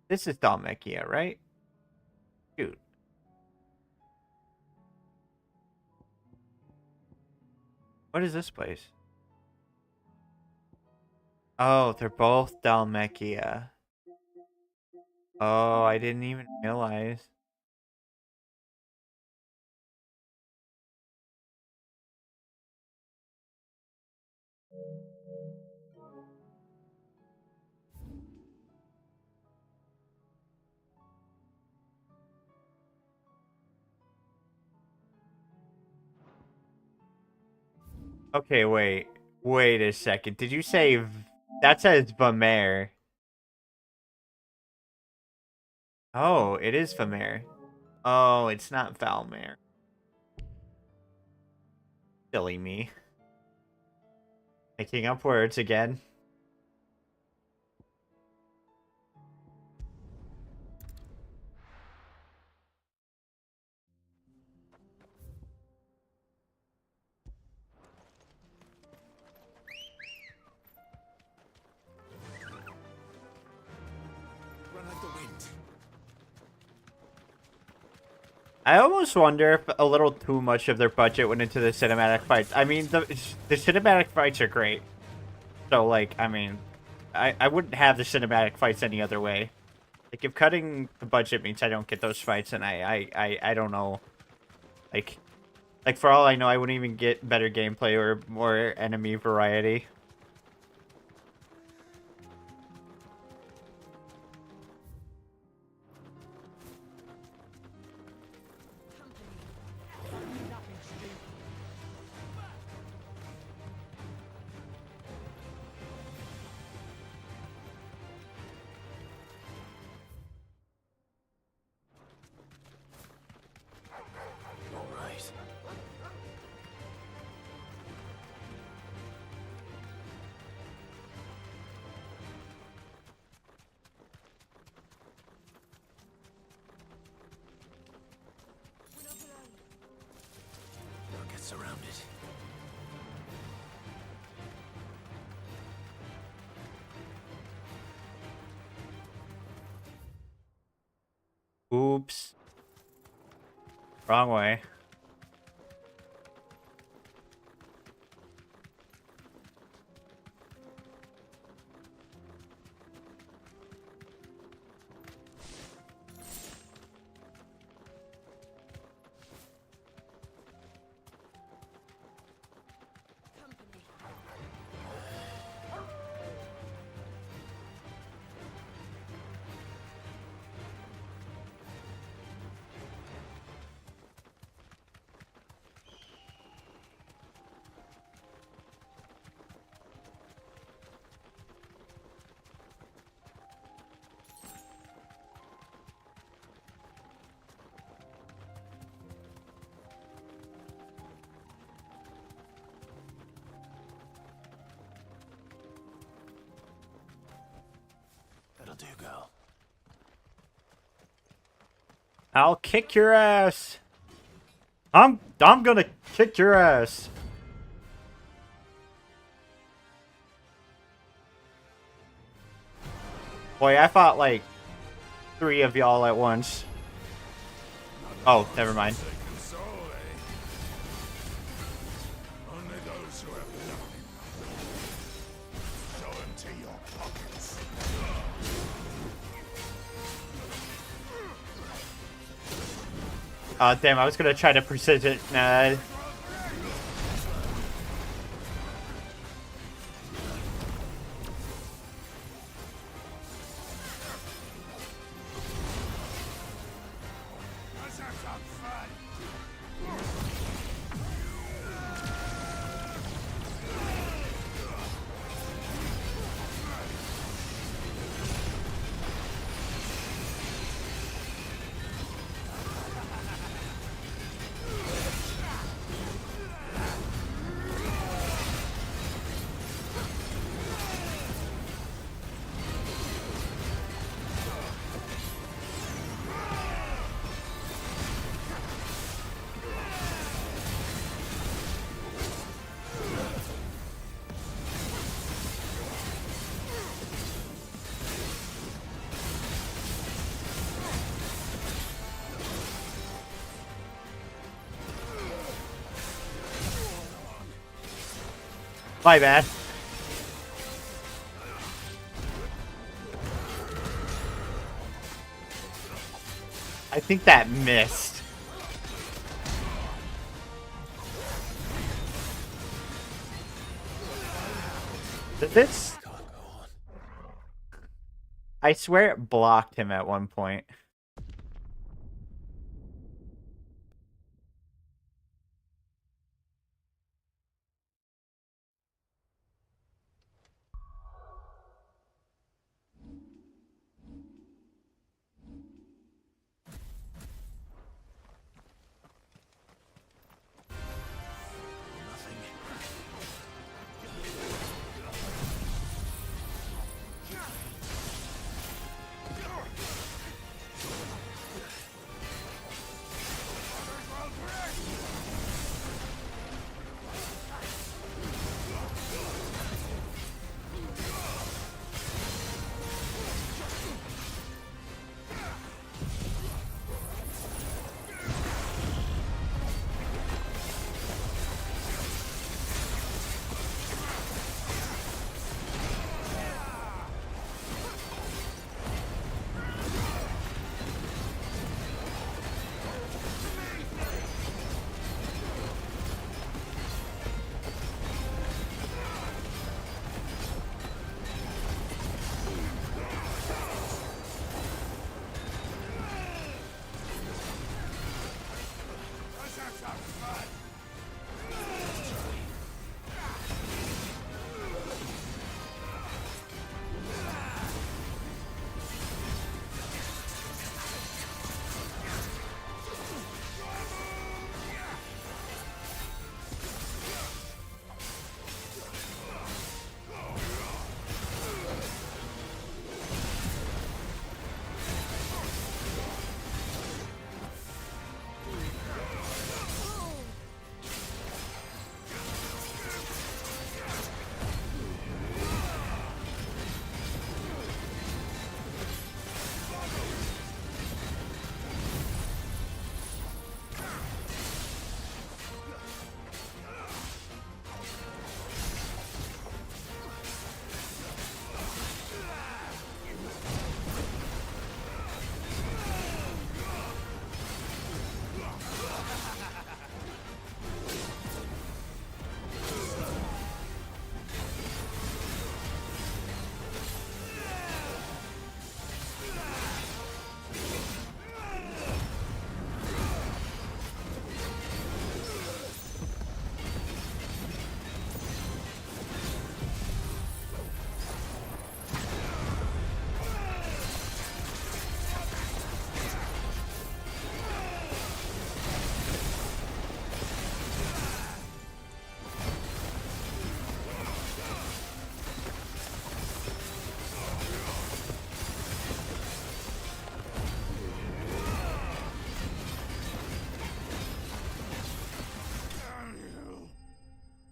This is Dalmekia, right? Dude. What is this place? Oh, they're both Dalmekia. Oh, I didn't even realize. Okay, wait. Wait a second. Did you say... That says Vamer. Oh, it is Vamer. Oh, it's not Valmer. Silly me. Picking up words again. Run like the wind. I almost wonder if a little too much of their budget went into the cinematic fights. I mean, the cinematic fights are great. So, like, I mean, I wouldn't have the cinematic fights any other way. Like, if cutting the budget means I don't get those fights, and I don't know. Like, for all I know, I wouldn't even get better gameplay or more enemy variety. Don't get surrounded. Oops. Wrong way. That'll do, girl. I'll kick your ass. I'm gonna kick your ass. Boy, I fought like 3 of y'all at once. Oh, never mind. Only those who have nothing. Go into your pockets. Damn, I was gonna try to precision. My bad. I think that missed. Did this? I swear it blocked him at one point.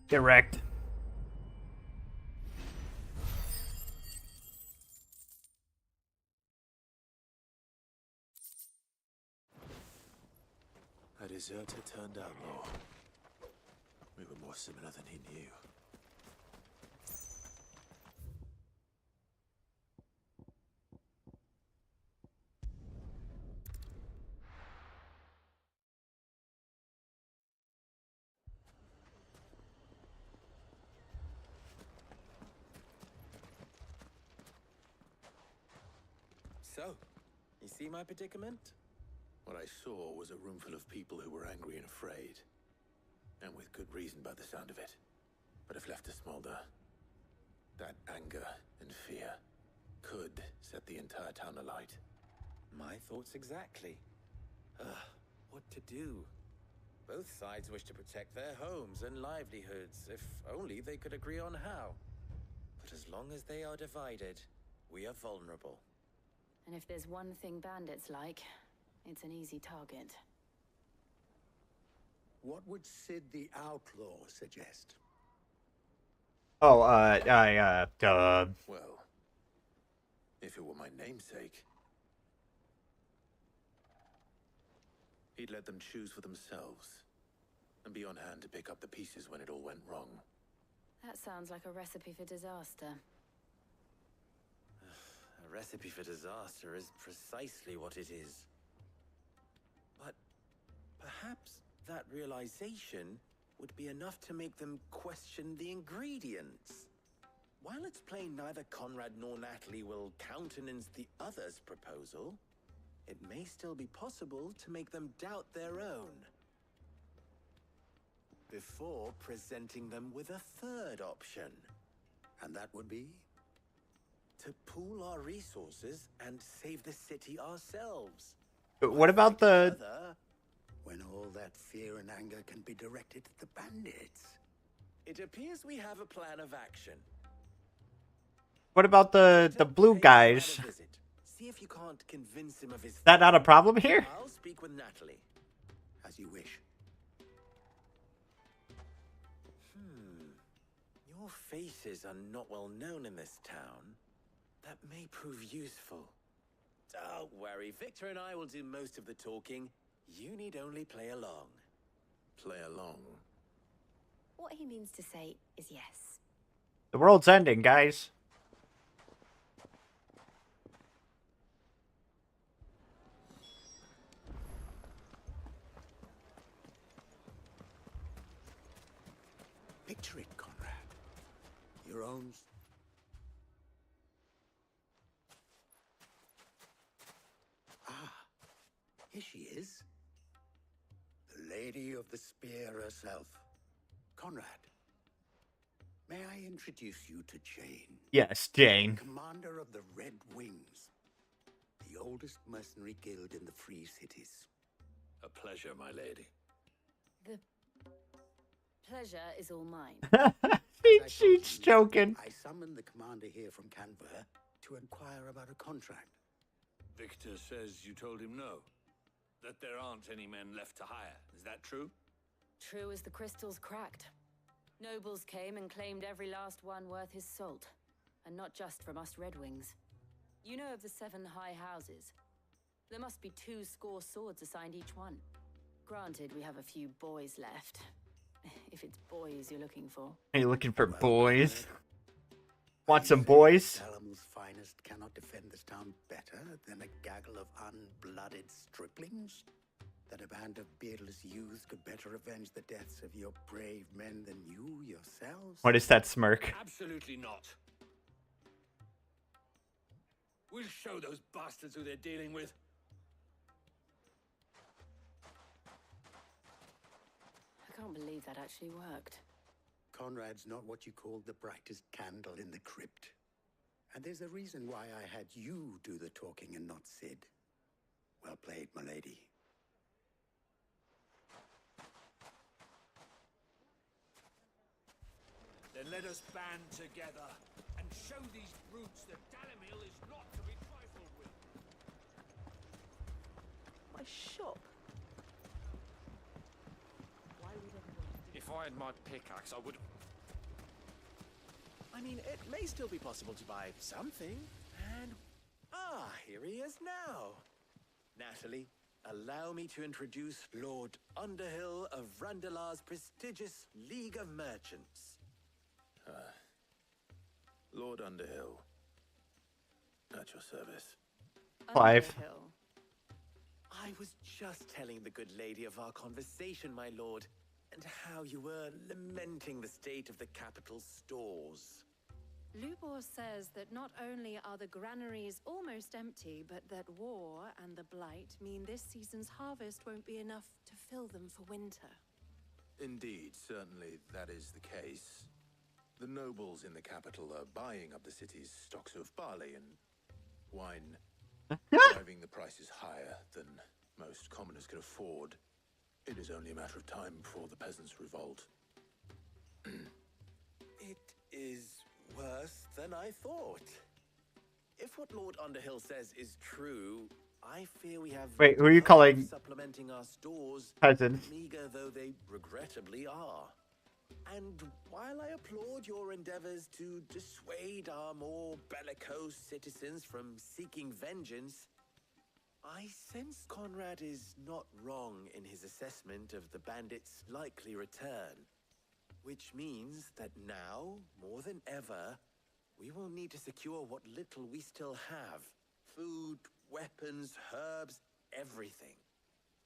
Get wrecked. A deserter turned outlaw. We were more similar than he knew. So, you see my predicament? What I saw was a room full of people who were angry and afraid. And with good reason by the sound of it. But if left to smolder, that anger and fear could set the entire town alight. My thoughts exactly. What to do? Both sides wish to protect their homes and livelihoods, if only they could agree on how. But as long as they are divided, we are vulnerable. And if there's one thing bandits like, it's an easy target. What would Sid the Outlaw suggest? Oh, Well, if it were my namesake, he'd let them choose for themselves, and be on hand to pick up the pieces when it all went wrong. That sounds like a recipe for disaster. A recipe for disaster is precisely what it is. But perhaps that realization would be enough to make them question the ingredients. While it's plain neither Conrad nor Natalie will countenance the other's proposal, it may still be possible to make them doubt their own before presenting them with a third option. And that would be? To pool our resources and save the city ourselves. But what about the... When all that fear and anger can be directed at the bandits. It appears we have a plan of action. What about the blue guys? See if you can't convince him of his... Is that not a problem here? I'll speak with Natalie. As you wish. Your faces are not well known in this town. That may prove useful. Don't worry, Victor and I will do most of the talking. You need only play along. Play along? What he means to say is yes. The world's ending, guys. Picture it, Conrad. Your own... Ah, here she is. The Lady of the Spear herself. Conrad, may I introduce you to Jane? Yes, Jane. Commander of the Red Wings. The oldest mercenary guild in the Free Cities. A pleasure, my lady. The pleasure is all mine. She's joking. I summoned the commander here from Canberra to inquire about a contract. Victor says you told him no. That there aren't any men left to hire. Is that true? True as the crystals cracked. Nobles came and claimed every last one worth his salt. And not just from us Red Wings. You know of the 7 high houses. There must be 2 swords assigned each one. Granted, we have a few boys left. If it's boys you're looking for. Are you looking for boys? Want some boys? Salem's finest cannot defend this town better than a gaggle of unblooded striplings? That a band of beardless youths could better avenge the deaths of your brave men than you yourselves? What is that smirk? Absolutely not. We'll show those bastards who they're dealing with. I can't believe that actually worked. Conrad's not what you called the brightest candle in the crypt. And there's a reason why I had you do the talking and not Sid. Well played, my lady. Then let us band together and show these brutes that Dalimil is not to be trifled with. My shop? Why would anyone... If I had my pickaxe, I would... I mean, it may still be possible to buy something. And... ah, here he is now. Natalie, allow me to introduce Lord Underhill of Randalar's prestigious League of Merchants. Lord Underhill. At your service. Clive. Underhill. I was just telling the good lady of our conversation, my lord, and how you were lamenting the state of the capital's stores. Lubor says that not only are the granaries almost empty, but that war and the blight mean this season's harvest won't be enough to fill them for winter. Indeed, certainly that is the case. The nobles in the capital are buying up the city's stocks of barley and wine, driving the prices higher than most commoners can afford. It is only a matter of time before the peasants revolt. It is worse than I thought. If what Lord Underhill says is true, I fear we have... Wait, who are you calling supplementing our stores, peasants? meager though they regrettably are. And while I applaud your endeavors to dissuade our more bellicose citizens from seeking vengeance, I sense Conrad is not wrong in his assessment of the bandits' likely return. Which means that now, more than ever, we will need to secure what little we still have. Food, weapons, herbs, everything.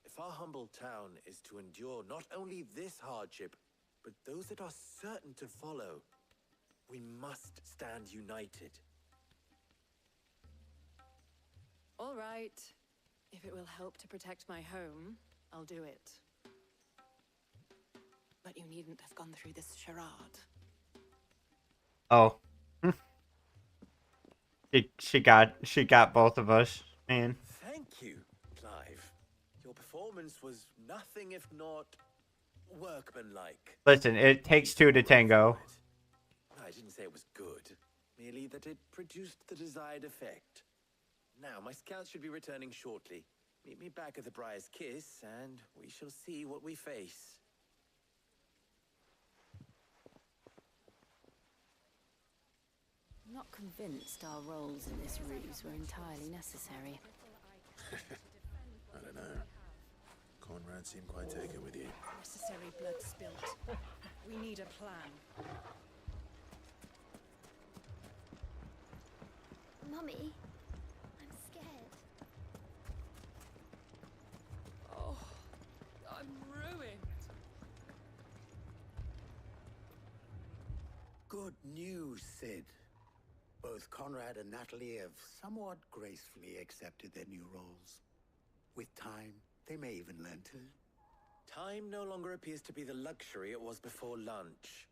If our humble town is to endure not only this hardship, but those that are certain to follow, we must stand united. All right. If it will help to protect my home, I'll do it. But you needn't have gone through this charade. Oh. She got both of us, man. Thank you, Clive. Your performance was nothing if not workmanlike. Listen, it takes two to tango. I didn't say it was good, merely that it produced the desired effect. Now, my scouts should be returning shortly. Meet me back at the Briar's Kiss, and we shall see what we face. I'm not convinced our roles in this ruse were entirely necessary. I don't know. Conrad seemed quite taken with you. Necessary blood spilt. We need a plan. Mummy, I'm scared. Oh, I'm ruined. Good news, Sid. Both Conrad and Natalie have somewhat gracefully accepted their new roles. With time, they may even learn to. Time no longer appears to be the luxury it was before lunch.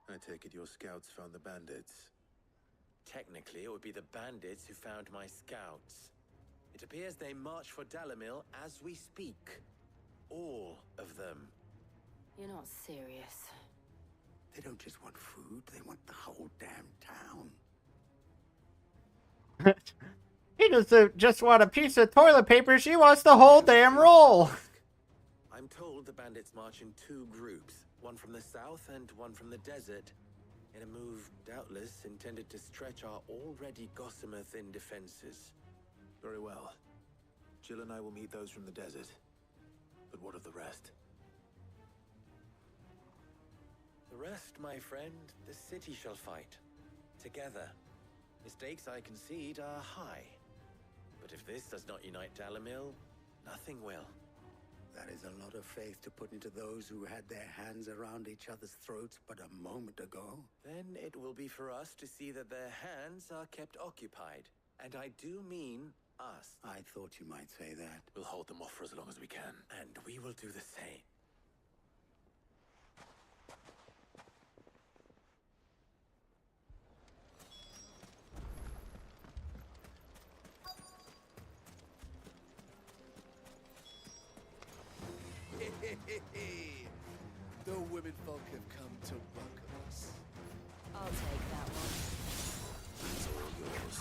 I take it your scouts found the bandits. Technically, it would be the bandits who found my scouts. It appears they march for Dalamil as we speak. All of them. You're not serious. They don't just want food, they want the whole damn town. He doesn't just want a piece of toilet paper, she wants the whole damn roll. I'm told the bandits march in two groups, one from the south and one from the desert, in a move doubtless intended to stretch our already gossamer-thin defenses. Very well. Jill and I will meet those from the desert. But what of the rest? The rest, my friend, the city shall fight. Together. The stakes, I concede, are high. But if this does not unite Dalamil, nothing will. That is a lot of faith to put into those who had their hands around each other's throats but a moment ago. Then it will be for us to see that their hands are kept occupied. And I do mean us. I thought you might say that. We'll hold them off for as long as we can. And we will do the same. The women folk have come to welcome us. I'll take that one. It's all yours.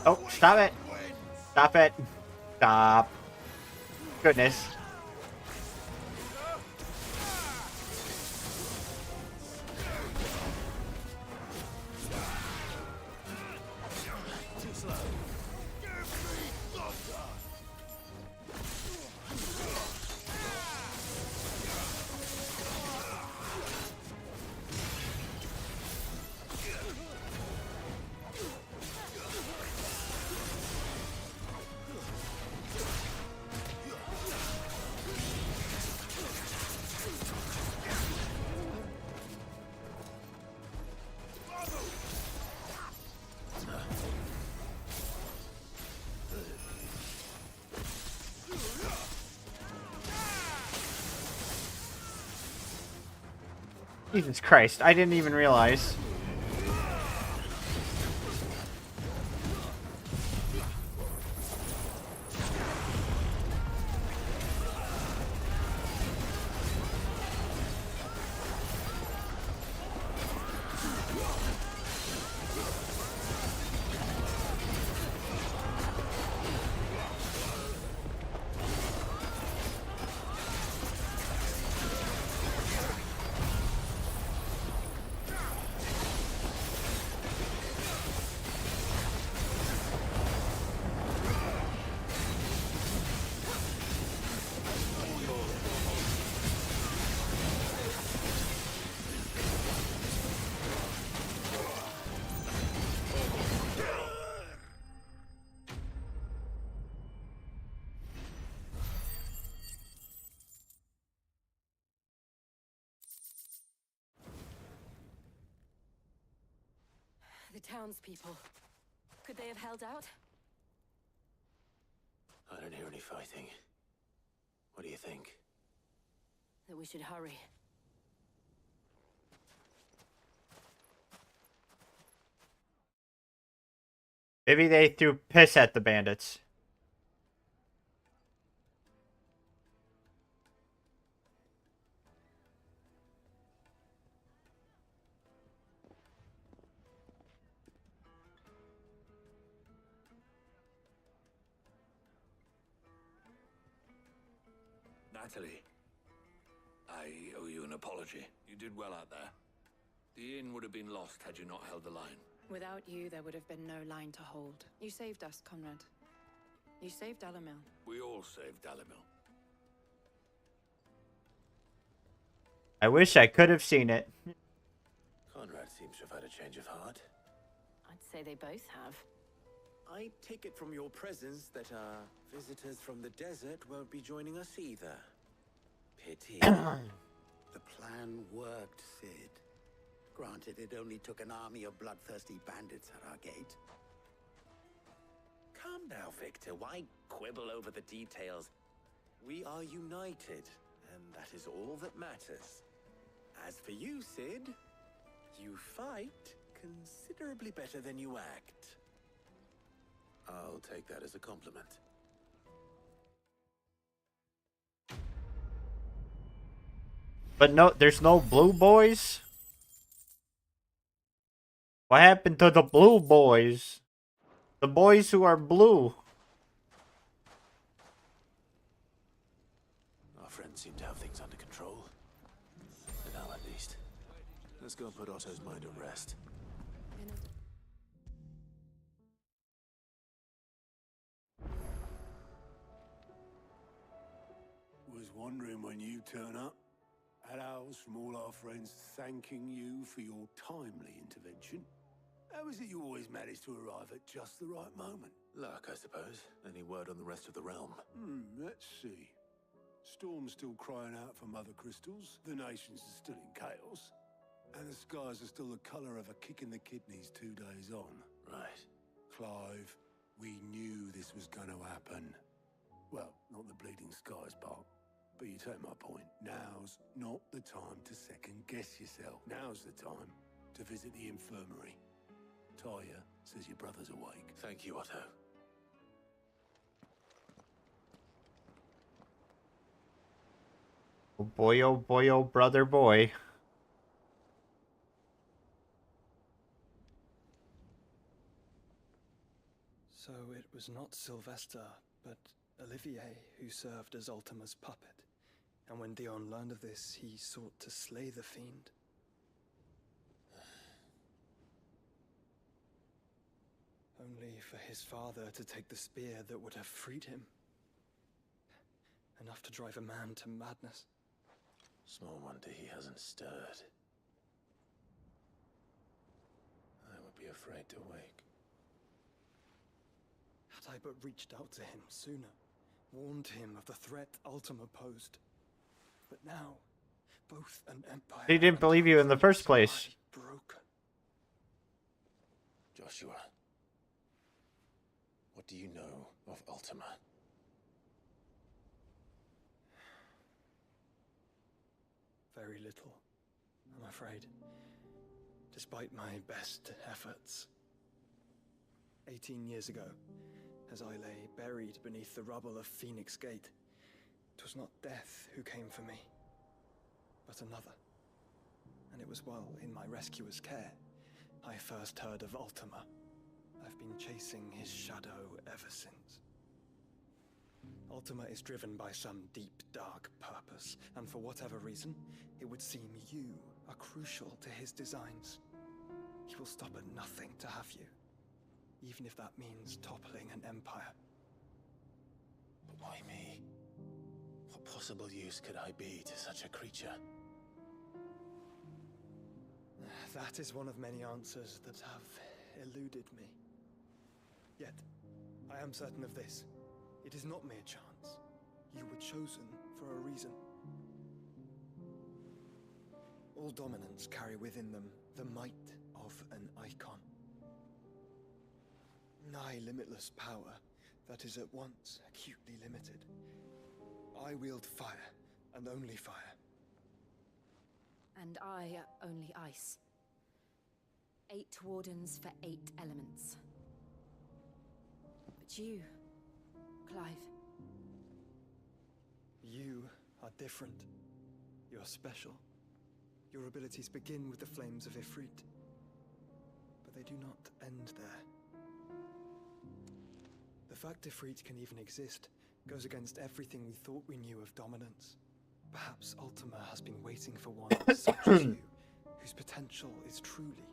Oh, stop it. Stop it. Stop. Goodness. Too slow. Jesus Christ, I didn't even realize. The townspeople. Could they have held out? I don't hear any fighting. What do you think? That we should hurry. Maybe they threw piss at the bandits. Natalie, I owe you an apology. You did well out there. The inn would have been lost had you not held the line. Without you, there would have been no line to hold. You saved us, Conrad. You saved Alamil. We all saved Alamil. I wish I could have seen it. Conrad seems to have had a change of heart. I'd say they both have. I take it from your presence that our visitors from the desert won't be joining us either. Pity. The plan worked, Sid. Granted, it only took an army of bloodthirsty bandits at our gate. Calm now, Victor. Why quibble over the details? We are united, and that is all that matters. As for you, Sid, you fight considerably better than you act. I'll take that as a compliment. But no, there's no blue boys? What happened to the blue boys? The boys who are blue. Our friends seem to have things under control. For now, at least. Let's go and put Otto's mind at rest. Was wondering when you turn up. Hellos from all our friends thanking you for your timely intervention. How is it you always manage to arrive at just the right moment? Luck, I suppose. Any word on the rest of the realm? Let's see. Storm's still crying out for mother crystals, the nations are still in chaos, and the skies are still the colour of a kick in the kidneys 2 days on. Right. Clive, we knew this was going to happen. Well, not the bleeding skies part. But you take my point. Now's not the time to second-guess yourself. Now's the time to visit the infirmary. Talia says your brother's awake. Thank you, Otto. Oh boy, oh brother boy. So it was not Sylvester, but Olivier who served as Ultima's puppet. And when Dion learned of this, he sought to slay the fiend. Only for his father to take the spear that would have freed him. Enough to drive a man to madness. Small wonder he hasn't stirred. I would be afraid to wake. Had I but reached out to him sooner, warned him of the threat Ultima posed. But now, both an empire He didn't believe you in the first place. broken. Joshua, what do you know of Ultima? Very little, I'm afraid. Despite my best efforts. 18 years ago, as I lay buried beneath the rubble of Phoenix Gate, it was not death who came for me, but another. And it was while in my rescuer's care, I first heard of Ultima. I've been chasing his shadow ever since. Ultima is driven by some deep, dark purpose, and for whatever reason, it would seem you are crucial to his designs. He will stop at nothing to have you, even if that means toppling an empire. But why me? What possible use could I be to such a creature? That is one of many answers that have eluded me. Yet, I am certain of this. It is not mere chance. You were chosen for a reason. All dominants carry within them the might of an icon. Nigh limitless power that is at once acutely limited. I wield fire, and only fire. And I only ice. 8 wardens for 8 elements. But you, Clive. You are different. You're special. Your abilities begin with the flames of Ifrit. But they do not end there. The fact Ifrit can even exist goes against everything we thought we knew of dominance. Perhaps Ultima has been waiting for one such as you, whose potential is truly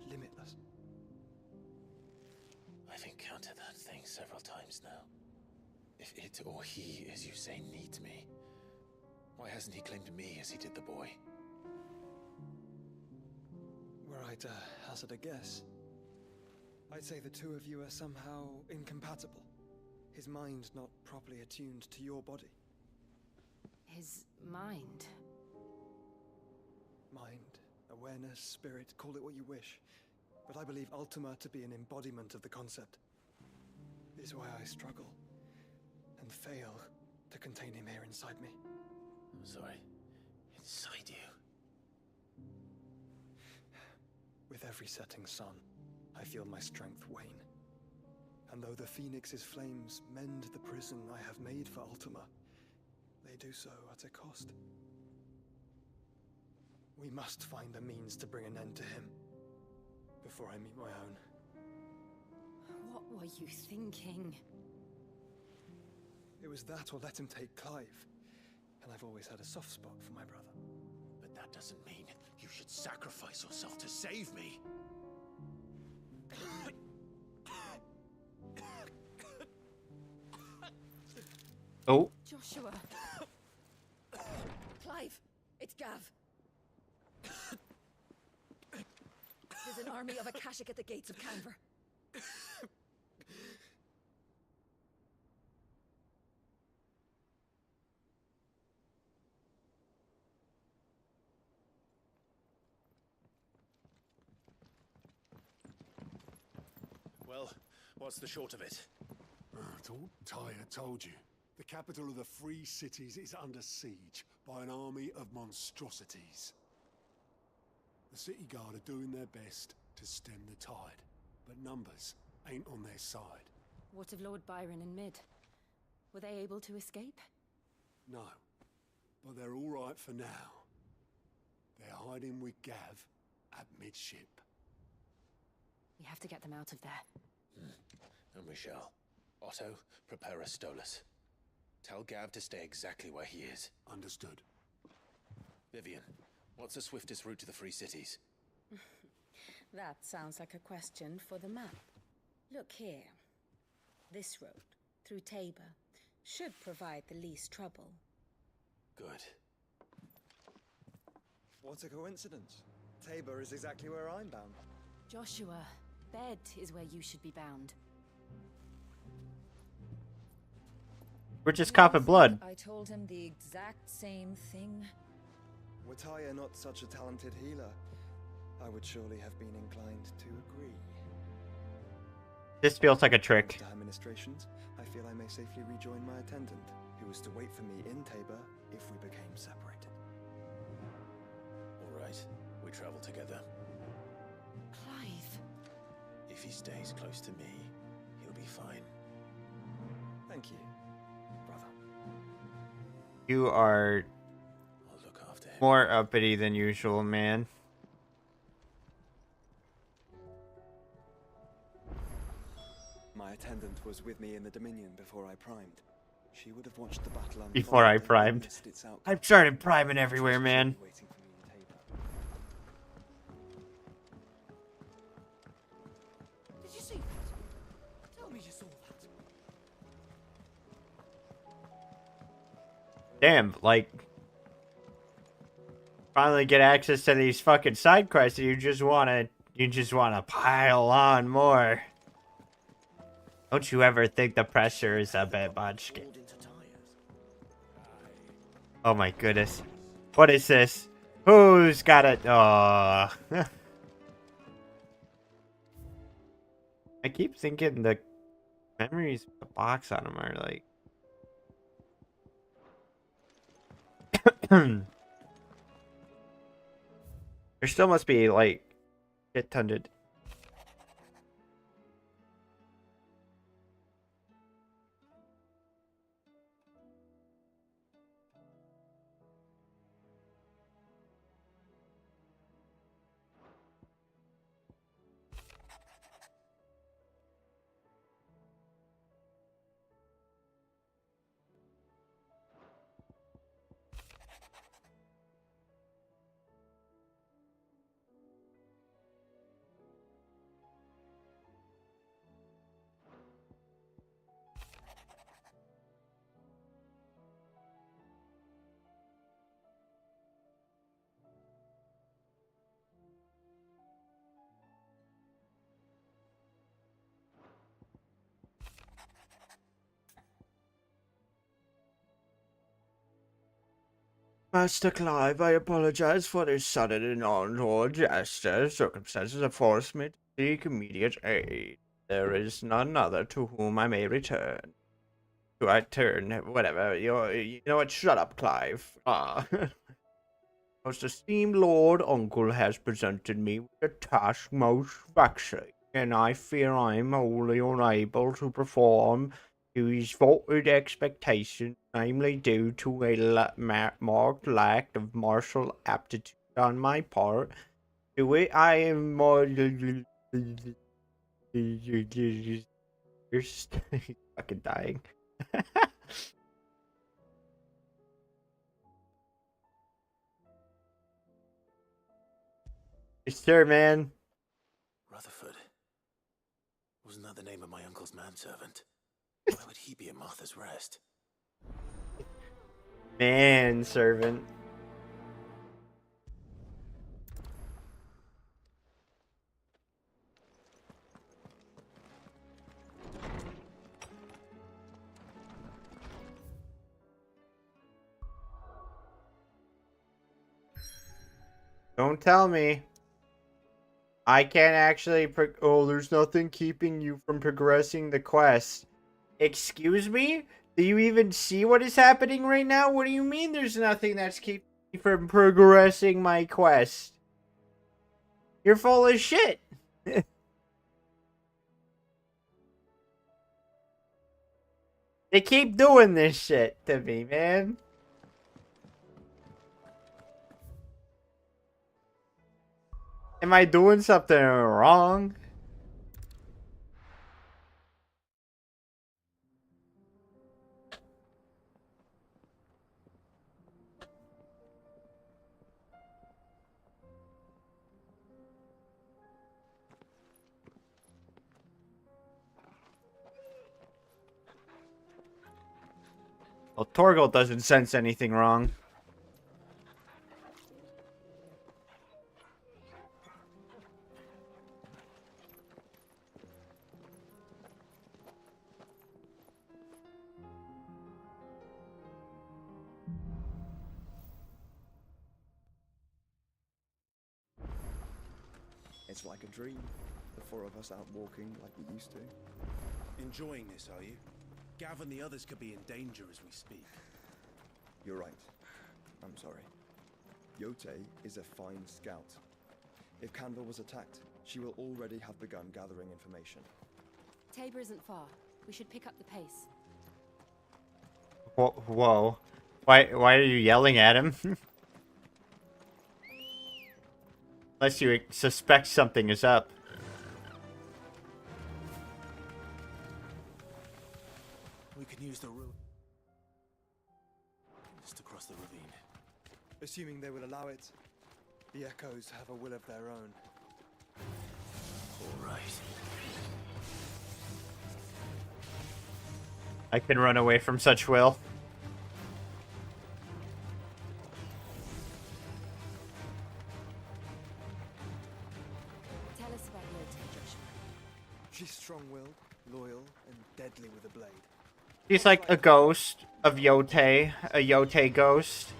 limitless. I've encountered that thing several times now. If it or he, as you say, needs me, why hasn't he claimed me as he did the boy? Were I to hazard a guess, I'd say the two of you are somehow incompatible. His mind not properly attuned to your body. His mind. Mind, awareness, spirit, call it what you wish. But I believe Ultima to be an embodiment of the concept. This is why I struggle and fail to contain him here inside me. I'm sorry. Inside you? With every setting sun, I feel my strength wane. And though the Phoenix's flames mend the prison I have made for Ultima, they do so at a cost. We must find a means to bring an end to him before I meet my own. What were you thinking? It was that or let him take Clive. And I've always had a soft spot for my brother. But that doesn't mean you should sacrifice yourself to save me. Oh. Joshua. Clive, it's Gav. There's an army of Akashic at the gates of Canver. Well, what's the short of it? I thought Tyre told you. The capital of the Free Cities is under siege by an army of monstrosities. The city guard are doing their best to stem the tide, but numbers ain't on their side. What of Lord Byron and Mid? Were they able to escape? No, but they're all right for now. They're hiding with Gav at midship. We have to get them out of there. And we shall. Otto, prepare a Stolas. Tell Gav to stay exactly where he is. Understood. Vivian, what's the swiftest route to the Free Cities? That sounds like a question for the map. Look here. This road, through Tabor, should provide the least trouble. Good. What a coincidence. Tabor is exactly where I'm bound. Joshua, Bed is where you should be bound. We're just copping blood. I told him the exact same thing. Were Tyre not such a talented healer, I would surely have been inclined to agree. This feels like a trick. To administrations, I feel I may safely rejoin my attendant, who was to wait for me in Tabor if we became separated. All right, he stays close to me, he'll be fine. Thank you, brother. You are I'll look after him. more uppity than usual, man. My attendant was with me in the Dominion before I primed. She would have watched the battle unfold. Before I and primed. witnessed its outcome. I've started priming everywhere, man. Waiting for me in Tabor. Did you see that? Tell me you saw that. Damn, like, finally get access to these fucking side quests, and you just wanna pile on more. Don't you ever think the pressure is a bit much? Oh my goodness. What is this? Who's got it? Oh. I keep thinking the memories of the box on them are like... There still must be like shit tonned. Master Clive, I apologize for this sudden and untoward gesture. Circumstances have forced me to seek immediate aid. There is none other to whom I may return. Do I turn? Whatever. You know what? Shut up, Clive. Most esteemed Lord Uncle has presented me with a task most vexing, and I fear I am wholly unable to perform to his vaulted expectations, namely due to a marked lack of martial aptitude on my part. To it, I am more... You're fucking dying. Sure, man. Rutherford. Wasn't that the name of my uncle's manservant? Why would he be at Martha's Rest? Manservant. Don't tell me. I can't actually oh, there's nothing keeping you from progressing the quest. Excuse me? Do you even see what is happening right now? What do you mean there's nothing that's keeping me from progressing my quest? You're full of shit. They keep doing this shit to me, man. Am I doing something wrong? Well, Torgal doesn't sense anything wrong. It's like a dream. The four of us out walking like we used to. Enjoying this, are you? Gav and the others could be in danger as we speak. You're right. I'm sorry. Yote is a fine scout. If Canville was attacked, she will already have begun gathering information. Tabor isn't far. We should pick up the pace. Whoa. Why are you yelling at him? Unless you suspect something is up. We can use the route just to cross the ravine. Assuming they will allow it, the Echoes have a will of their own. All right. I can run away from such will. Tell us about Yotei, Joshua. She's strong-willed, loyal, and deadly with a blade. He's like a ghost of Yotei, a Yotei ghost.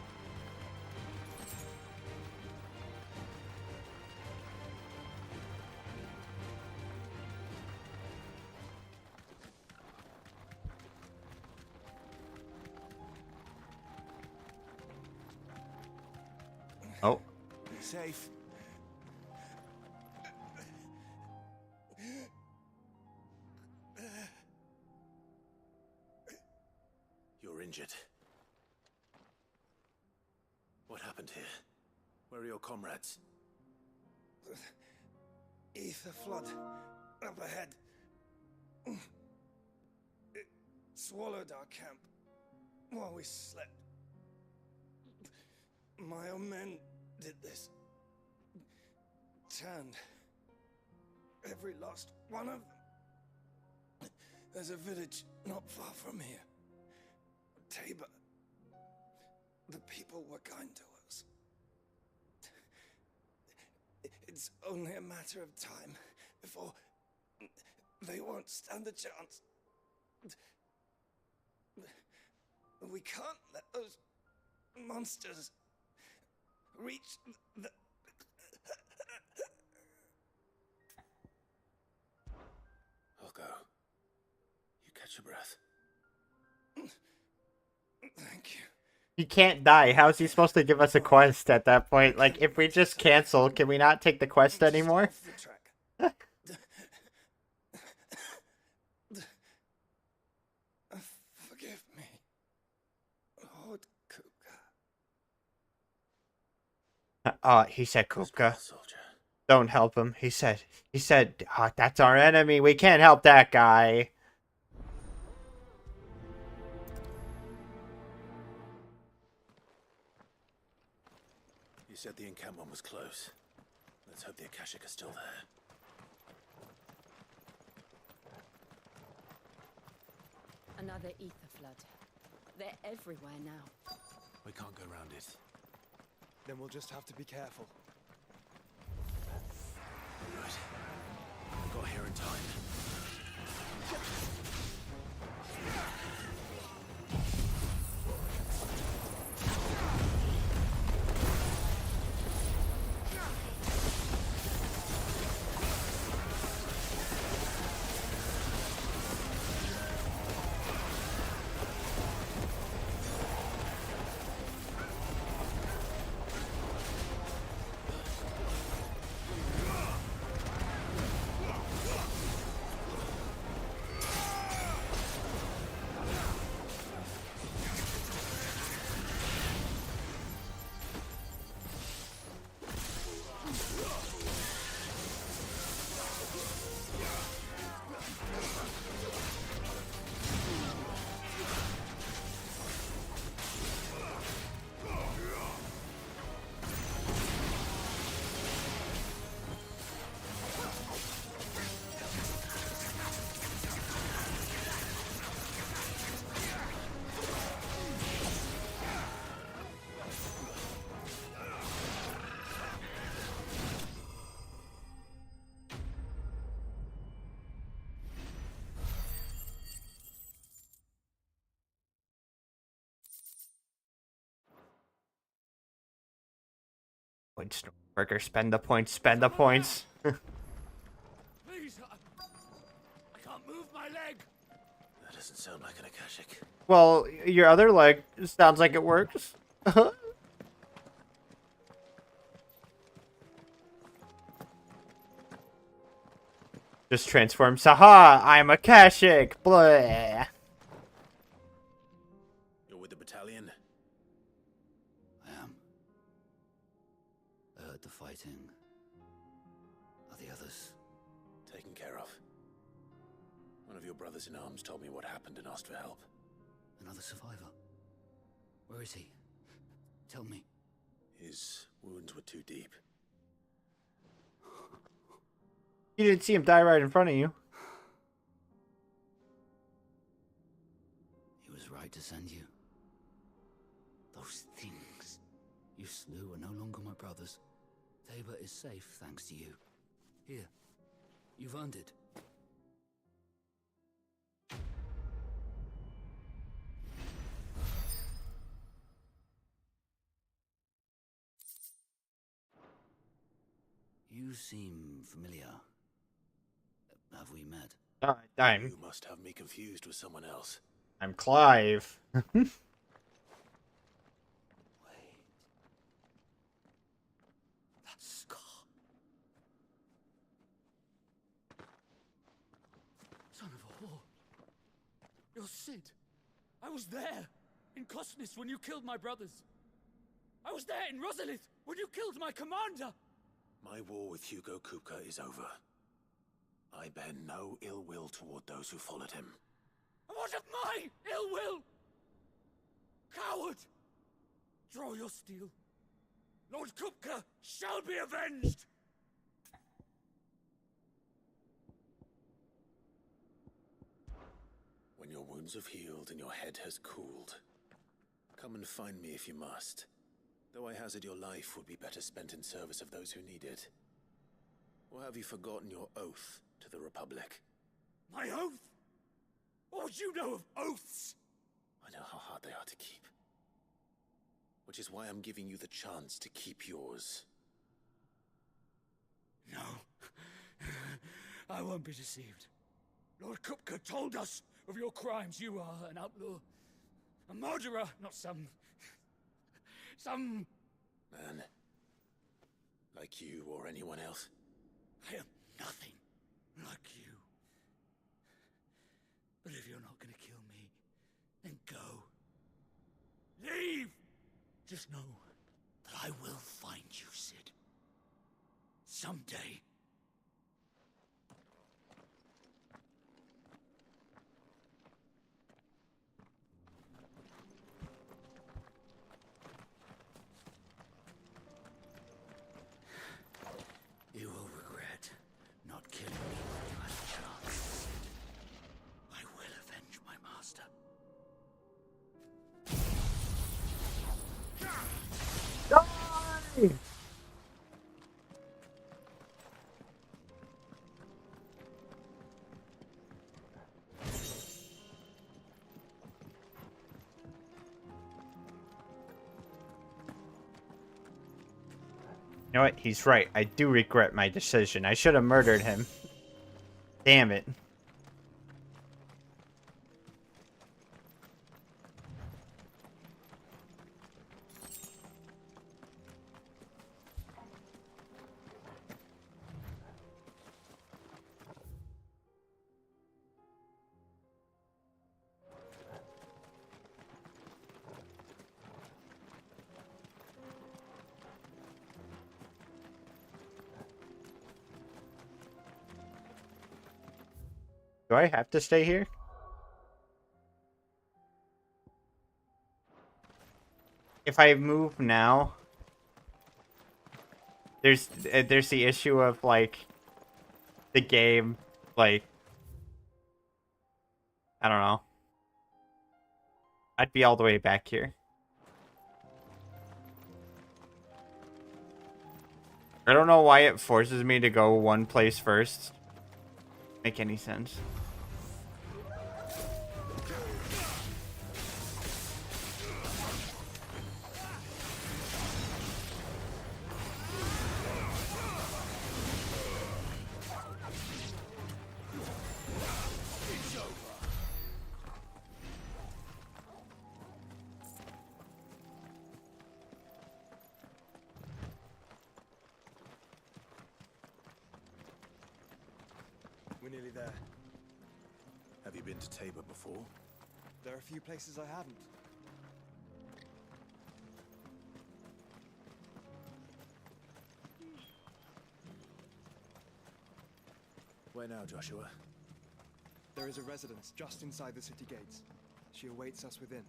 Oh. Safe. You're injured. What happened here? Where are your comrades? Ether flood up ahead. It swallowed our camp while we slept. My own men did this. Turned every last one of them. There's a village not far from here. Tabor. The people were kind to us. It's only a matter of time before they won't stand a chance. We can't let those monsters reach the... I'll go. You catch your breath. Thank you. He can't die. How is he supposed to give us a quest at that point? Like, if we just cancel, can we not take the quest anymore? Forgive me, Lord Kuka. He said Kupka. Don't help him. He said, oh, that's our enemy. We can't help that guy. You said the encampment was close. Let's hope the Akashic are still there. Another ether flood. They're everywhere now. We can't go around it. Then we'll just have to be careful. Right. We got here in time. Points, Burger. Spend the points. Spend the points. Please, I can't move my leg. That doesn't sound like an Akashic. Well, your other leg sounds like it works. Just transforms. Haha, I'm a Kashik. Blah. You're with the battalion? I am. I heard the fighting. Are the others? Taken care of. One of your brothers in arms told me what happened and asked for help. Another survivor? Where is he? Tell me. His wounds were too deep. You didn't see him die right in front of you. He was right to send you. Those things you slew are no longer my brothers. Tabor is safe thanks to you. Here, you've earned it. You seem familiar. Have we met? You must have me confused with someone else. I'm Clive. Wait. That scar. Son of a whore. You're Sid. I was there in Completionist when you killed my brothers. I was there in Rosalith when you killed my commander. My war with Hugo Kupka is over. I bear no ill will toward those who followed him. What of my ill will? Coward! Draw your steel. Lord Kupka shall be avenged! When your wounds have healed and your head has cooled, come and find me if you must. Though I hazard your life would be better spent in service of those who need it. Or have you forgotten your oath to the Republic? My oath? What would you know of oaths? I know how hard they are to keep. Which is why I'm giving you the chance to keep yours. No. I won't be deceived. Lord Kupka told us of your crimes. You are an outlaw. A murderer, not some man. Like you or anyone else. I am nothing like you. But if you're not gonna kill me, then go. Leave! Just know that I will find you, Sid. Someday. You will regret not killing me when you had a chance, Sid. I will avenge my master. Die! You know what? He's right. I do regret my decision. I should have murdered him. Damn it. Do I have to stay here? If I move now, there's the issue of like the game, like I don't know. I'd be all the way back here. I don't know why it forces me to go one place first. Make any sense. We're nearly there. Have you been to Tabor before? There are a few places I haven't. Where now, Joshua? There is a residence just inside the city gates. She awaits us within.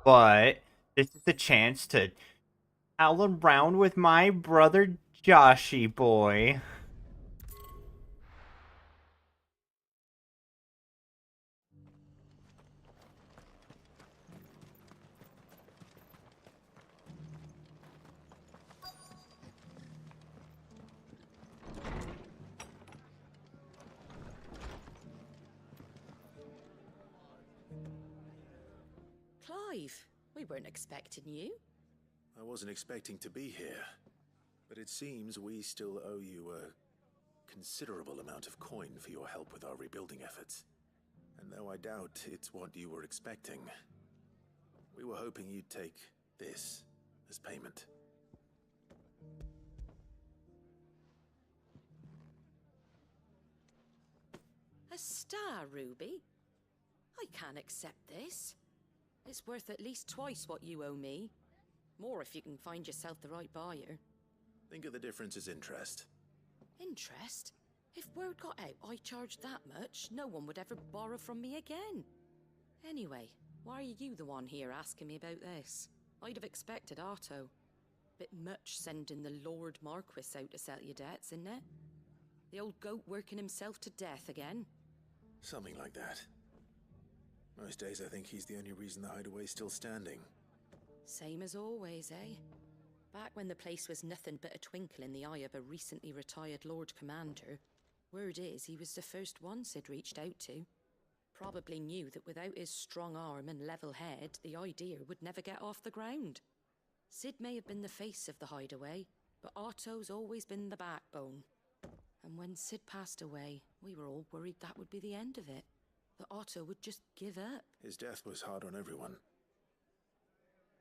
But this is the chance to owl around with my brother Joshy boy. Clive, we weren't expecting you. I wasn't expecting to be here, but it seems we still owe you a considerable amount of coin for your help with our rebuilding efforts. And though I doubt it's what you were expecting, we were hoping you'd take this as payment. A star ruby? I can't accept this. It's worth at least twice what you owe me. More if you can find yourself the right buyer. Think of the difference as interest. Interest? If word got out I charged that much, no one would ever borrow from me again. Anyway, why are you the one here asking me about this? I'd have expected Otto. Bit much sending the Lord Marquis out to settle your debts, isn't it? The old goat working himself to death again? Something like that. Most days I think he's the only reason the hideaway's still standing. Same as always, eh? Back when the place was nothing but a twinkle in the eye of a recently retired Lord Commander, word is he was the first one Sid reached out to. Probably knew that without his strong arm and level head, the idea would never get off the ground. Sid may have been the face of the hideaway, but Otto's always been the backbone. And when Sid passed away, we were all worried that would be the end of it. That Otto would just give up. His death was hard on everyone.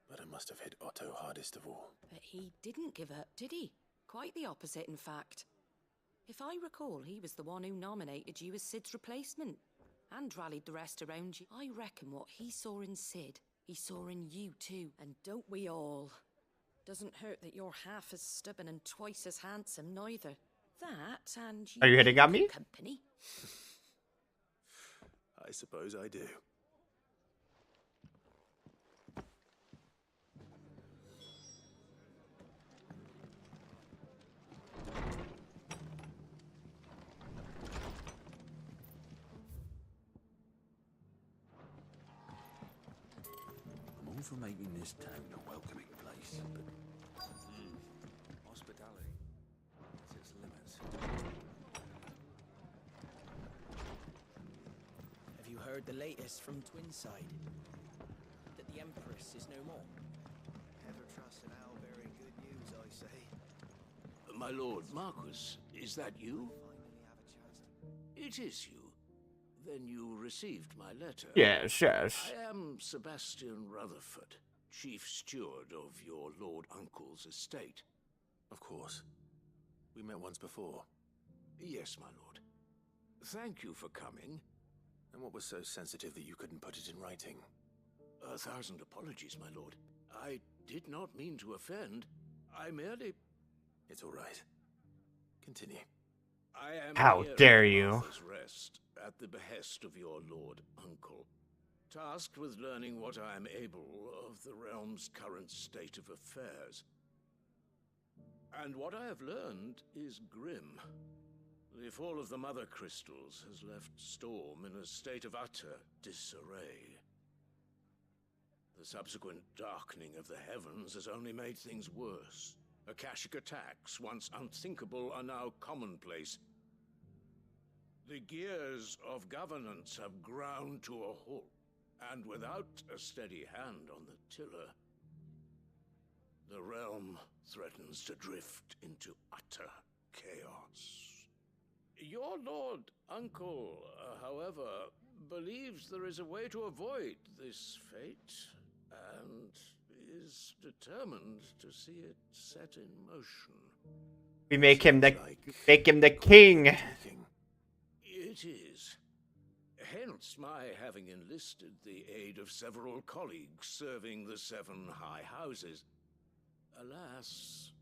But it must have hit Otto hardest of all. But he didn't give up, did he? Quite the opposite, in fact. If I recall, he was the one who nominated you as Sid's replacement. And rallied the rest around you. I reckon what he saw in Sid, he saw in you too. And don't we all? Doesn't hurt that you're half as stubborn and twice as handsome, neither. That and Are you hitting on me? Company. I suppose I do. I'm all for making this town a welcoming place, but hospitality has its limits. Have you heard the latest from Twinside? That the Empress is no more? Never trust an owl bearing good news, I say. My lord Marquis, is that you? It is you. Then you received my letter. Yes, yes. I am Sebastian Rutherford, chief steward of your lord uncle's estate. Of course. We met once before. Yes, my lord. Thank you for coming. And what was so sensitive that you couldn't put it in writing? 1,000 apologies, my lord. I did not mean to offend. I merely... It's all right. Continue. I am How here dare at you? Arthur's Rest, at the behest of your lord uncle, tasked with learning what I am able of the realm's current state of affairs. And what I have learned is grim. The fall of the Mother Crystals has left Storm in a state of utter disarray. The subsequent darkening of the heavens has only made things worse. Akashic attacks, once unthinkable, are now commonplace. The gears of governance have ground to a halt, and without a steady hand on the tiller, the realm threatens to drift into utter chaos. Your lord uncle, however, believes there is a way to avoid this fate, and is determined to see it set in motion. We make him the king. It is. Hence my having enlisted the aid of several colleagues serving the 7 high houses. Alas,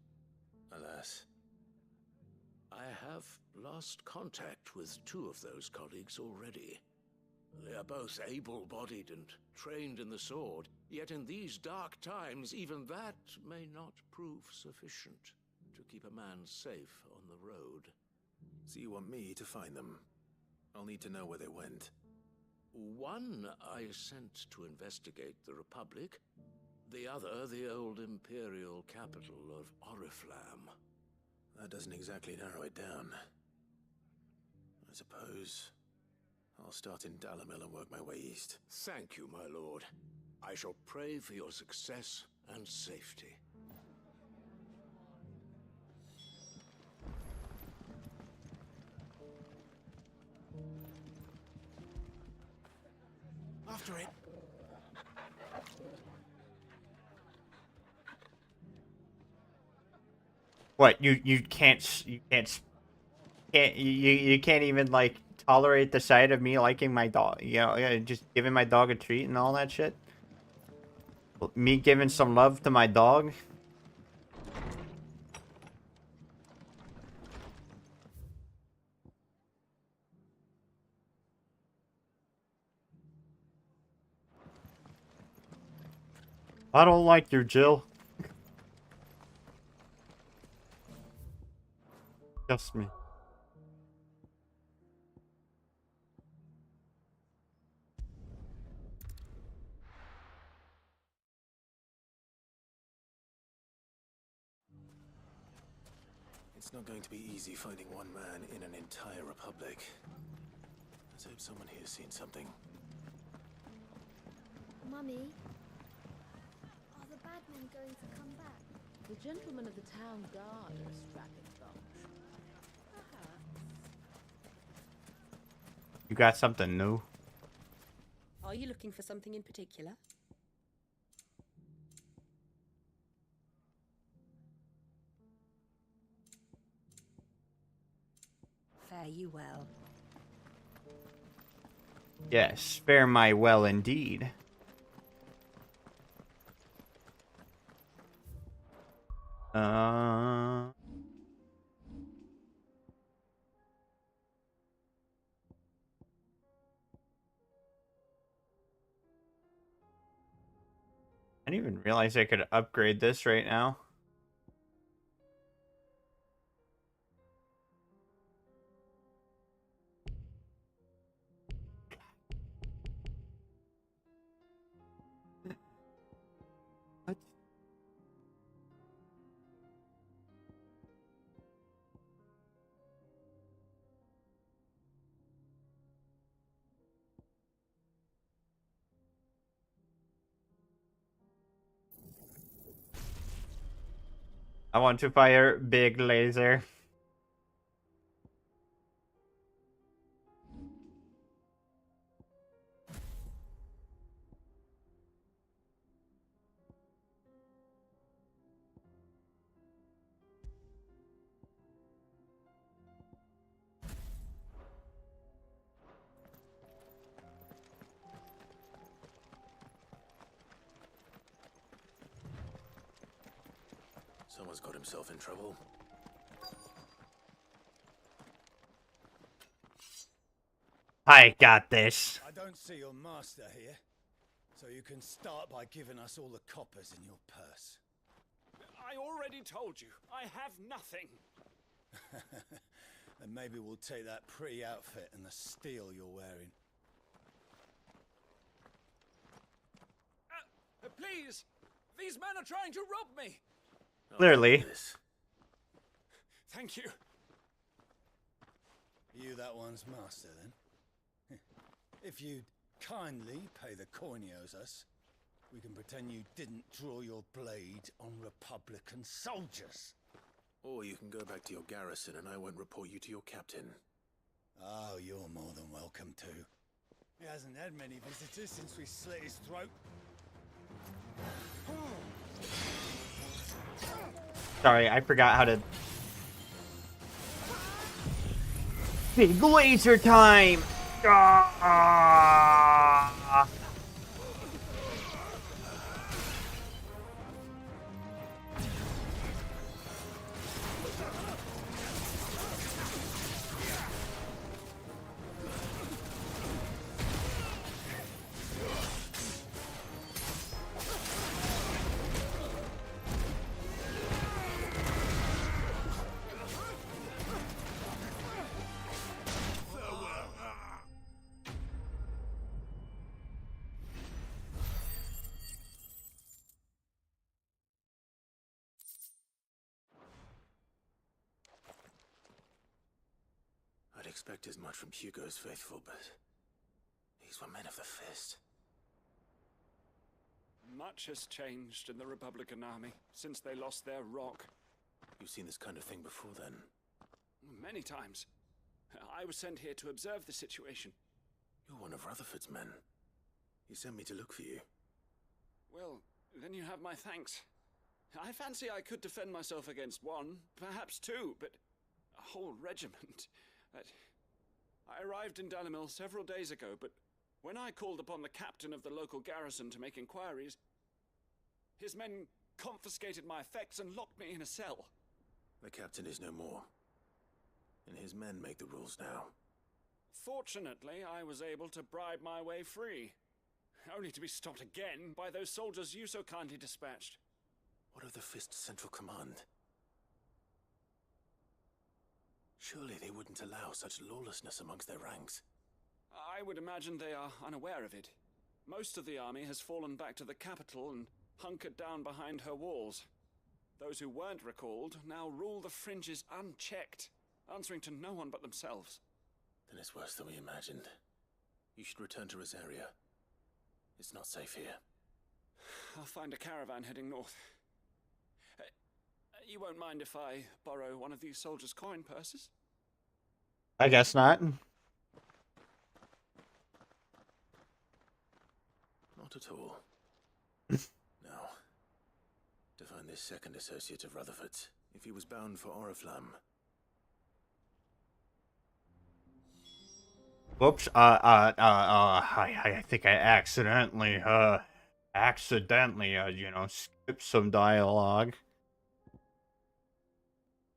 I have lost contact with 2 of those colleagues already. They are both able-bodied and trained in the sword, yet in these dark times, even that may not prove sufficient to keep a man safe on the road. So you want me to find them? I'll need to know where they went. One I sent to investigate the Republic, the other the old Imperial capital of Oriflamme. That doesn't exactly narrow it down. I suppose I'll start in Dalamil and work my way east. Thank you, my lord. I shall pray for your success and safety. After it. What, you can't even like tolerate the sight of me liking my dog, you know, just giving my dog a treat and all that shit? Me giving some love to my dog? I don't like you, Jill. Just me. It's not going to be easy finding one man in an entire republic. Let's hope someone here's seen something. Mummy, are the bad men going to come back? The gentlemen of the town guard are a strapping bunch. Perhaps. You got something new? Are you looking for something in particular? Fare you well. Yes, fare my well indeed. I didn't even realize I could upgrade this right now. What? I want to fire big laser. Someone's got himself in trouble. I got this. I don't see your master here, so you can start by giving us all the coppers in your purse. I already told you, I have nothing. And maybe we'll take that pretty outfit and the steel you're wearing. Please! These men are trying to rob me! Clearly. Thank you. You that one's master, then? If you'd kindly pay the coin he owes us, we can pretend you didn't draw your blade on Republican soldiers. Or you can go back to your garrison and I won't report you to your captain. Oh, you're more than welcome to. Yeah, hasn't had many visitors since we slit his throat. Sorry, I forgot how to... Big laser time! Ah! I'd expect as much from Hugo's faithful, but these were men of the fist. Much has changed in the Republican army since they lost their rock. You've seen this kind of thing before, then? Many times. I was sent here to observe the situation. You're one of Rutherford's men. He sent me to look for you. Well, then you have my thanks. I fancy I could defend myself against one, perhaps two, but a whole regiment. I arrived in Dalimil several days ago, but when I called upon the captain of the local garrison to make inquiries, his men confiscated my effects and locked me in a cell. The captain is no more, and his men make the rules now. Fortunately, I was able to bribe my way free, only to be stopped again by those soldiers you so kindly dispatched. What of the Fist's central command? Surely they wouldn't allow such lawlessness amongst their ranks. I would imagine they are unaware of it. Most of the army has fallen back to the capital and hunkered down behind her walls. Those who weren't recalled now rule the fringes unchecked, answering to no one but themselves. Then it's worse than we imagined. You should return to Rosaria. It's not safe here. I'll find a caravan heading north. You won't mind if I borrow one of these soldiers' coin purses? I guess not. Not at all. Now, to find this second associate of Rutherford's, if he was bound for Oriflamme. Whoops, I think I accidentally, skipped some dialogue.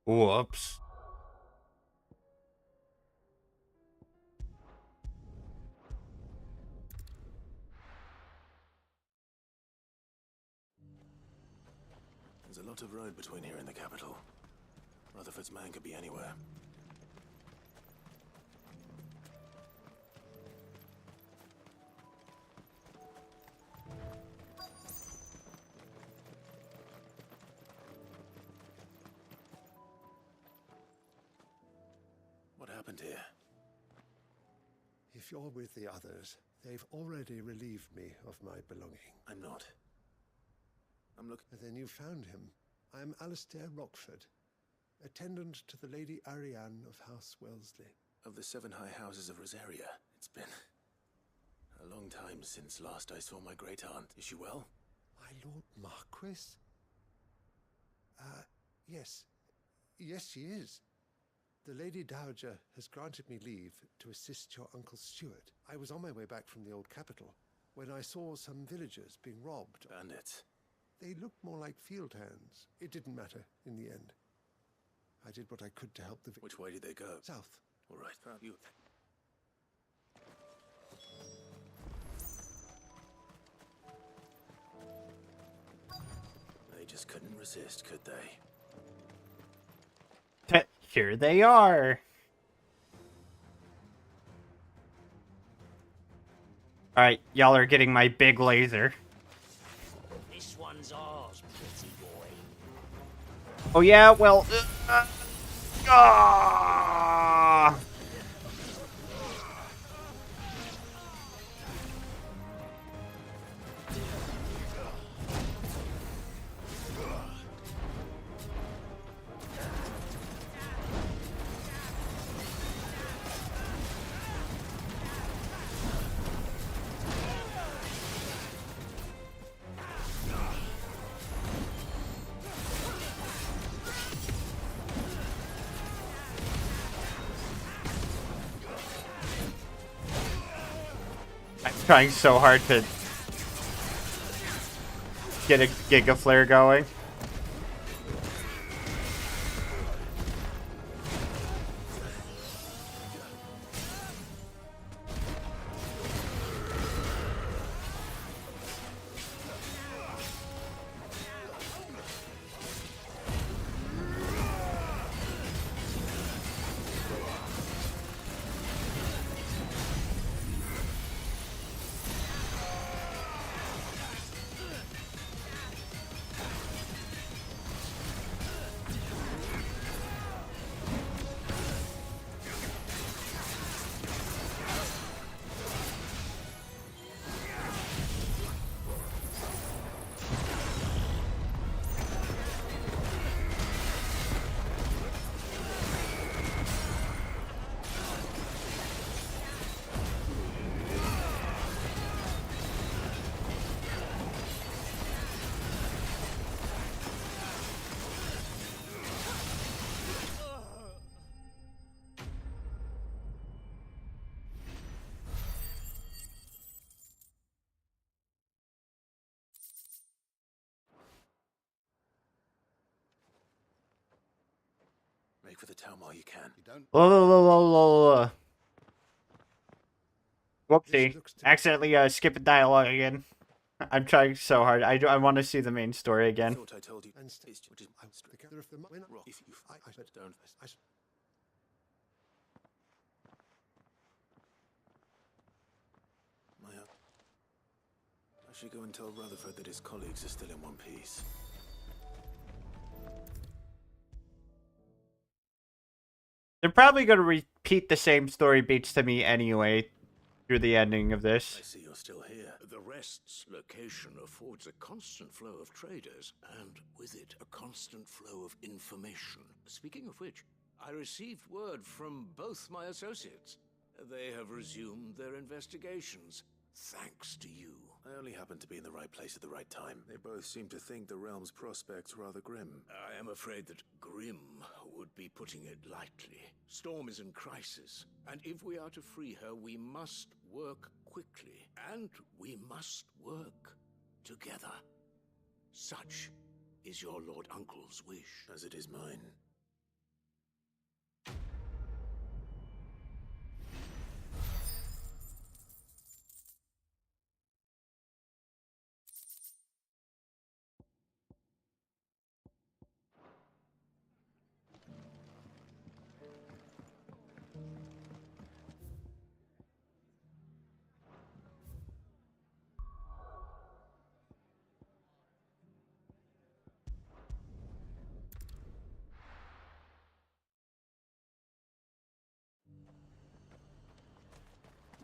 Whoops. There's a lot of road between here and the capital. Rutherford's man could be anywhere. What happened here? If you're with the others, they've already relieved me of my belonging. I'm not. I'm looking... Then you found him. I am Alistair Rockford, attendant to the Lady Ariane of House Wellesley. Of the 7 high houses of Rosaria. It's been a long time since last I saw my great-aunt. Is she well? My Lord Marquis? Yes. Yes, she is. The Lady Dowager has granted me leave to assist your Uncle Stuart. I was on my way back from the old capital when I saw some villagers being robbed. Bandits? They looked more like field hands. It didn't matter in the end. I did what I could to help the... Which way did they go? South. All right, you... They just couldn't resist, could they? Here they are. Alright, y'all are getting my big laser. This one's ours, pretty boy. Oh yeah, well... ah! I'm trying so hard to get a Giga Flare going. Make for the town while you can. You don't. Whoopsie. Accidentally skipping dialogue again. I'm trying so hard. I want to see the main story again. I thought I told you. If you don't. I should go and tell Rutherford that his colleagues are still in one piece. They're probably going to repeat the same story beats to me anyway through the ending of this. I see you're still here. The Rest's location affords a constant flow of traders, and with it, a constant flow of information. Speaking of which, I received word from both my associates. They have resumed their investigations, thanks to you. I only happened to be in the right place at the right time. They both seem to think the realm's prospects rather grim. I am afraid that grim would be putting it lightly. Storm is in crisis, and if we are to free her, we must work quickly, and we must work together. Such is your Lord Uncle's wish. As it is mine.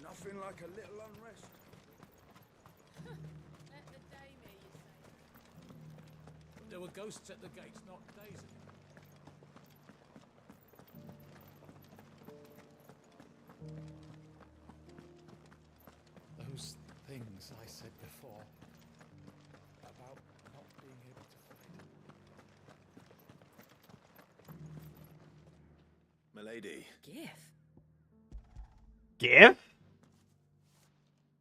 Nothing like a little unrest. Let the dame hear you say. There were ghosts at the gates not days ago. Those things I said before about not being able to fight. Milady. Gif? GIF?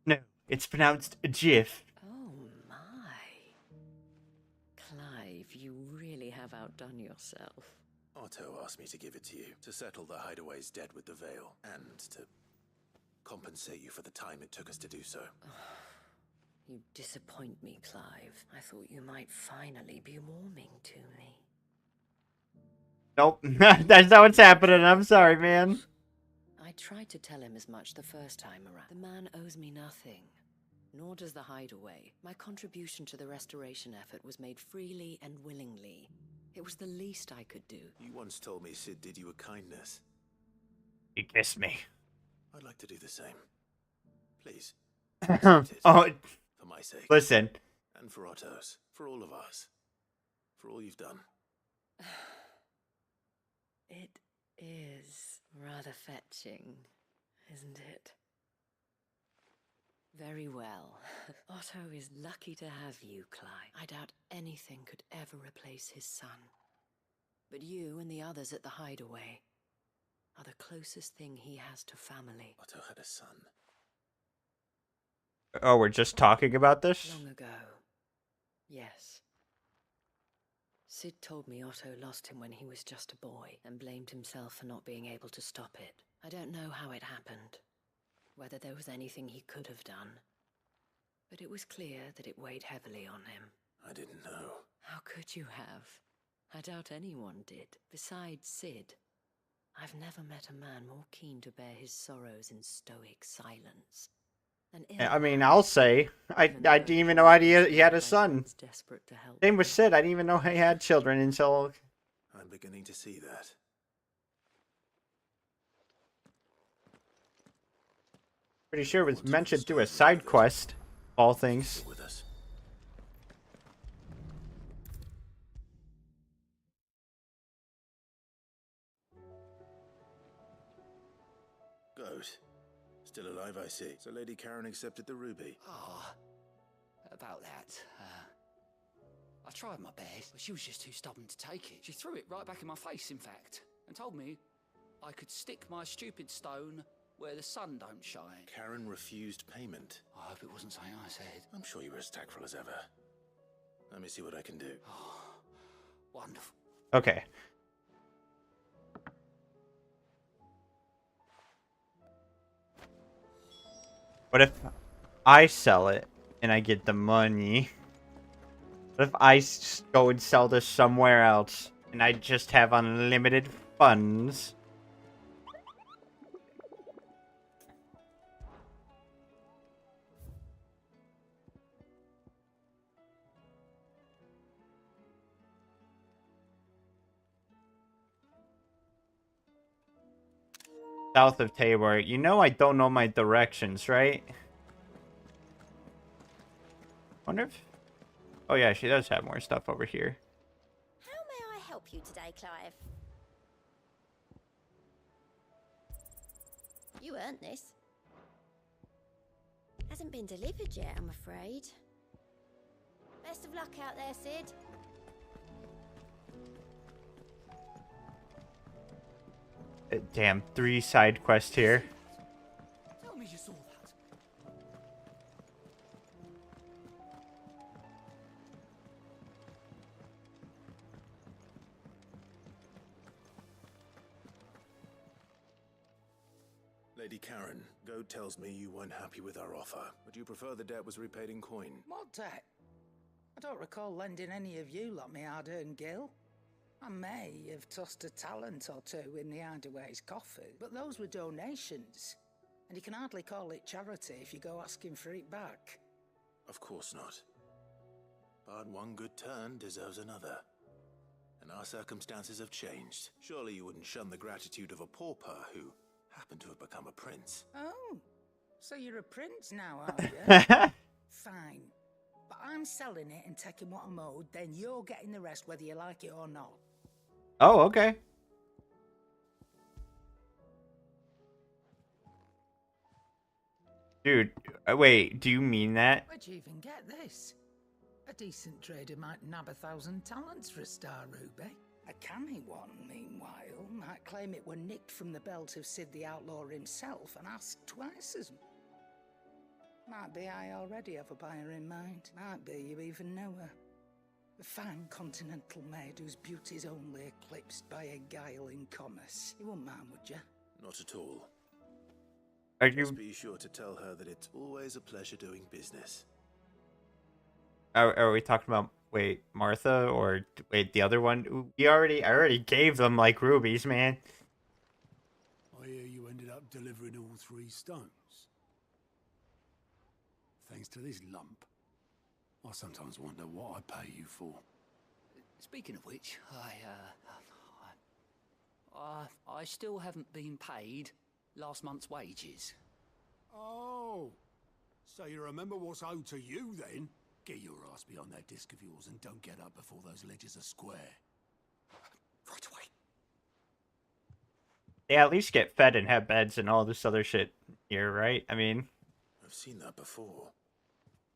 No, it's pronounced GIF. Oh my. Clive, you really have outdone yourself. Otto asked me to give it to you, to settle the Hideaway's debt with the Veil, and to compensate you for the time it took us to do so. You disappoint me, Clive. I thought you might finally be warming to me. Nope, that's not what's happening. I'm sorry, man. I tried to tell him as much the first time around. The man owes me nothing, nor does the Hideaway. My contribution to the restoration effort was made freely and willingly. It was the least I could do. You once told me Sid did you a kindness. You kissed me. I'd like to do the same. Please. Oh, for my sake. Listen. And for Otto's. For all of us. For all you've done. It is rather fetching, isn't it? Very well. Otto is lucky to have you, Clive. I doubt anything could ever replace his son. But you and the others at the Hideaway are the closest thing he has to family. Otto had a son. Oh, we're just talking about this? Long ago. Yes. Sid told me Otto lost him when he was just a boy and blamed himself for not being able to stop it. I don't know how it happened, whether there was anything he could have done, but it was clear that it weighed heavily on him. I didn't know. How could you have? I doubt anyone did. Besides Sid, I've never met a man more keen to bear his sorrows in stoic silence. I mean, I'll say, I didn't even know he had a son. Same with Sid, I didn't even know he had children until... I'm beginning to see that. Pretty sure it was mentioned through a side quest, all things. With us. Goat. Still alive, I see. So Lady Karen accepted the ruby. Oh, about that. I tried my best, but she was just too stubborn to take it. She threw it right back in my face, in fact, and told me I could stick my stupid stone where the sun don't shine. Karen refused payment. I hope it wasn't something I said. I'm sure you were as tactful as ever. Let me see what I can do. Oh, wonderful. Okay. What if I sell it and I get the money? What if I go and sell this somewhere else and I just have unlimited funds? South of Tabor. You know I don't know my directions, right? Wonder if... Oh yeah, she does have more stuff over here. How may I help you today, Clive? You earned this. Hasn't been delivered yet, I'm afraid. Best of luck out there, Sid. Damn, 3 side quests here. Tell me you saw that. Lady Karen, Goat tells me you weren't happy with our offer. Would you prefer the debt was repaid in coin? What debt? I don't recall lending any of you lot me hard-earned gil. I may have tossed a talent or two in the Hideaway's coffers, but those were donations, and you can hardly call it charity if you go asking for it back. Of course not. But one good turn deserves another. And our circumstances have changed. Surely you wouldn't shun the gratitude of a pauper who happened to have become a prince. Oh, so you're a prince now, are you? Fine. But I'm selling it and taking what I'm owed, then you're getting the rest whether you like it or not. Oh, okay. Dude, wait, do you mean that? Where'd you even get this? A decent trader might nab 1,000 talents for a star ruby. A canny one, meanwhile, might claim it were nicked from the belt of Sid the Outlaw himself and ask twice as much. Might be I already have a buyer in mind. Might be you even know her. A fine continental maid whose beauty's only eclipsed by a guile in commerce. You wouldn't mind, would you? Not at all. Are you... Just be sure to tell her that it's always a pleasure doing business. Are we talking about, wait, Martha, or wait, the other one? I already gave them, like, rubies, man. I hear you ended up delivering all 3 stones. Thanks to this lump. I sometimes wonder what I pay you for. Speaking of which, I still haven't been paid last month's wages. Oh, so you remember what's owed to you then? Get your ass behind that disc of yours and don't get up before those ledgers are square. Right away. They at least get fed and have beds and all this other shit here, right? I mean... I've seen that before.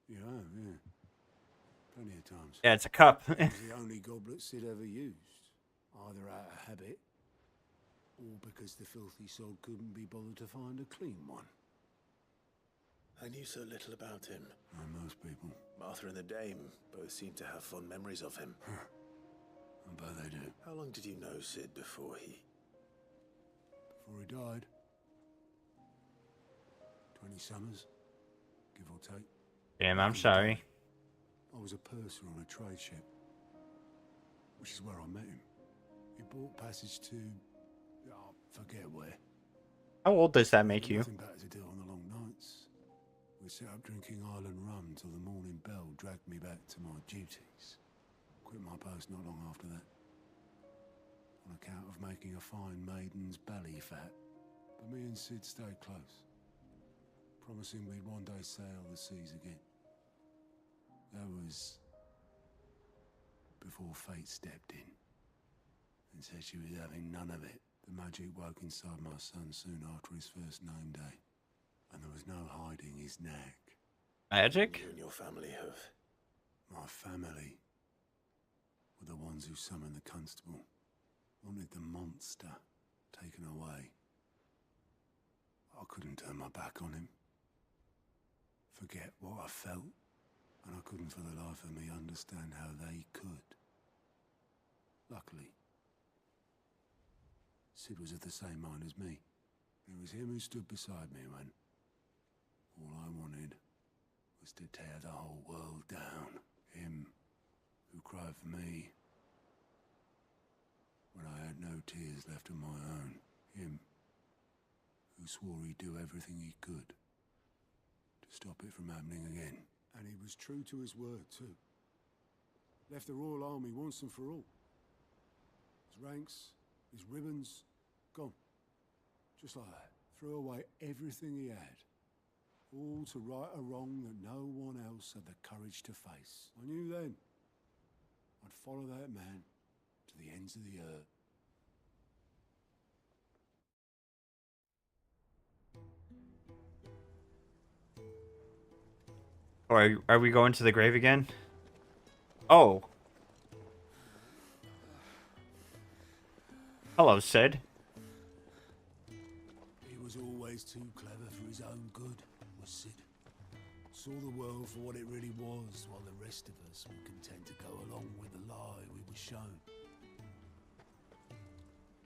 Yeah. Plenty of times. Yeah, it's a cup. It was the only goblet Sid ever used. Either out of habit, or because the filthy soul couldn't be bothered to find a clean one. I knew so little about him. Like most people. Martha and the Dame both seem to have fond memories of him. I bet they do. How long did you know Sid before he died? 20 summers, give or take. Damn, I'm sorry. I was a purser on a trade ship, which is where I met him. He bought passage to, forget where. How old does that make you? Nothing better to do on the long nights. We set up drinking island rum till the morning bell dragged me back to my duties. Quit my post not long after that, on account of making a fine maiden's belly fat. But me and Sid stayed close, promising we'd one day sail the seas again. That was before fate stepped in and said she was having none of it. The magic woke inside my son soon after his first name day, and there was no hiding his knack. Magic? You and your family have... My family were the ones who summoned the constable, wanted the monster taken away. I couldn't turn my back on him, forget what I felt, and I couldn't for the life of me understand how they could. Luckily, Sid was of the same mind as me. It was him who stood beside me when all I wanted was to tear the whole world down. Him who cried for me when I had no tears left of my own. Him who swore he'd do everything he could to stop it from happening again. And he was true to his word, too. Left the Royal Army once and for all. His ranks, his ribbons, gone. Just like that. Threw away everything he had. All to right a wrong that no one else had the courage to face. I knew then I'd follow that man to the ends of the earth. Or are we going to the grave again? Oh. Hello, Sid. He was always too clever for his own good, was Sid. Saw the world for what it really was, while the rest of us were content to go along with the lie we were shown.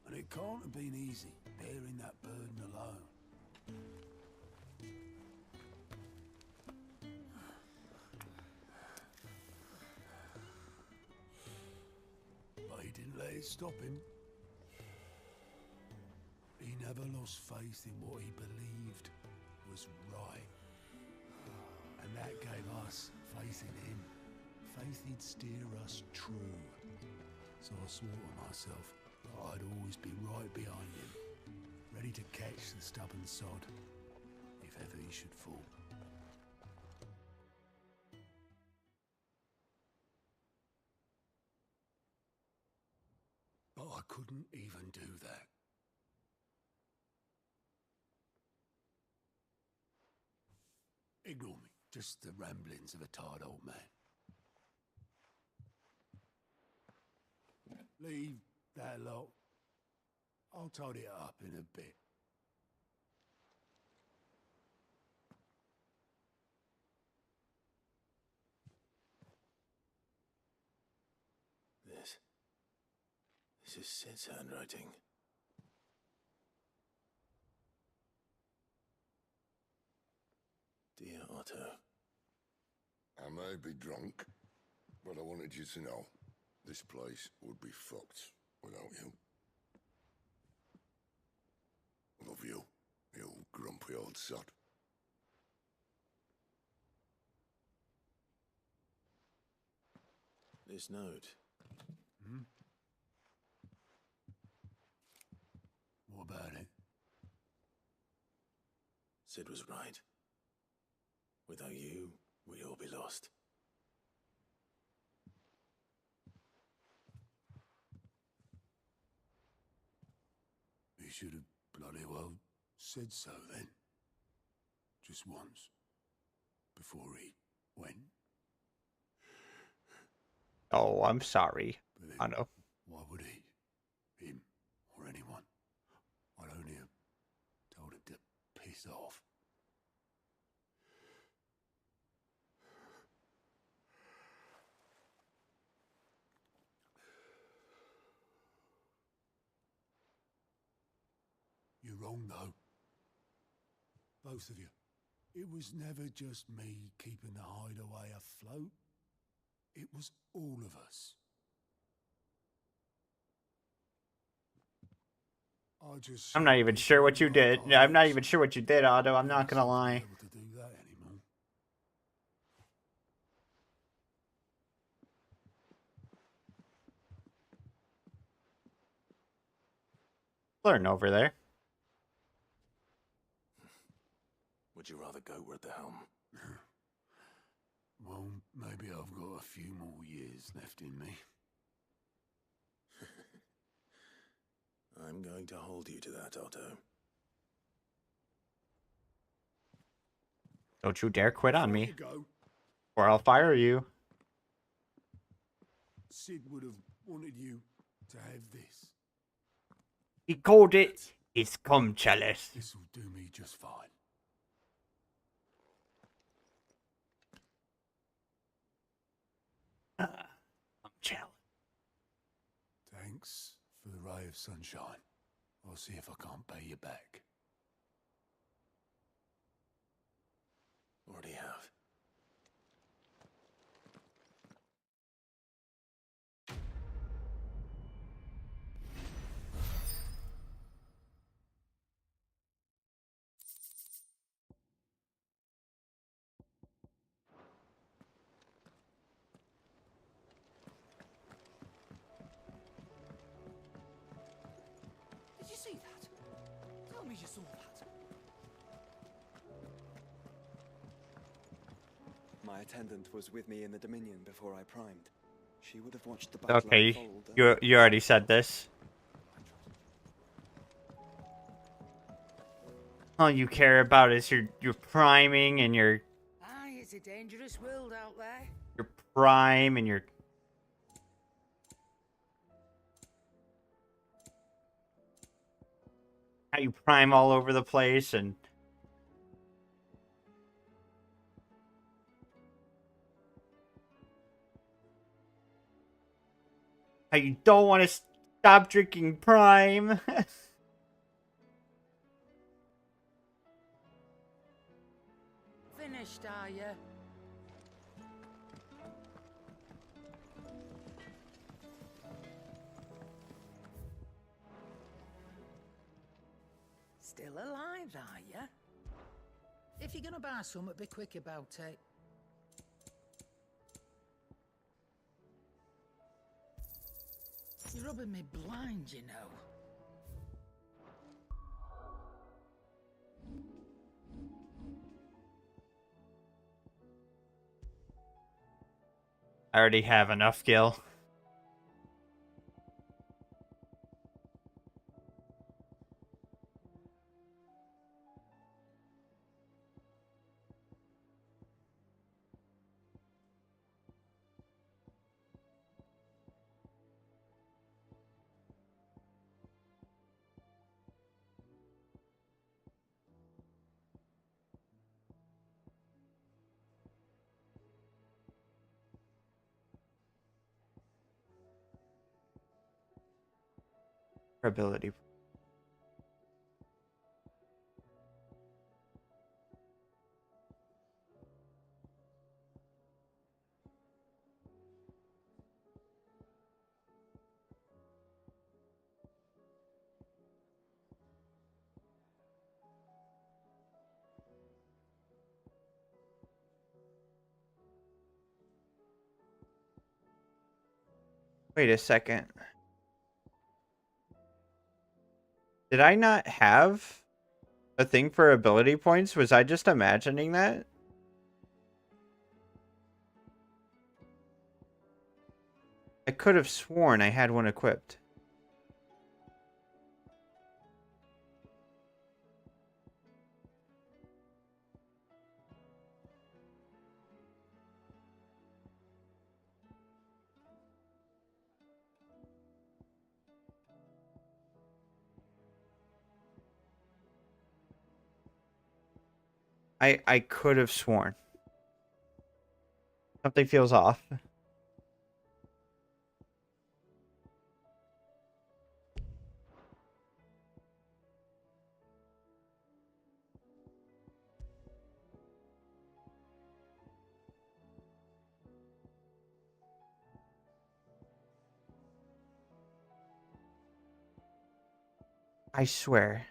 And it can't have been easy, bearing that burden alone. But he didn't let it stop him. He never lost faith in what he believed was right. And that gave us faith in him. Faith he'd steer us true. So I swore to myself that I'd always be right behind him, ready to catch the stubborn sod, if ever he should fall. But I couldn't even do that. Ignore me, just the ramblings of a tired old man. Leave that lot. I'll tidy it up in a bit. This is Sid's handwriting. Dear Otto. I may be drunk, but I wanted you to know this place would be fucked without you. Love you, you grumpy old sod. This note. What about it? Sid was right. Without you, we'd all be lost. He should have bloody well said so then. Just once. Before he went. Oh, I'm sorry. I know. Why would he? Him or anyone? I'd only have told him to piss off. wrong, though. Both of you. It was never just me keeping the hideaway afloat. It was all of us. I'm not even sure what you did. I'm not even sure what you did, Otto. I'm not gonna lie. To do that anymore. Learn over there. Would you rather go at the helm? Well, maybe I've got a few more years left in me. I'm going to hold you to that, Otto. Don't you dare quit on Before me, you go, or I'll fire you. Sid would have wanted you to have this. He called it his cum chalice. This'll do me just fine. Cum chalice. Thanks for the ray of sunshine. I'll see if I can't pay you back. Already have. Did you see that? Tell me you saw that. My attendant was with me in the Dominion before I primed. She would have watched the battle Okay, unfold. you already said this. All you care about is your priming and your Aye, it's a dangerous world out there. prime and your how you prime all over the place and how you don't want to stop drinking prime. Finished, are you? Still alive, are you? If you're gonna buy something, be quick about it. You're rubbing me blind, you know. I already have enough, Gil. Ability. Wait a second. Did I not have a thing for ability points? Was I just imagining that? I could have sworn I had one equipped. I could have sworn. Something feels off. I swear.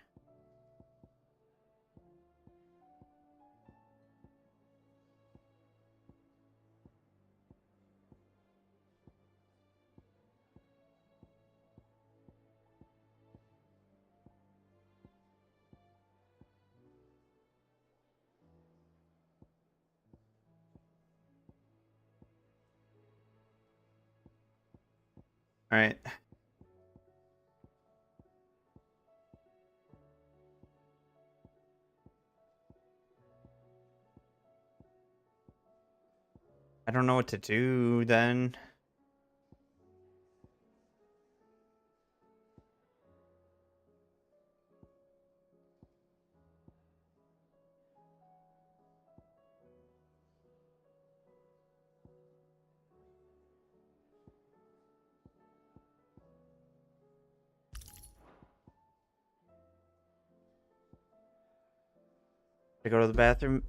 All right. I don't know what to do then. I go to the bathroom.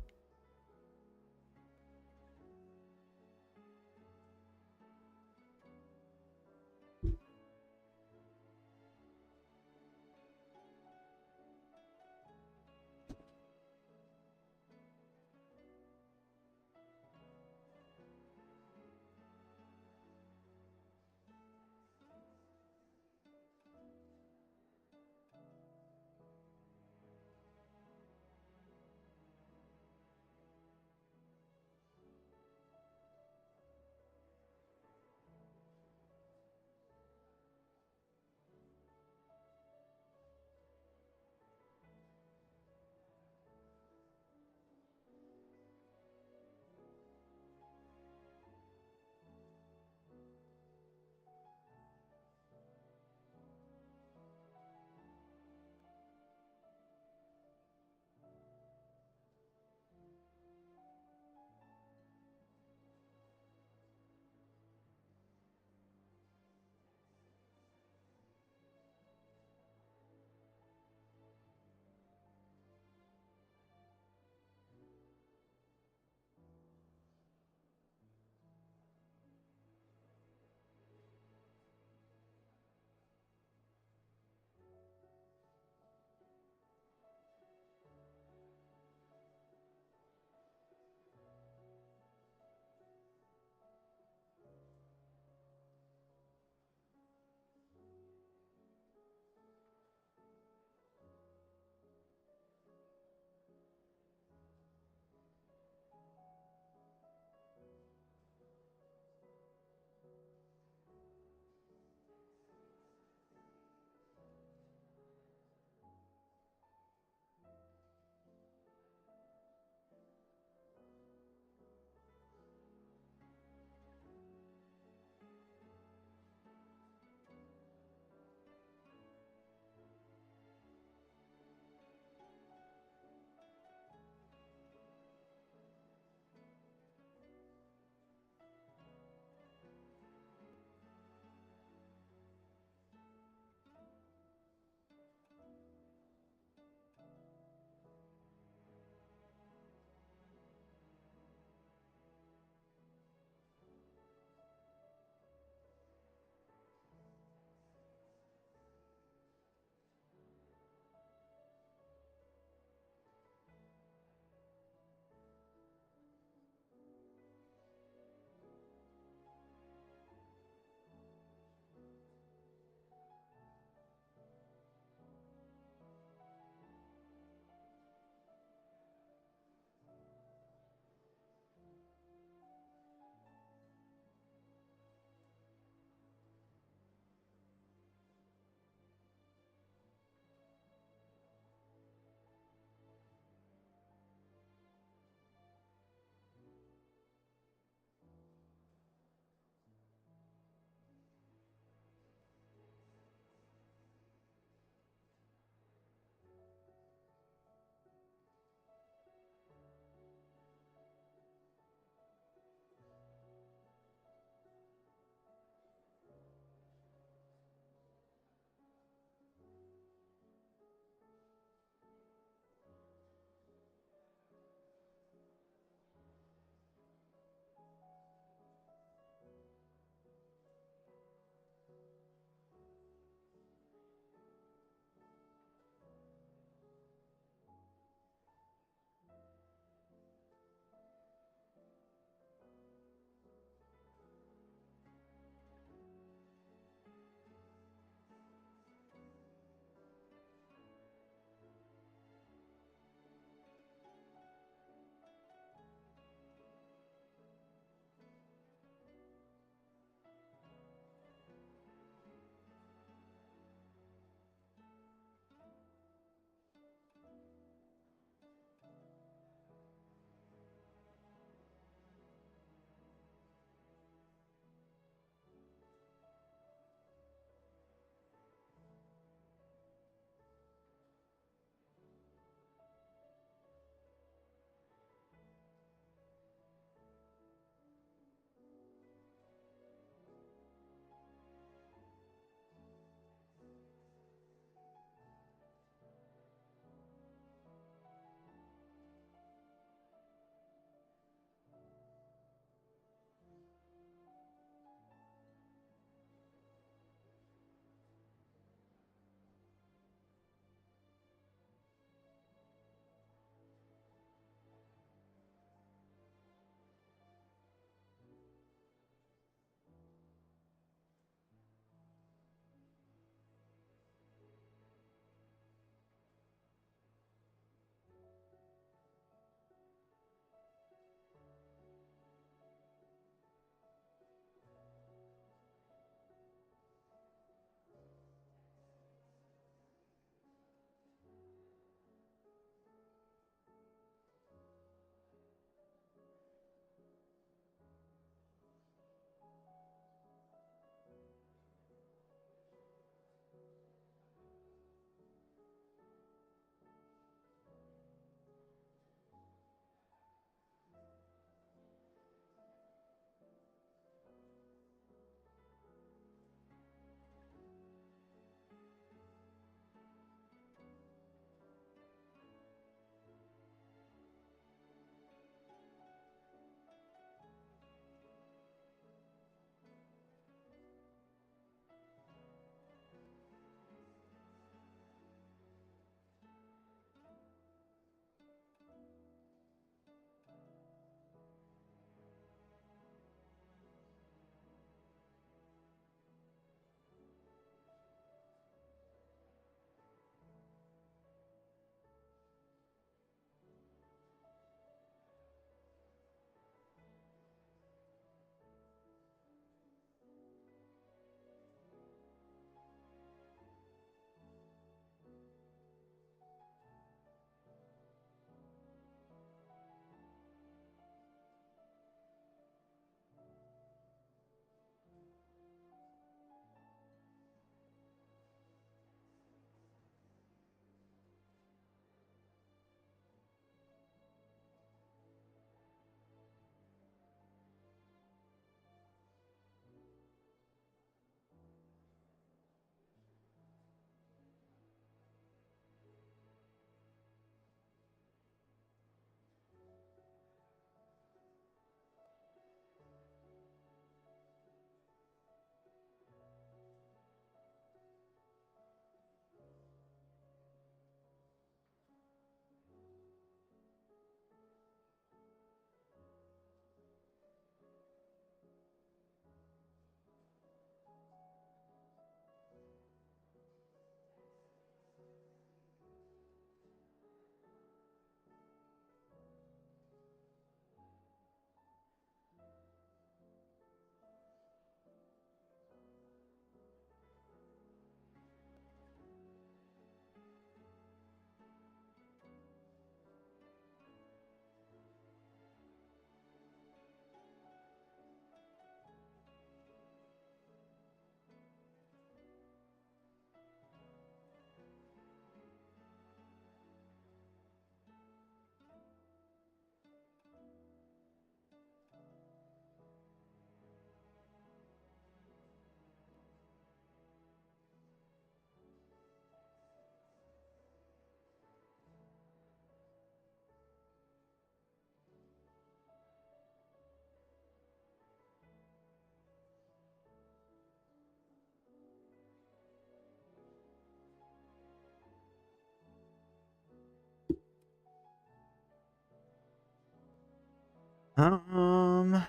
I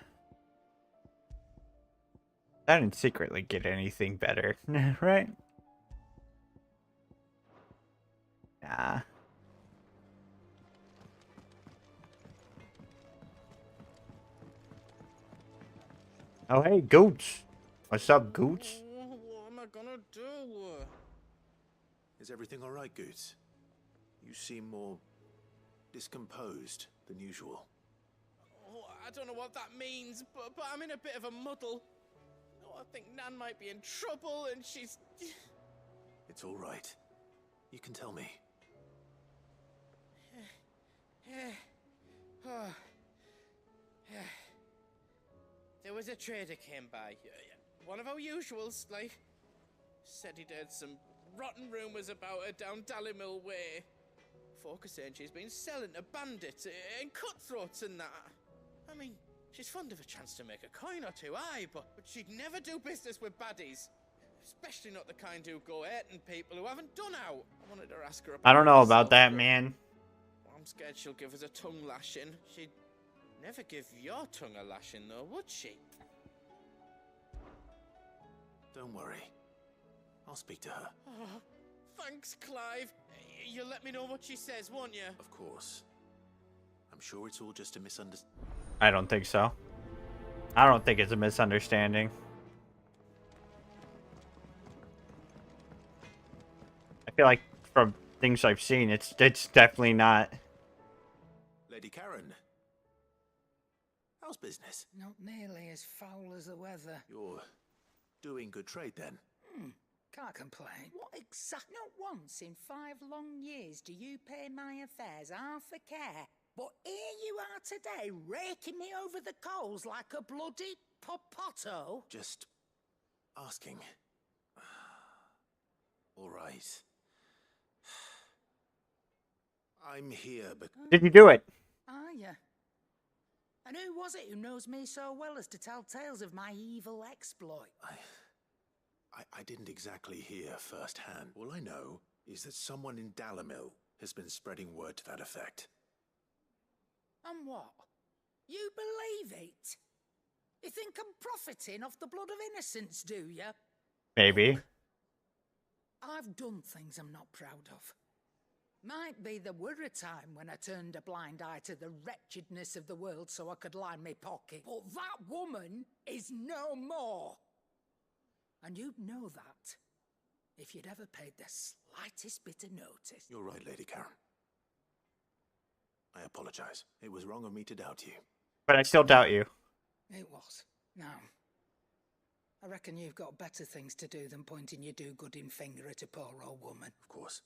didn't secretly get anything better, right? Nah. Oh, hey, Gooch. What's up, Gooch? What am I gonna do? Is everything all right, Goots? You seem more discomposed than usual. Oh, I don't know what that means, but I'm in a bit of a muddle. Oh, I think Nan might be in trouble, and she's... It's all right. You can tell me. There was a trader came by. One of our usuals, like. Said he'd heard some rotten rumours about her down Dallymill Way. Folk are saying she's been selling to bandits and cutthroats and that. I mean, she's fond of a chance to make a coin or two, aye, but she'd never do business with baddies. Especially not the kind who go hurting people who haven't done out. I wanted to ask her about I don't know myself, about that, but man. I'm scared she'll give us a tongue lashing. She'd never give your tongue a lashing, though, would she? Don't worry. I'll speak to her. Oh, thanks, Clive. You'll let me know what she says, won't you? Of course. I'm sure it's all just a misunderstanding. I don't think so. I don't think it's a misunderstanding. I feel like from things I've seen, it's definitely not. Lady Karen. How's business? Not nearly as foul as the weather. You're doing good trade then. Can't complain. What exact? Not once in 5 long years do you pay my affairs half a care. But here you are today, raking me over the coals like a bloody popoto. Just asking. All right. I'm here because... Did you do it? Are you? And who was it who knows me so well as to tell tales of my evil exploit? I didn't exactly hear firsthand. All I know is that someone in Dallymill has been spreading word to that effect. And what? You believe it? You think I'm profiting off the blood of innocents, do you? Maybe. I've done things I'm not proud of. Might be there were a time when I turned a blind eye to the wretchedness of the world so I could line my pocket. But that woman is no more. And you'd know that if you'd ever paid the slightest bit of notice. You're right, Lady Karen. I apologize. It was wrong of me to doubt you. But I still doubt you. It was. Now, I reckon you've got better things to do than pointing your do-gooding finger at a poor old woman. Of course.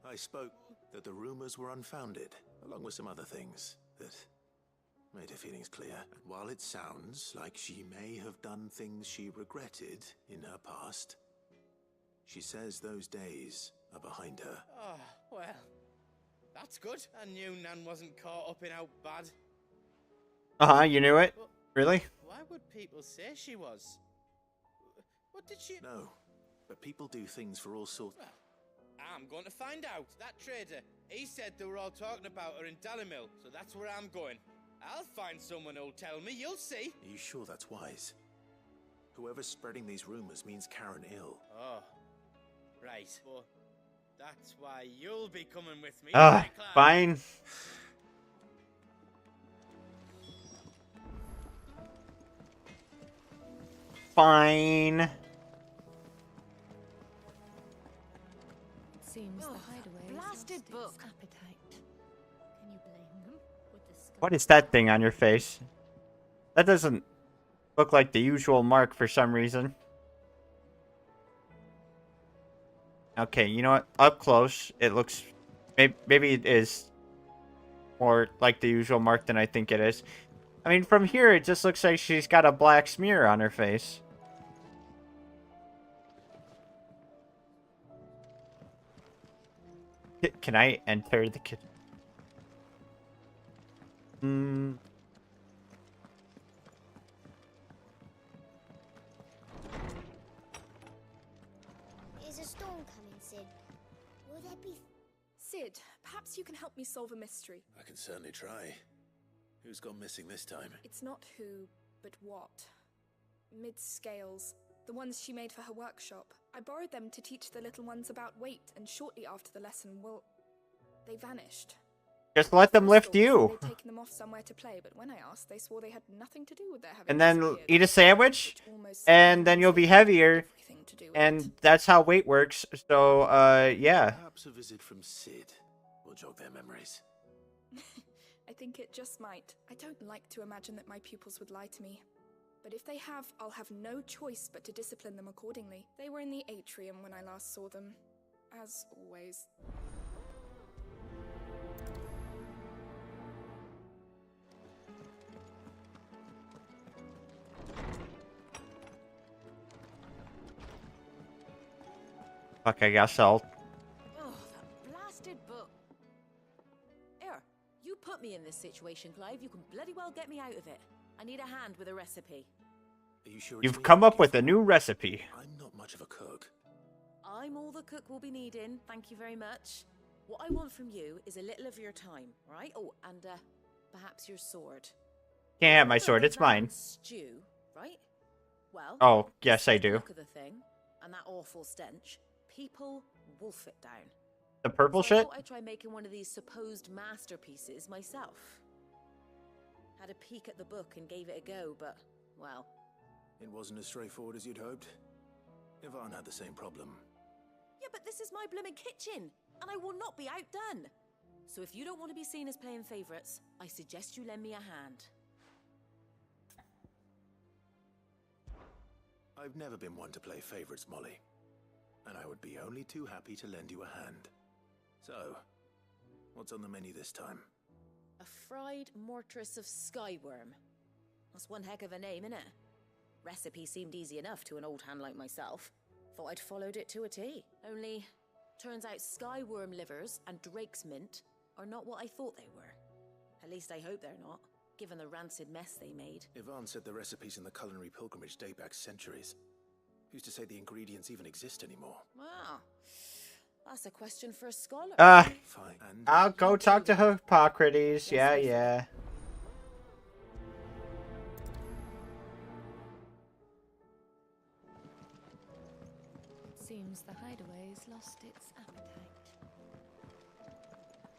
I spoke that the rumors were unfounded, along with some other things that made her feelings clear. And while it sounds like she may have done things she regretted in her past, she says those days are behind her. Oh, well, that's good. I knew Nan wasn't caught up in out bad. Uh-huh, you knew it? Really? Why would people say she was? What did she... No, but people do things for all sorts... Well, I'm going to find out. That trader, he said they were all talking about her in Dallymill, so that's where I'm going. I'll find someone who'll tell me, you'll see. Are you sure that's wise? Whoever's spreading these rumors means Karen ill. Oh, right. Well, that's why you'll be coming with me. Fine. Fine. Seems the hideaway blasted book. Appetite. Can you blame them? With the What is that thing on your face? That doesn't look like the usual mark for some reason. Okay, you know what? Up close, it looks... Maybe it is more like the usual mark than I think it is. I mean, from here, it just looks like she's got a black smear on her face. Can I enter the kitchen? a storm coming, Sid. Will there be... Sid, perhaps you can help me solve a mystery. I can certainly try. Who's gone missing this time? It's not who, but what. Mid-scales. The ones she made for her workshop. I borrowed them to teach the little ones about weight, and shortly after the lesson, well, they vanished. Just let them lift you. They'd taken them off somewhere to play, but when I asked, they swore they had nothing to do with their having And then disappeared. eat a sandwich, and then you'll be heavier. And that's how weight works. So, yeah. Perhaps a visit from Sid will jog their memories. I think it just might. I don't like to imagine that my pupils would lie to me. But if they have, I'll have no choice but to discipline them accordingly. They were in the atrium when I last saw them. As always. Fuck, I guess I'll... Oh, that blasted book. Here, you put me in this situation, Clive. You can bloody well get me out of it. I need a hand with a recipe. Are you sure You've come up with a new recipe. I'm not much of a cook. I'm all the cook will be needing, thank you very much. What I want from you is a little of your time, right? Oh, and perhaps your sword. Can't have my sword, it's mine. Stew, right? Well, Oh, yes, I do. look at the thing, and that awful stench. People wolf it down. The purple So I shit? thought I'd try making one of these supposed masterpieces myself. Had a peek at the book and gave it a go, but, well... It wasn't as straightforward as you'd hoped. Yvonne had the same problem. Yeah, but this is my blooming kitchen, and I will not be outdone. So if you don't want to be seen as playing favourites, I suggest you lend me a hand. I've never been one to play favourites, Molly. And I would be only too happy to lend you a hand. So, what's on the menu this time? A fried mortress of skyworm. That's one heck of a name, innit? Recipe seemed easy enough to an old hand like myself. Thought I'd followed it to a T. Only, turns out skyworm livers and drake's mint are not what I thought they were. At least I hope they're not, given the rancid mess they made. Yvonne said the recipes in the culinary pilgrimage date back centuries. Who's to say the ingredients even exist anymore? Wow. That's a question for a scholar. Fine. And I'll go talk to Hippocrates. Yeah, yeah. Seems the hideaway's lost its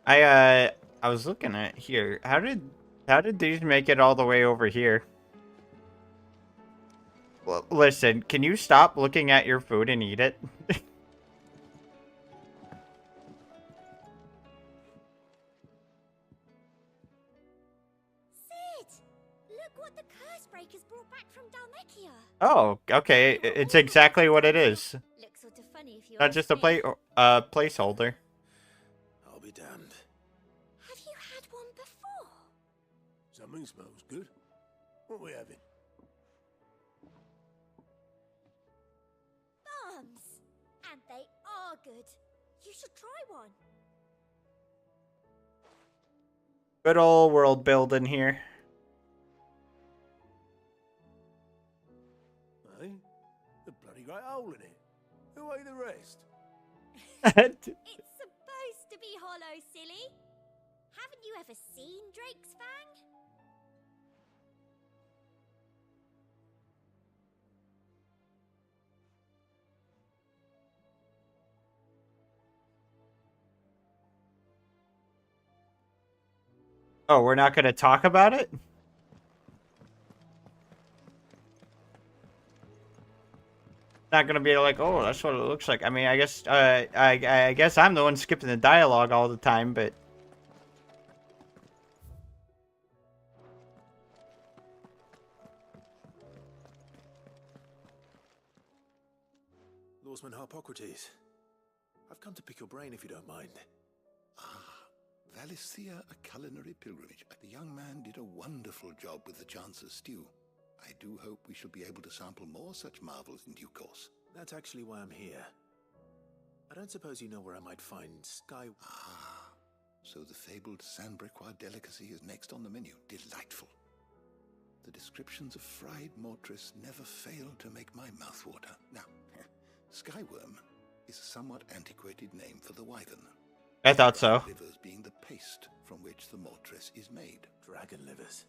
appetite. I was looking at here. How did these make it all the way over here? Well, listen, can you stop looking at your food and eat it? Sid! Look what the curse breakers brought back from Dalmekia. Oh, okay. It's exactly what it is. Looks sort of funny if you Not ask just a me. placeholder. I'll be damned. Have you had one before? Something smells good. What are we having? Bombs! And they are good. You should try one. Good old world building here. Hey? The bloody great hole in it. Who ate the rest? It's supposed to be hollow, silly. Haven't you ever seen Drake's Fang? Oh, we're not going to talk about it? Not going to be like, oh, that's what it looks like. I mean, I guess I guess I'm the one skipping the dialogue all the time, but Lawsman Harpocrates. I've come to pick your brain if you don't mind. Valicia, a culinary pilgrimage. The young man did a wonderful job with the Chance's stew. I do hope we shall be able to sample more such marvels in due course. That's actually why I'm here. I don't suppose you know where I might find Sky... So the fabled Sandbrequois delicacy is next on the menu. Delightful. The descriptions of fried mortress never fail to make my mouth water. Now, Skyworm is a somewhat antiquated name for the wyvern. I thought so. Livers being the paste from which the mortress is made. Dragon livers.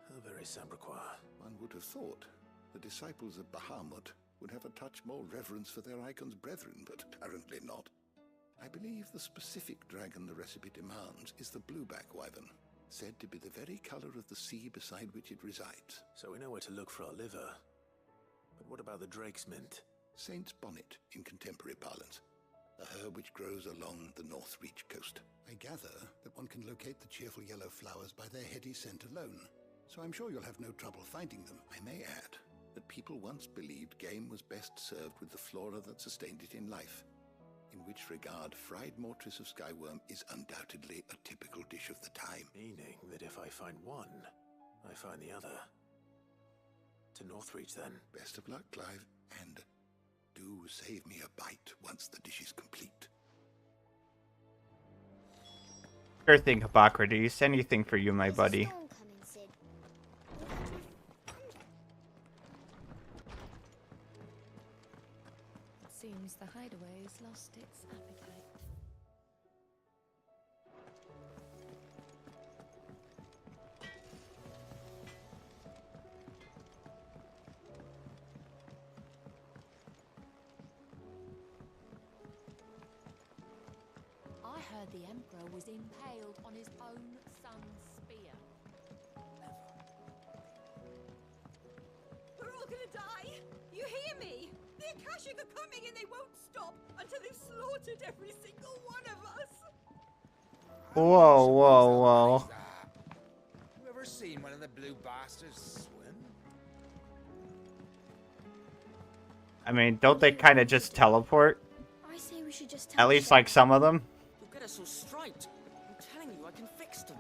How very Sambraquois. One would have thought the disciples of Bahamut would have a touch more reverence for their icon's brethren, but apparently not. I believe the specific dragon the recipe demands is the blueback wyvern, said to be the very color of the sea beside which it resides. So we know where to look for our liver. But what about the drake's mint? Saint's bonnet in contemporary parlance, a herb which grows along the North Reach coast. I gather that one can locate the cheerful yellow flowers by their heady scent alone, so I'm sure you'll have no trouble finding them. I may add that people once believed game was best served with the flora that sustained it in life, in which regard fried mortress of skyworm is undoubtedly a typical dish of the time. Meaning that if I find one, I find the other. To Northreach, then. Best of luck, Clive, and do save me a bite once the dish is complete. Sure thing, Hippocrates. Anything for you, my buddy. Seems the hideaway's lost its appetite. I heard the Emperor was impaled on his own son's spear. We're all gonna die! You hear me? The Akashic are coming and they won't stop until they've slaughtered every single one of us! Whoa, whoa, whoa. You ever seen one of the blue bastards swim? I mean, don't they kind of just teleport? I say we should just At least like some of them. You'll get us all striped. I'm telling you, I can fix them.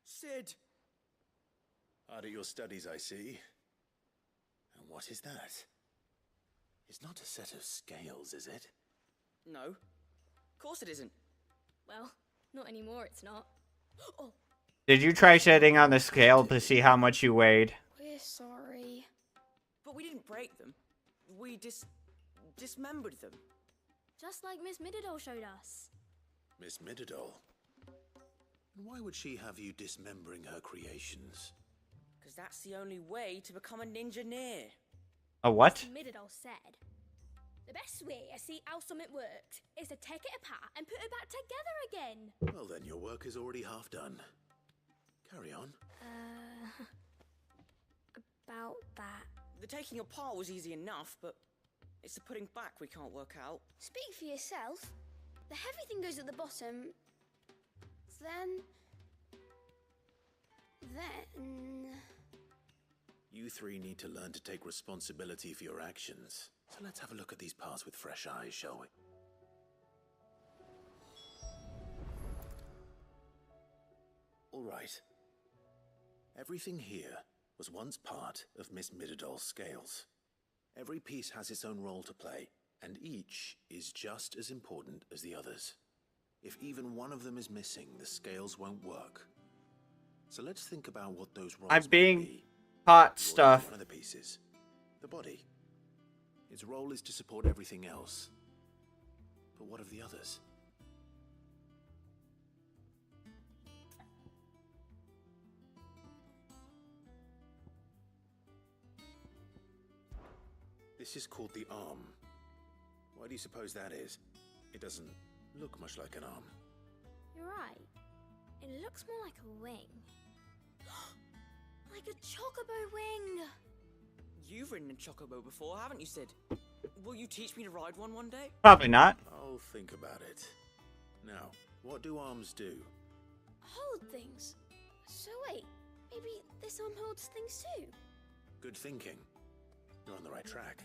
Sid! Hard at your studies, I see. And what is that? It's not a set of scales, is it? No. Of course it isn't. Well, not anymore, it's not. Oh, Did you try sitting on the scale to see how much you weighed? we're sorry. But we didn't break them. We dismembered them. Just like Miss Mididol showed us. Miss Mididol? And why would she have you dismembering her creations? Because that's the only way to become a ninja-neer. A what? Miss Mididol said, the best way to see how something worked is to take it apart and put it back together again. Well then, your work is already half done. Carry on. About that. The taking apart was easy enough, but it's the putting back we can't work out. Speak for yourself. The heavy thing goes at the bottom. Then... You three need to learn to take responsibility for your actions. So let's have a look at these parts with fresh eyes, shall we? All right. Everything here was once part of Miss Mididol's scales. Every piece has its own role to play, and each is just as important as the others. If even one of them is missing, the scales won't work. So let's think about what those roles I'm being might be. taught stuff. One of the pieces, the body. Its role is to support everything else. But what of the others? This is called the arm. Why do you suppose that is? It doesn't look much like an arm. You're right. It looks more like a wing. Like a chocobo wing! You've ridden a chocobo before, haven't you, Sid? Will you teach me to ride one day? Probably not. I'll think about it. Now, what do arms do? Hold things. So wait, maybe this arm holds things too? Good thinking. You're on the right track.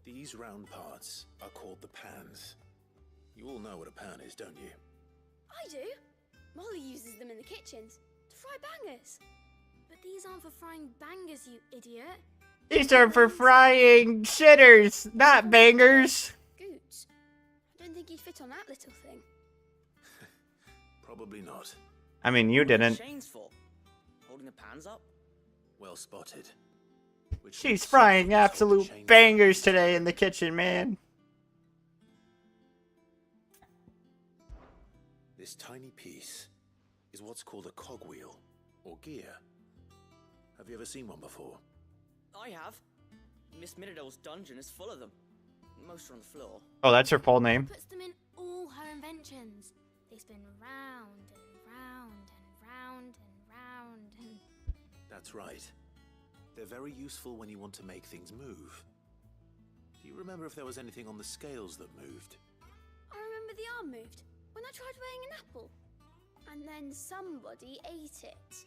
These round parts are called the pans. You all know what a pan is, don't you? I do. Molly uses them in the kitchens to fry bangers. But these aren't for frying bangers, you idiot. These are for frying shitters, not bangers. Goots. I don't think he'd fit on that little thing. Probably not. I mean, you didn't. Chains for? Holding the pans up? Well spotted. She's frying absolute bangers today in the kitchen, man. This tiny piece is what's called a cogwheel, or gear. Have you ever seen one before? I have. Miss Minidole's dungeon is full of them. Most are on the floor. Oh, that's her full name. Puts them in all her inventions. They spin round and round and round and round and... That's right. They're very useful when you want to make things move. Do you remember if there was anything on the scales that moved? I remember the arm moved when I tried weighing an apple. And then somebody ate it. It's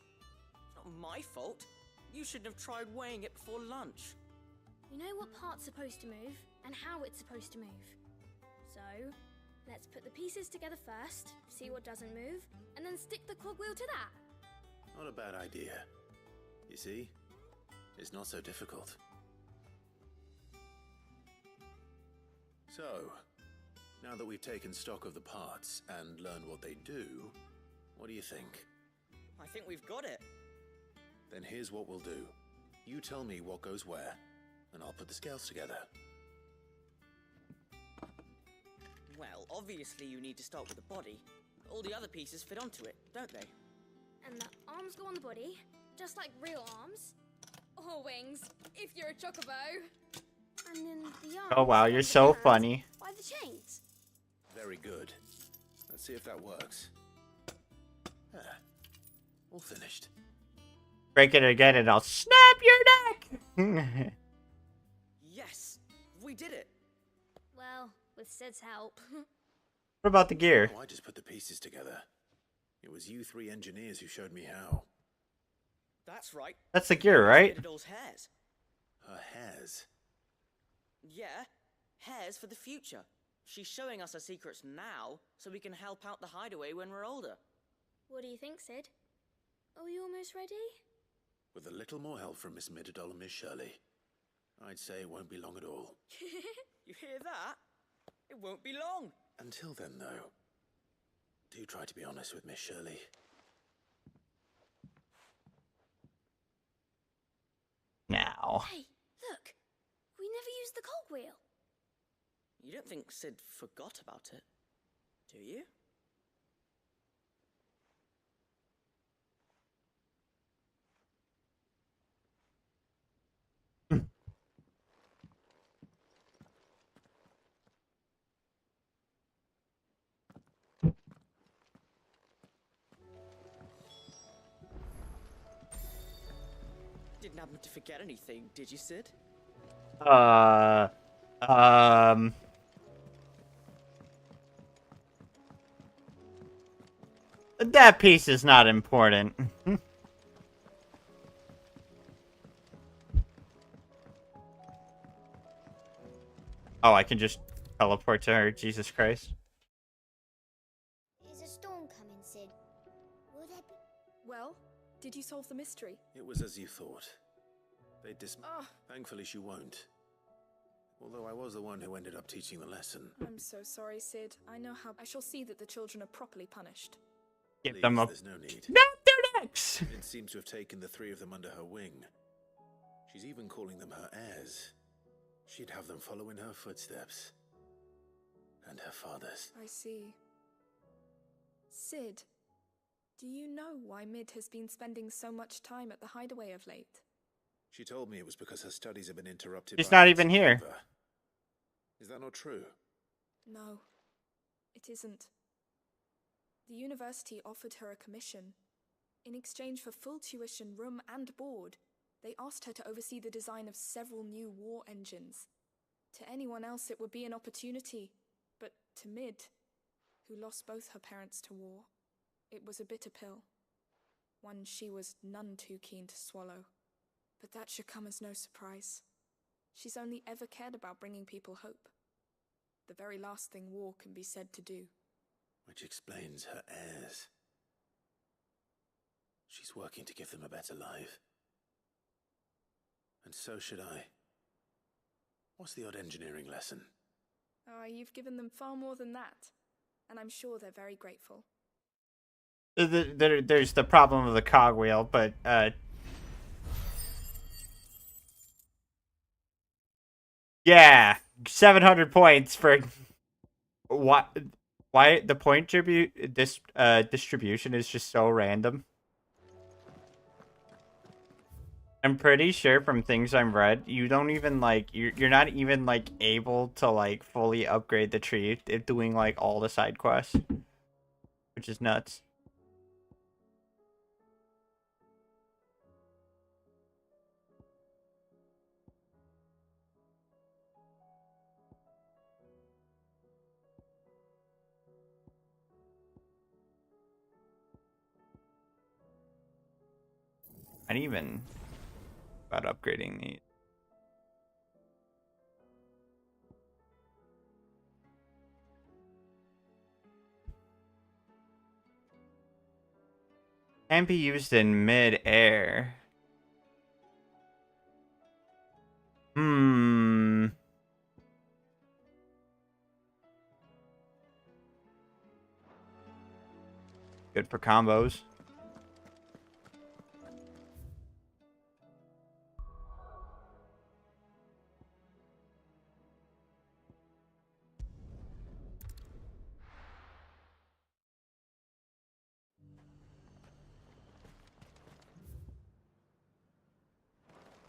not my fault. You shouldn't have tried weighing it before lunch. You know what part's supposed to move and how it's supposed to move. So, let's put the pieces together first, see what doesn't move, and then stick the cogwheel to that. Not a bad idea. You see? It's not so difficult. So, now that we've taken stock of the parts and learned what they do, what do you think? I think we've got it. Then here's what we'll do. You tell me what goes where, and I'll put the scales together. Well, obviously you need to start with the body. All the other pieces fit onto it, don't they? And the arms go on the body, just like real arms. Or wings, if you're a chocobo. And then the arms... Oh wow, you're so funny. By the chains. Very good. Let's see if that works. Ah, all finished. Break it again and I'll snap your neck! Yes! We did it! Well, with Sid's help. What about the gear? Oh, I just put the pieces together. It was you three engineers who showed me how. That's right. That's the gear, right? Minidole's hairs. Her hairs? Yeah, hairs for the future. She's showing us her secrets now, so we can help out the hideaway when we're older. What do you think, Sid? Are we almost ready? With a little more help from Miss Mididole and Miss Shirley, I'd say it won't be long at all. You hear that? It won't be long. Until then, though, do try to be honest with Miss Shirley. Now. Hey, look! We never used the cogwheel. You don't think Sid forgot about it, do you? Didn't happen to forget anything, did you, Sid? That piece is not important. Oh, I can just teleport to her. Jesus Christ. Is a storm coming, Sid? Will there be... Well, did you solve the mystery? It was as you thought. They Ah. Thankfully she won't. Although I was the one who ended up teaching the lesson. I'm so sorry, Sid. I know how... I shall see that the children are properly punished. Give them up. There's no need. Snap their necks! It seems to have taken the three of them under her wing. She's even calling them her heirs. She'd have them follow in her footsteps. And her father's. I see. Sid, do you know why Mid has been spending so much time at the hideaway of late? She told me it was because her studies have been interrupted. She's by not a even here. fever. Is that not true? No, it isn't. The university offered her a commission. In exchange for full tuition, room and board, they asked her to oversee the design of several new war engines. To anyone else it would be an opportunity, but to Mid, who lost both her parents to war, it was a bitter pill. One she was none too keen to swallow. But that should come as no surprise. She's only ever cared about bringing people hope. The very last thing war can be said to do. Which explains her heirs. She's working to give them a better life. And so should I. What's the odd engineering lesson? Oh, you've given them far more than that. And I'm sure they're very grateful. There's the problem of the cogwheel, but yeah, 700 points for what? Why the point distribution is just so random. I'm pretty sure from things I've read, you don't even like you're not even like able to like fully upgrade the tree if doing like all the side quests, which is nuts. And even about upgrading these. Can be used in mid-air. Hmm. Good for combos.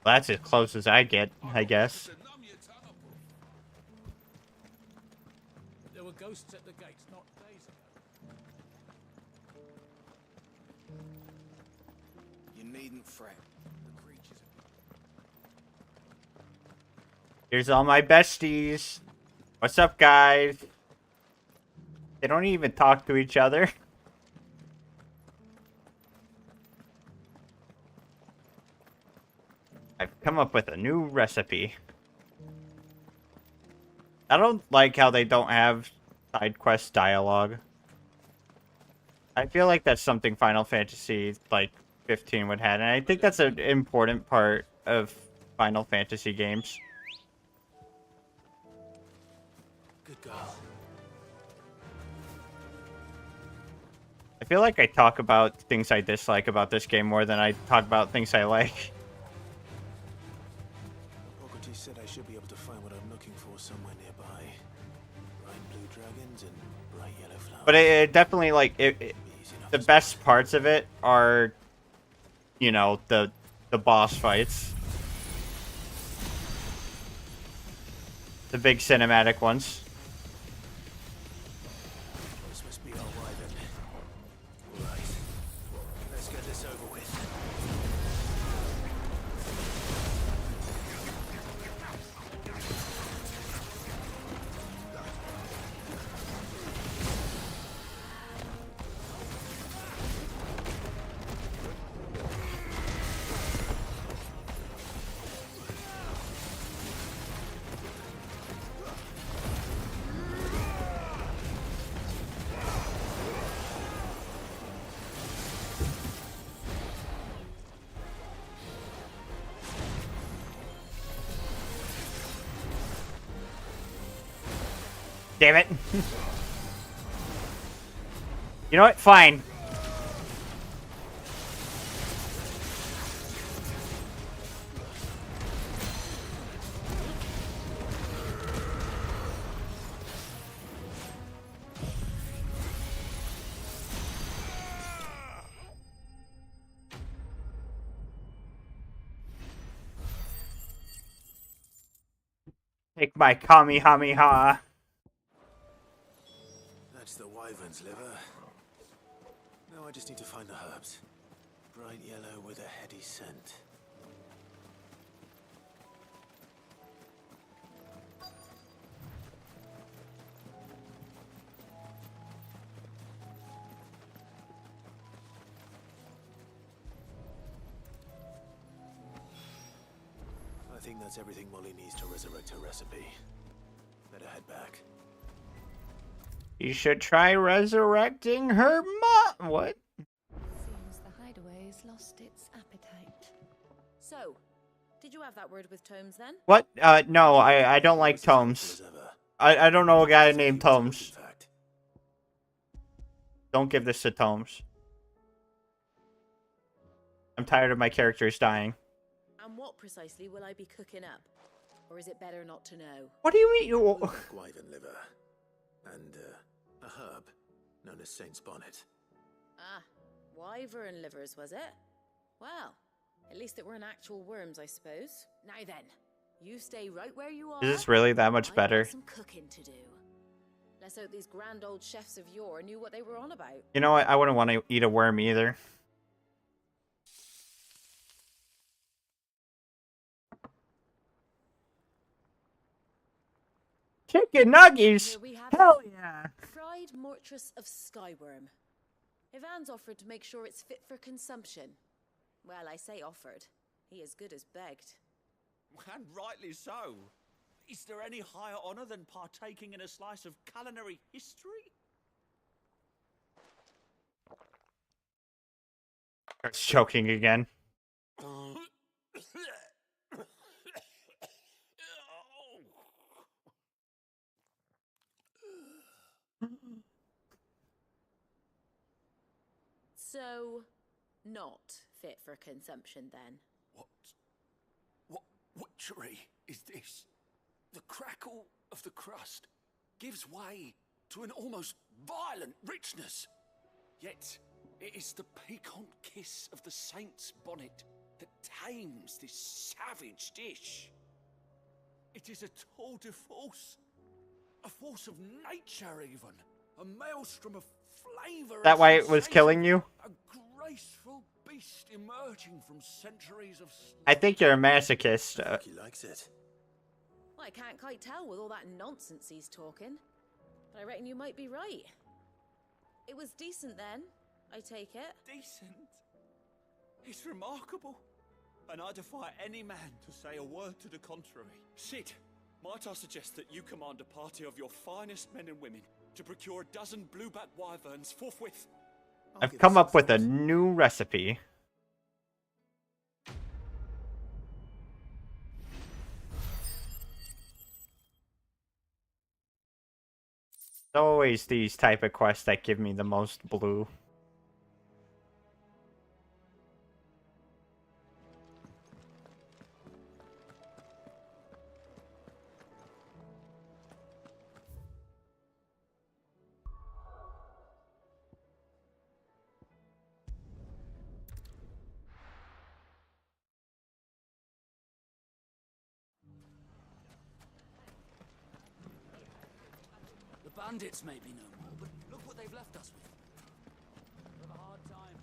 That's as close as I get, I guess. There were ghosts at the gates not days ago. You needn't fret. The creatures Here's all my besties. What's up, guys? They don't even talk to each other. I've come up with a new recipe. I don't like how they don't have side quest dialogue. I feel like that's something Final Fantasy like 15 would have, and I think that's an important part of Final Fantasy games. Good girl. I feel like I talk about things I dislike about this game more than I talk about things I like. Ogre said I should be able to find what I'm looking for somewhere nearby. Bright blue dragons and bright yellow flowers. But it definitely, like, the best parts of it are, you know, the boss fights. The big cinematic ones. This must be our wyvern. Right. Let's get this over with. Damn it. You know what? Fine. Take my Kamehameha. That's the wyvern's liver. Now I just need to find the herbs. Bright yellow with a heady scent. I think that's everything Molly needs to resurrect her recipe. Better head back. You should try resurrecting her mom. What? Seems the hideaway's lost its appetite. So, Did you have that word with Tomes then? What? No, I don't like Tomes. I don't know a guy named Tomes. Don't give this to Tomes. I'm tired of my characters dying. And what precisely will I be cooking up? Or is it better not to know? What do you mean? Wyvern liver. And, a herb known as Saint's Bonnet. Ah, wyvern livers, was it? Well, at least it weren't actual worms, I suppose. Now then, you stay right where you are. Is this really that much better? I've got some cooking to do. Let's hope these grand old chefs of yore knew what they were on about. You know what? I wouldn't want to eat a worm either. Chicken nuggets! Hell yeah! Fried mortress of skyworm. Ivan's offered to make sure it's fit for consumption. Well, I say offered. He as good as begged. And rightly so. Is there any higher honor than partaking in a slice of culinary history? Starts choking again. So, not fit for consumption then? What witchery is this? The crackle of the crust gives way to an almost violent richness. Yet, it is the piquant kiss of the saint's bonnet that tames this savage dish. It is a tour de force, a force of nature even, a maelstrom of flavor. That why it was killing you? A graceful beast emerging from centuries of I think you're a masochist. He likes it. Well, I can't quite tell with all that nonsense he's talking. But I reckon you might be right. It was decent then, I take it. Decent? It's remarkable. And I defy any man to say a word to the contrary. Sid, might I suggest that you command a party of your finest men and women to procure a dozen blueback wyverns forthwith? I've come up with a new recipe. It's always these type of quests that give me the most blue. The bandits may be no more, but look what they've left us with. We have a hard time.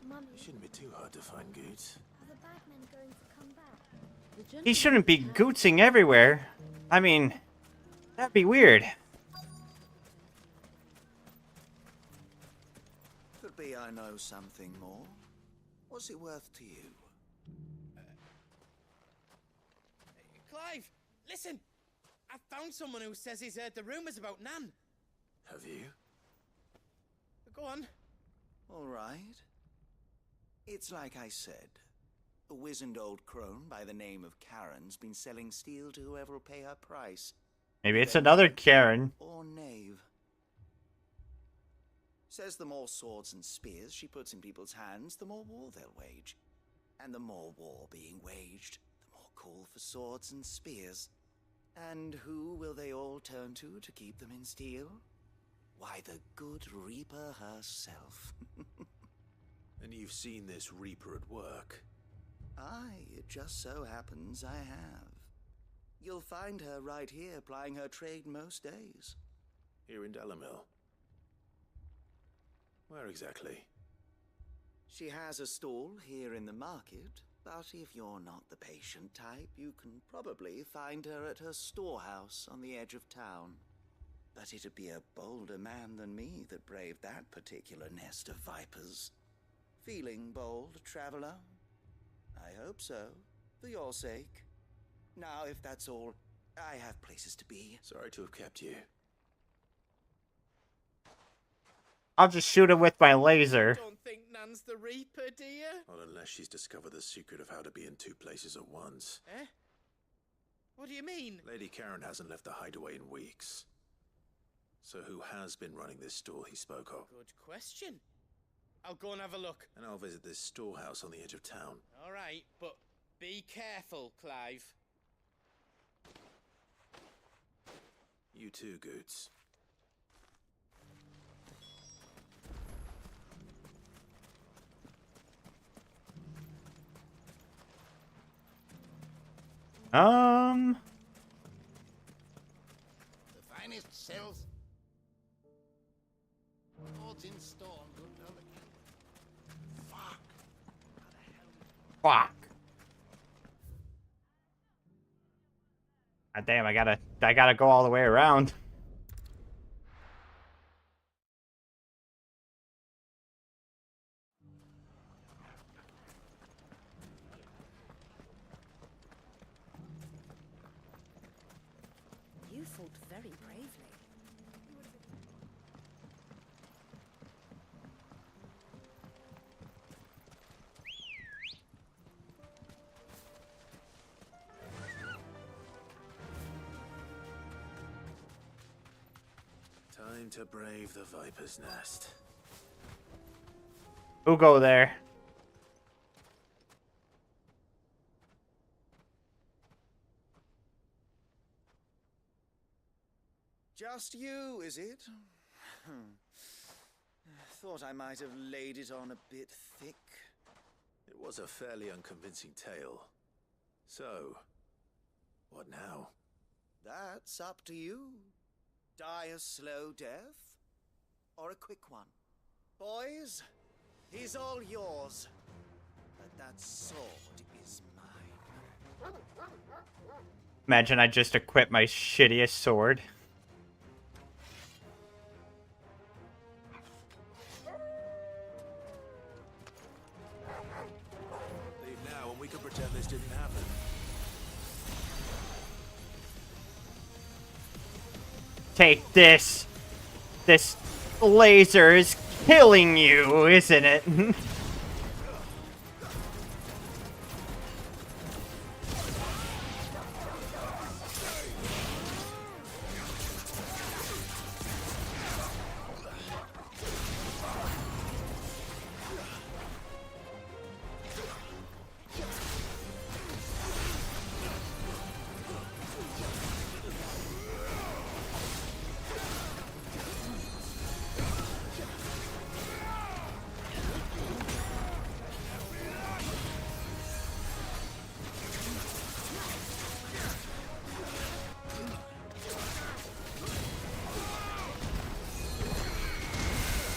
Mummy, It shouldn't be too hard to find goods. are the bad men going to come back? He shouldn't be gootsing everywhere. I mean, that'd be weird. Could be I know something more. What's it worth to you? Clive, listen! I found someone who says he's heard the rumours about Nan. Have you? Go on. All right. It's like I said. A wizened old crone by the name of Karen's been selling steel to whoever will pay her price. Maybe it's another Karen. Or knave. Says the more swords and spears she puts in people's hands, the more war they'll wage. And the more war being waged, the more call for swords and spears. And who will they all turn to keep them in steel? Why, the good Reaper herself. And you've seen this Reaper at work? Aye, it just so happens I have. You'll find her right here plying her trade most days. Here in Dalimil? Where exactly? She has a stall here in the market, but if you're not the patient type, you can probably find her at her storehouse on the edge of town. But it'd be a bolder man than me that braved that particular nest of vipers. Feeling bold, traveler? I hope so, for your sake. Now, if that's all, I have places to be. Sorry to have kept you. I'll just shoot him with my laser. Don't think Nan Dan's the Reaper, dear? Not unless she's discovered the secret of how to be in two places at once. Eh? What do you mean? Lady Karen hasn't left the hideaway in weeks. So who has been running this stall he spoke of? Good question. I'll go and have a look. And I'll visit this storehouse on the edge of town. All right, but be careful, Clive. You too, Goots. Um. The finest cells. Boards in store on good no account. Fuck. Fuck. God damn, I gotta go all the way around. You fought very bravely. Time to brave the Viper's Nest. Who go there? Just you, is it? Thought I might have laid it on a bit thick. It was a fairly unconvincing tale. So, what now? That's up to you. Die a slow death, or a quick one. Boys, he's all yours. But that sword is mine. Imagine I just equip my shittiest sword. Leave now and we can pretend this didn't happen. Take this. This laser is killing you, isn't it?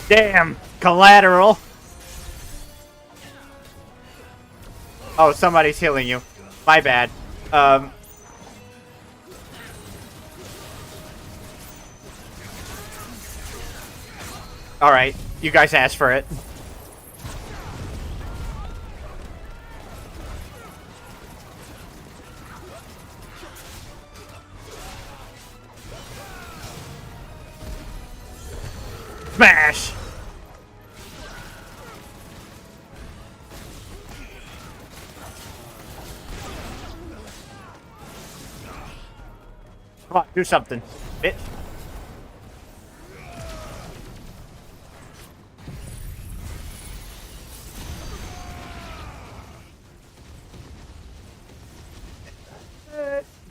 Damn, collateral. Oh, somebody's healing you. My bad. Alright, you guys asked for it. Smash! Come on, do something, bitch.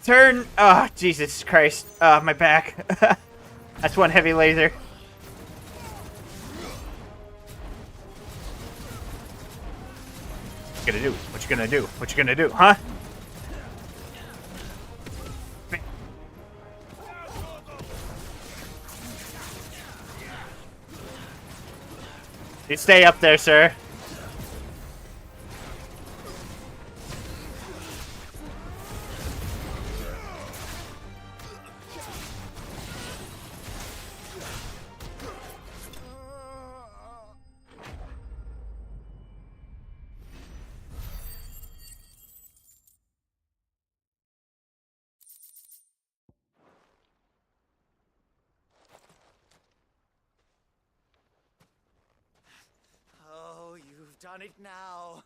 Turn. Oh, Jesus Christ. My back. That's one heavy laser. What you gonna do? What you gonna do? What you gonna do, huh? You stay up there, sir. Oh, done it now.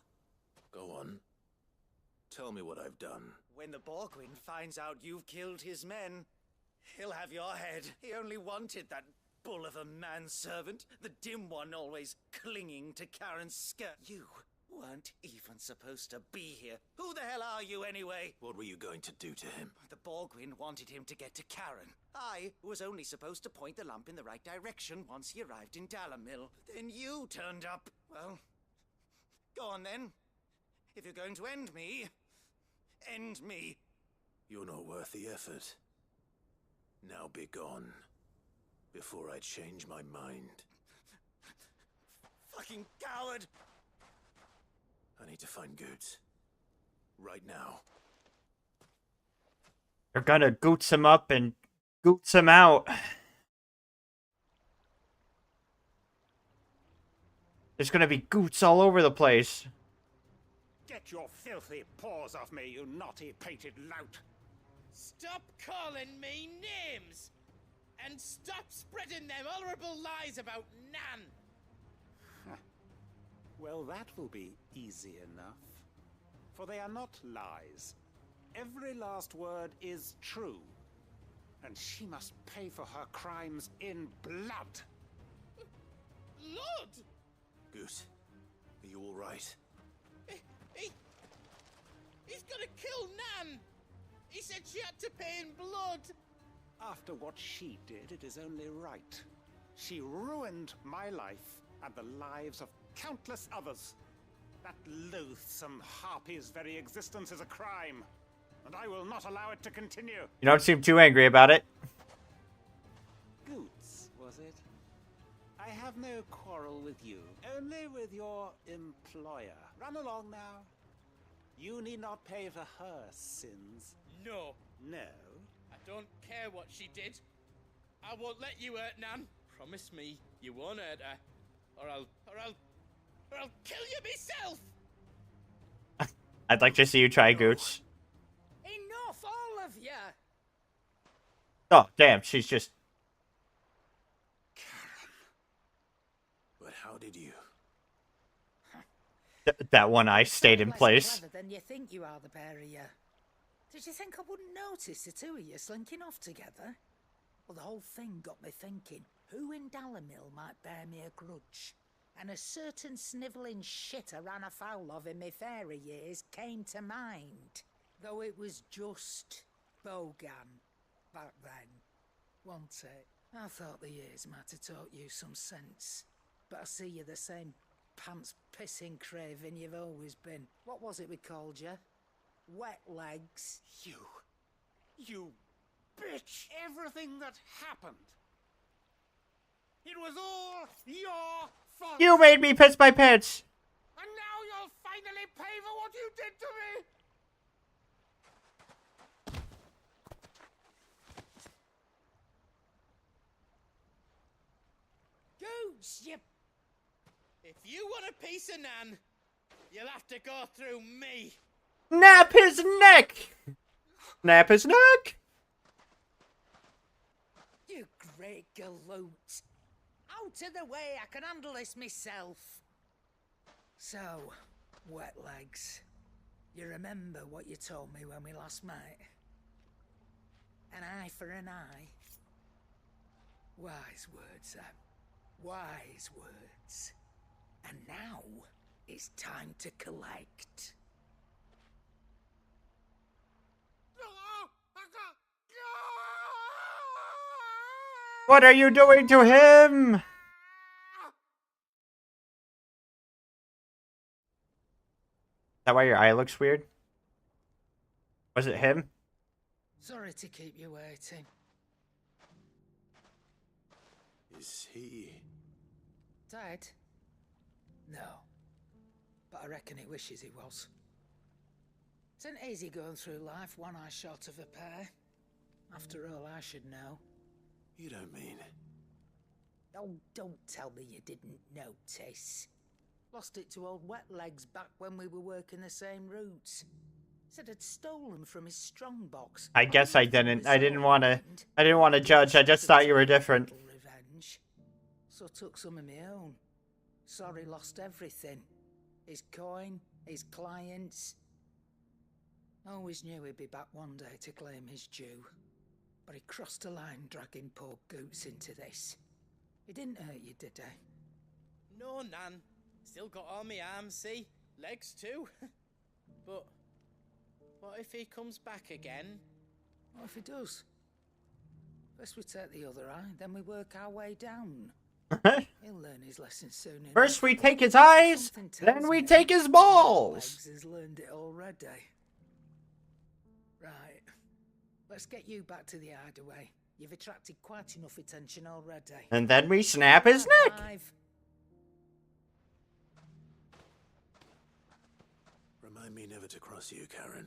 Go on. Tell me what I've done. When the Borgwyn finds out you've killed his men, he'll have your head. He only wanted that bull of a manservant, the dim one always clinging to Karen's skirt. You weren't even supposed to be here. Who the hell are you anyway? What were you going to do to him? The Borgwyn wanted him to get to Karen. I was only supposed to point the lamp in the right direction once he arrived in Dalamil. Then you turned up. Well, go on then. If you're going to end me, end me. You're not worth the effort. Now be gone, before I change my mind. Fucking coward! I need to find Goots. Right now. They're gonna goots him up and goots him out. There's gonna be goots all over the place. Get your filthy paws off me, you naughty painted lout! Stop calling me names! And stop spreading them horrible lies about Nan! Well, that will be easy enough. For they are not lies. Every last word is true. And she must pay for her crimes in blood. Lord! Goose, are you all right? He's gonna kill Nan! He said she had to pay in blood! After what she did, it is only right. She ruined my life and the lives of countless others. That loathsome harpy's very existence is a crime, and I will not allow it to continue. You don't seem too angry about it. Goots, was it? I have no quarrel with you, only with your employer. Run along now. You need not pay for her sins. No. No? I don't care what she did. I won't let you hurt Nan. Promise me you won't hurt her. Or I'll kill you myself! I'd like to see you try Gooch. Enough, all of you! Oh, damn, she's just... But how did you? That one eye stayed in place. Clever than you think you are, the pair of you. Did you think I wouldn't notice the two of you slinking off together? Well, the whole thing got me thinking, who in Dalamil might bear me a grudge? And a certain snivelling shit I ran afoul of in my fairy years came to mind. Though it was just Bogan back then, wasn't it? I thought the years might have taught you some sense. But I see you're the same pants-pissing craven you've always been. What was it we called you? Wet legs. You bitch! Everything that happened. It was all your fault. You made me piss my pants. And now you'll finally pay for what you did to me. Gooch, you... If you want a piece of Nan, you'll have to go through me. Nap his neck! Nap his neck! You great galoot. Out of the way, I can handle this myself. So, wet legs. You remember what you told me when we last met? An eye for an eye. Wise words, Em. Wise words. And now, it's time to collect. What are you doing to him? Is that why your eye looks weird? Was it him? Sorry to keep you waiting. Is he... Dead? No. But I reckon he wishes he was. It isn't easy going through life one eye short of a pair. After all, I should know. You don't mean... Oh, don't tell me you didn't notice. Lost it to old Wet Legs back when we were working the same routes. Said I'd stolen from his strongbox. I guess I didn't. I didn't want to judge. I just thought you were different. Revenge. So took some of my own. Sorry, lost everything. his coin, his clients. Always knew he'd be back one day to claim his due. But he crossed a line dragging poor Goots into this. He didn't hurt you, did he? No, Nan. Still got all my arms, see? Legs too. But what if he comes back again? What if he does? First we take the other eye, then we work our way down. He'll learn his lesson soon enough. First we take his eyes, then we take his balls. Legs has learned it already. Right. Let's get you back to the hideaway. You've attracted quite enough attention already. And then we snap his neck. Remind me never to cross you, Karen.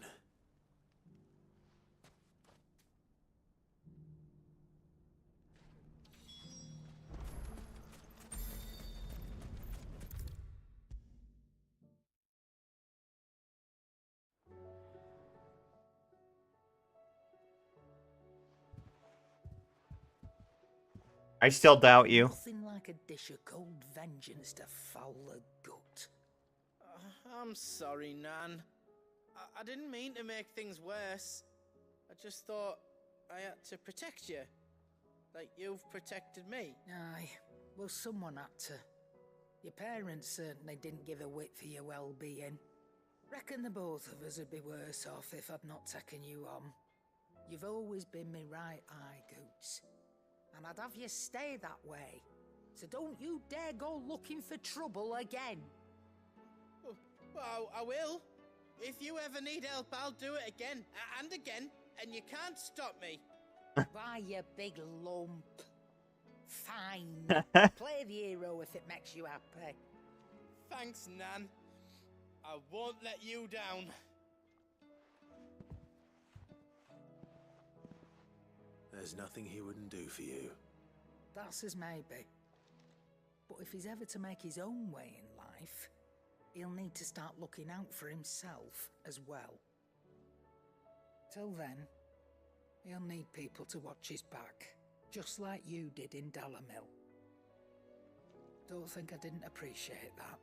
I still doubt you. Nothing like a dish of cold vengeance to foul the gut. I'm sorry, Nan. I didn't mean to make things worse. I just thought I had to protect you. Like you've protected me. Aye, well someone had to. Your parents certainly didn't give a whit for your well-being. Reckon the both of us would be worse off if I'd not taken you on. You've always been me right eye, Goots. And I'd have you stay that way. So don't you dare go looking for trouble again. Well, I will. If you ever need help, I'll do it again and again, and you can't stop me. Why, you big lump. Fine. Play the hero if it makes you happy. Thanks, Nan. I won't let you down. There's nothing he wouldn't do for you. That's as maybe. But if he's ever to make his own way in life, he'll need to start looking out for himself as well. Till then, he'll need people to watch his back, just like you did in Dalamil. Don't think I didn't appreciate that.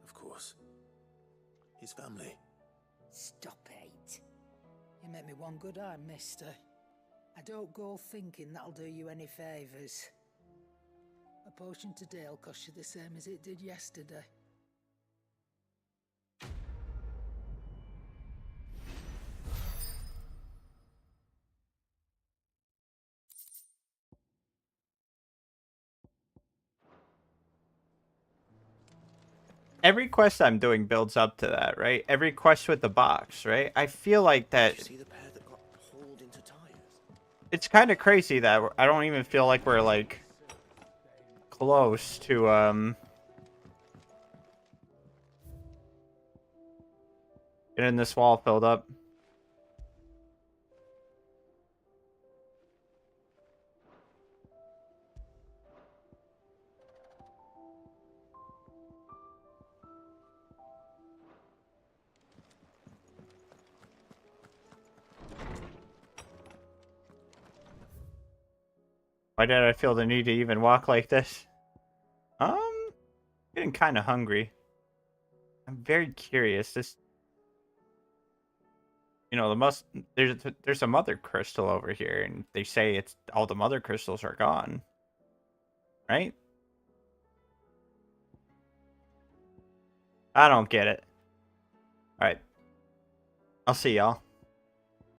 Of course. His family. Stop it. You make me one good eye, mister. I don't go thinking that'll do you any favours. A potion today'll cost you the same as it did yesterday. Every quest I'm doing builds up to that, right? Every quest with the box, right? I feel like that... Did you see the pair that got hauled into tires? It's kind of crazy that I don't even feel like we're, like, close to, getting this wall filled up. Why did I feel the need to even walk like this? Getting kind of hungry. I'm very curious. This, you know, there's a mother crystal over here, and they say it's all the mother crystals are gone, right? I don't get it. All right, I'll see y'all.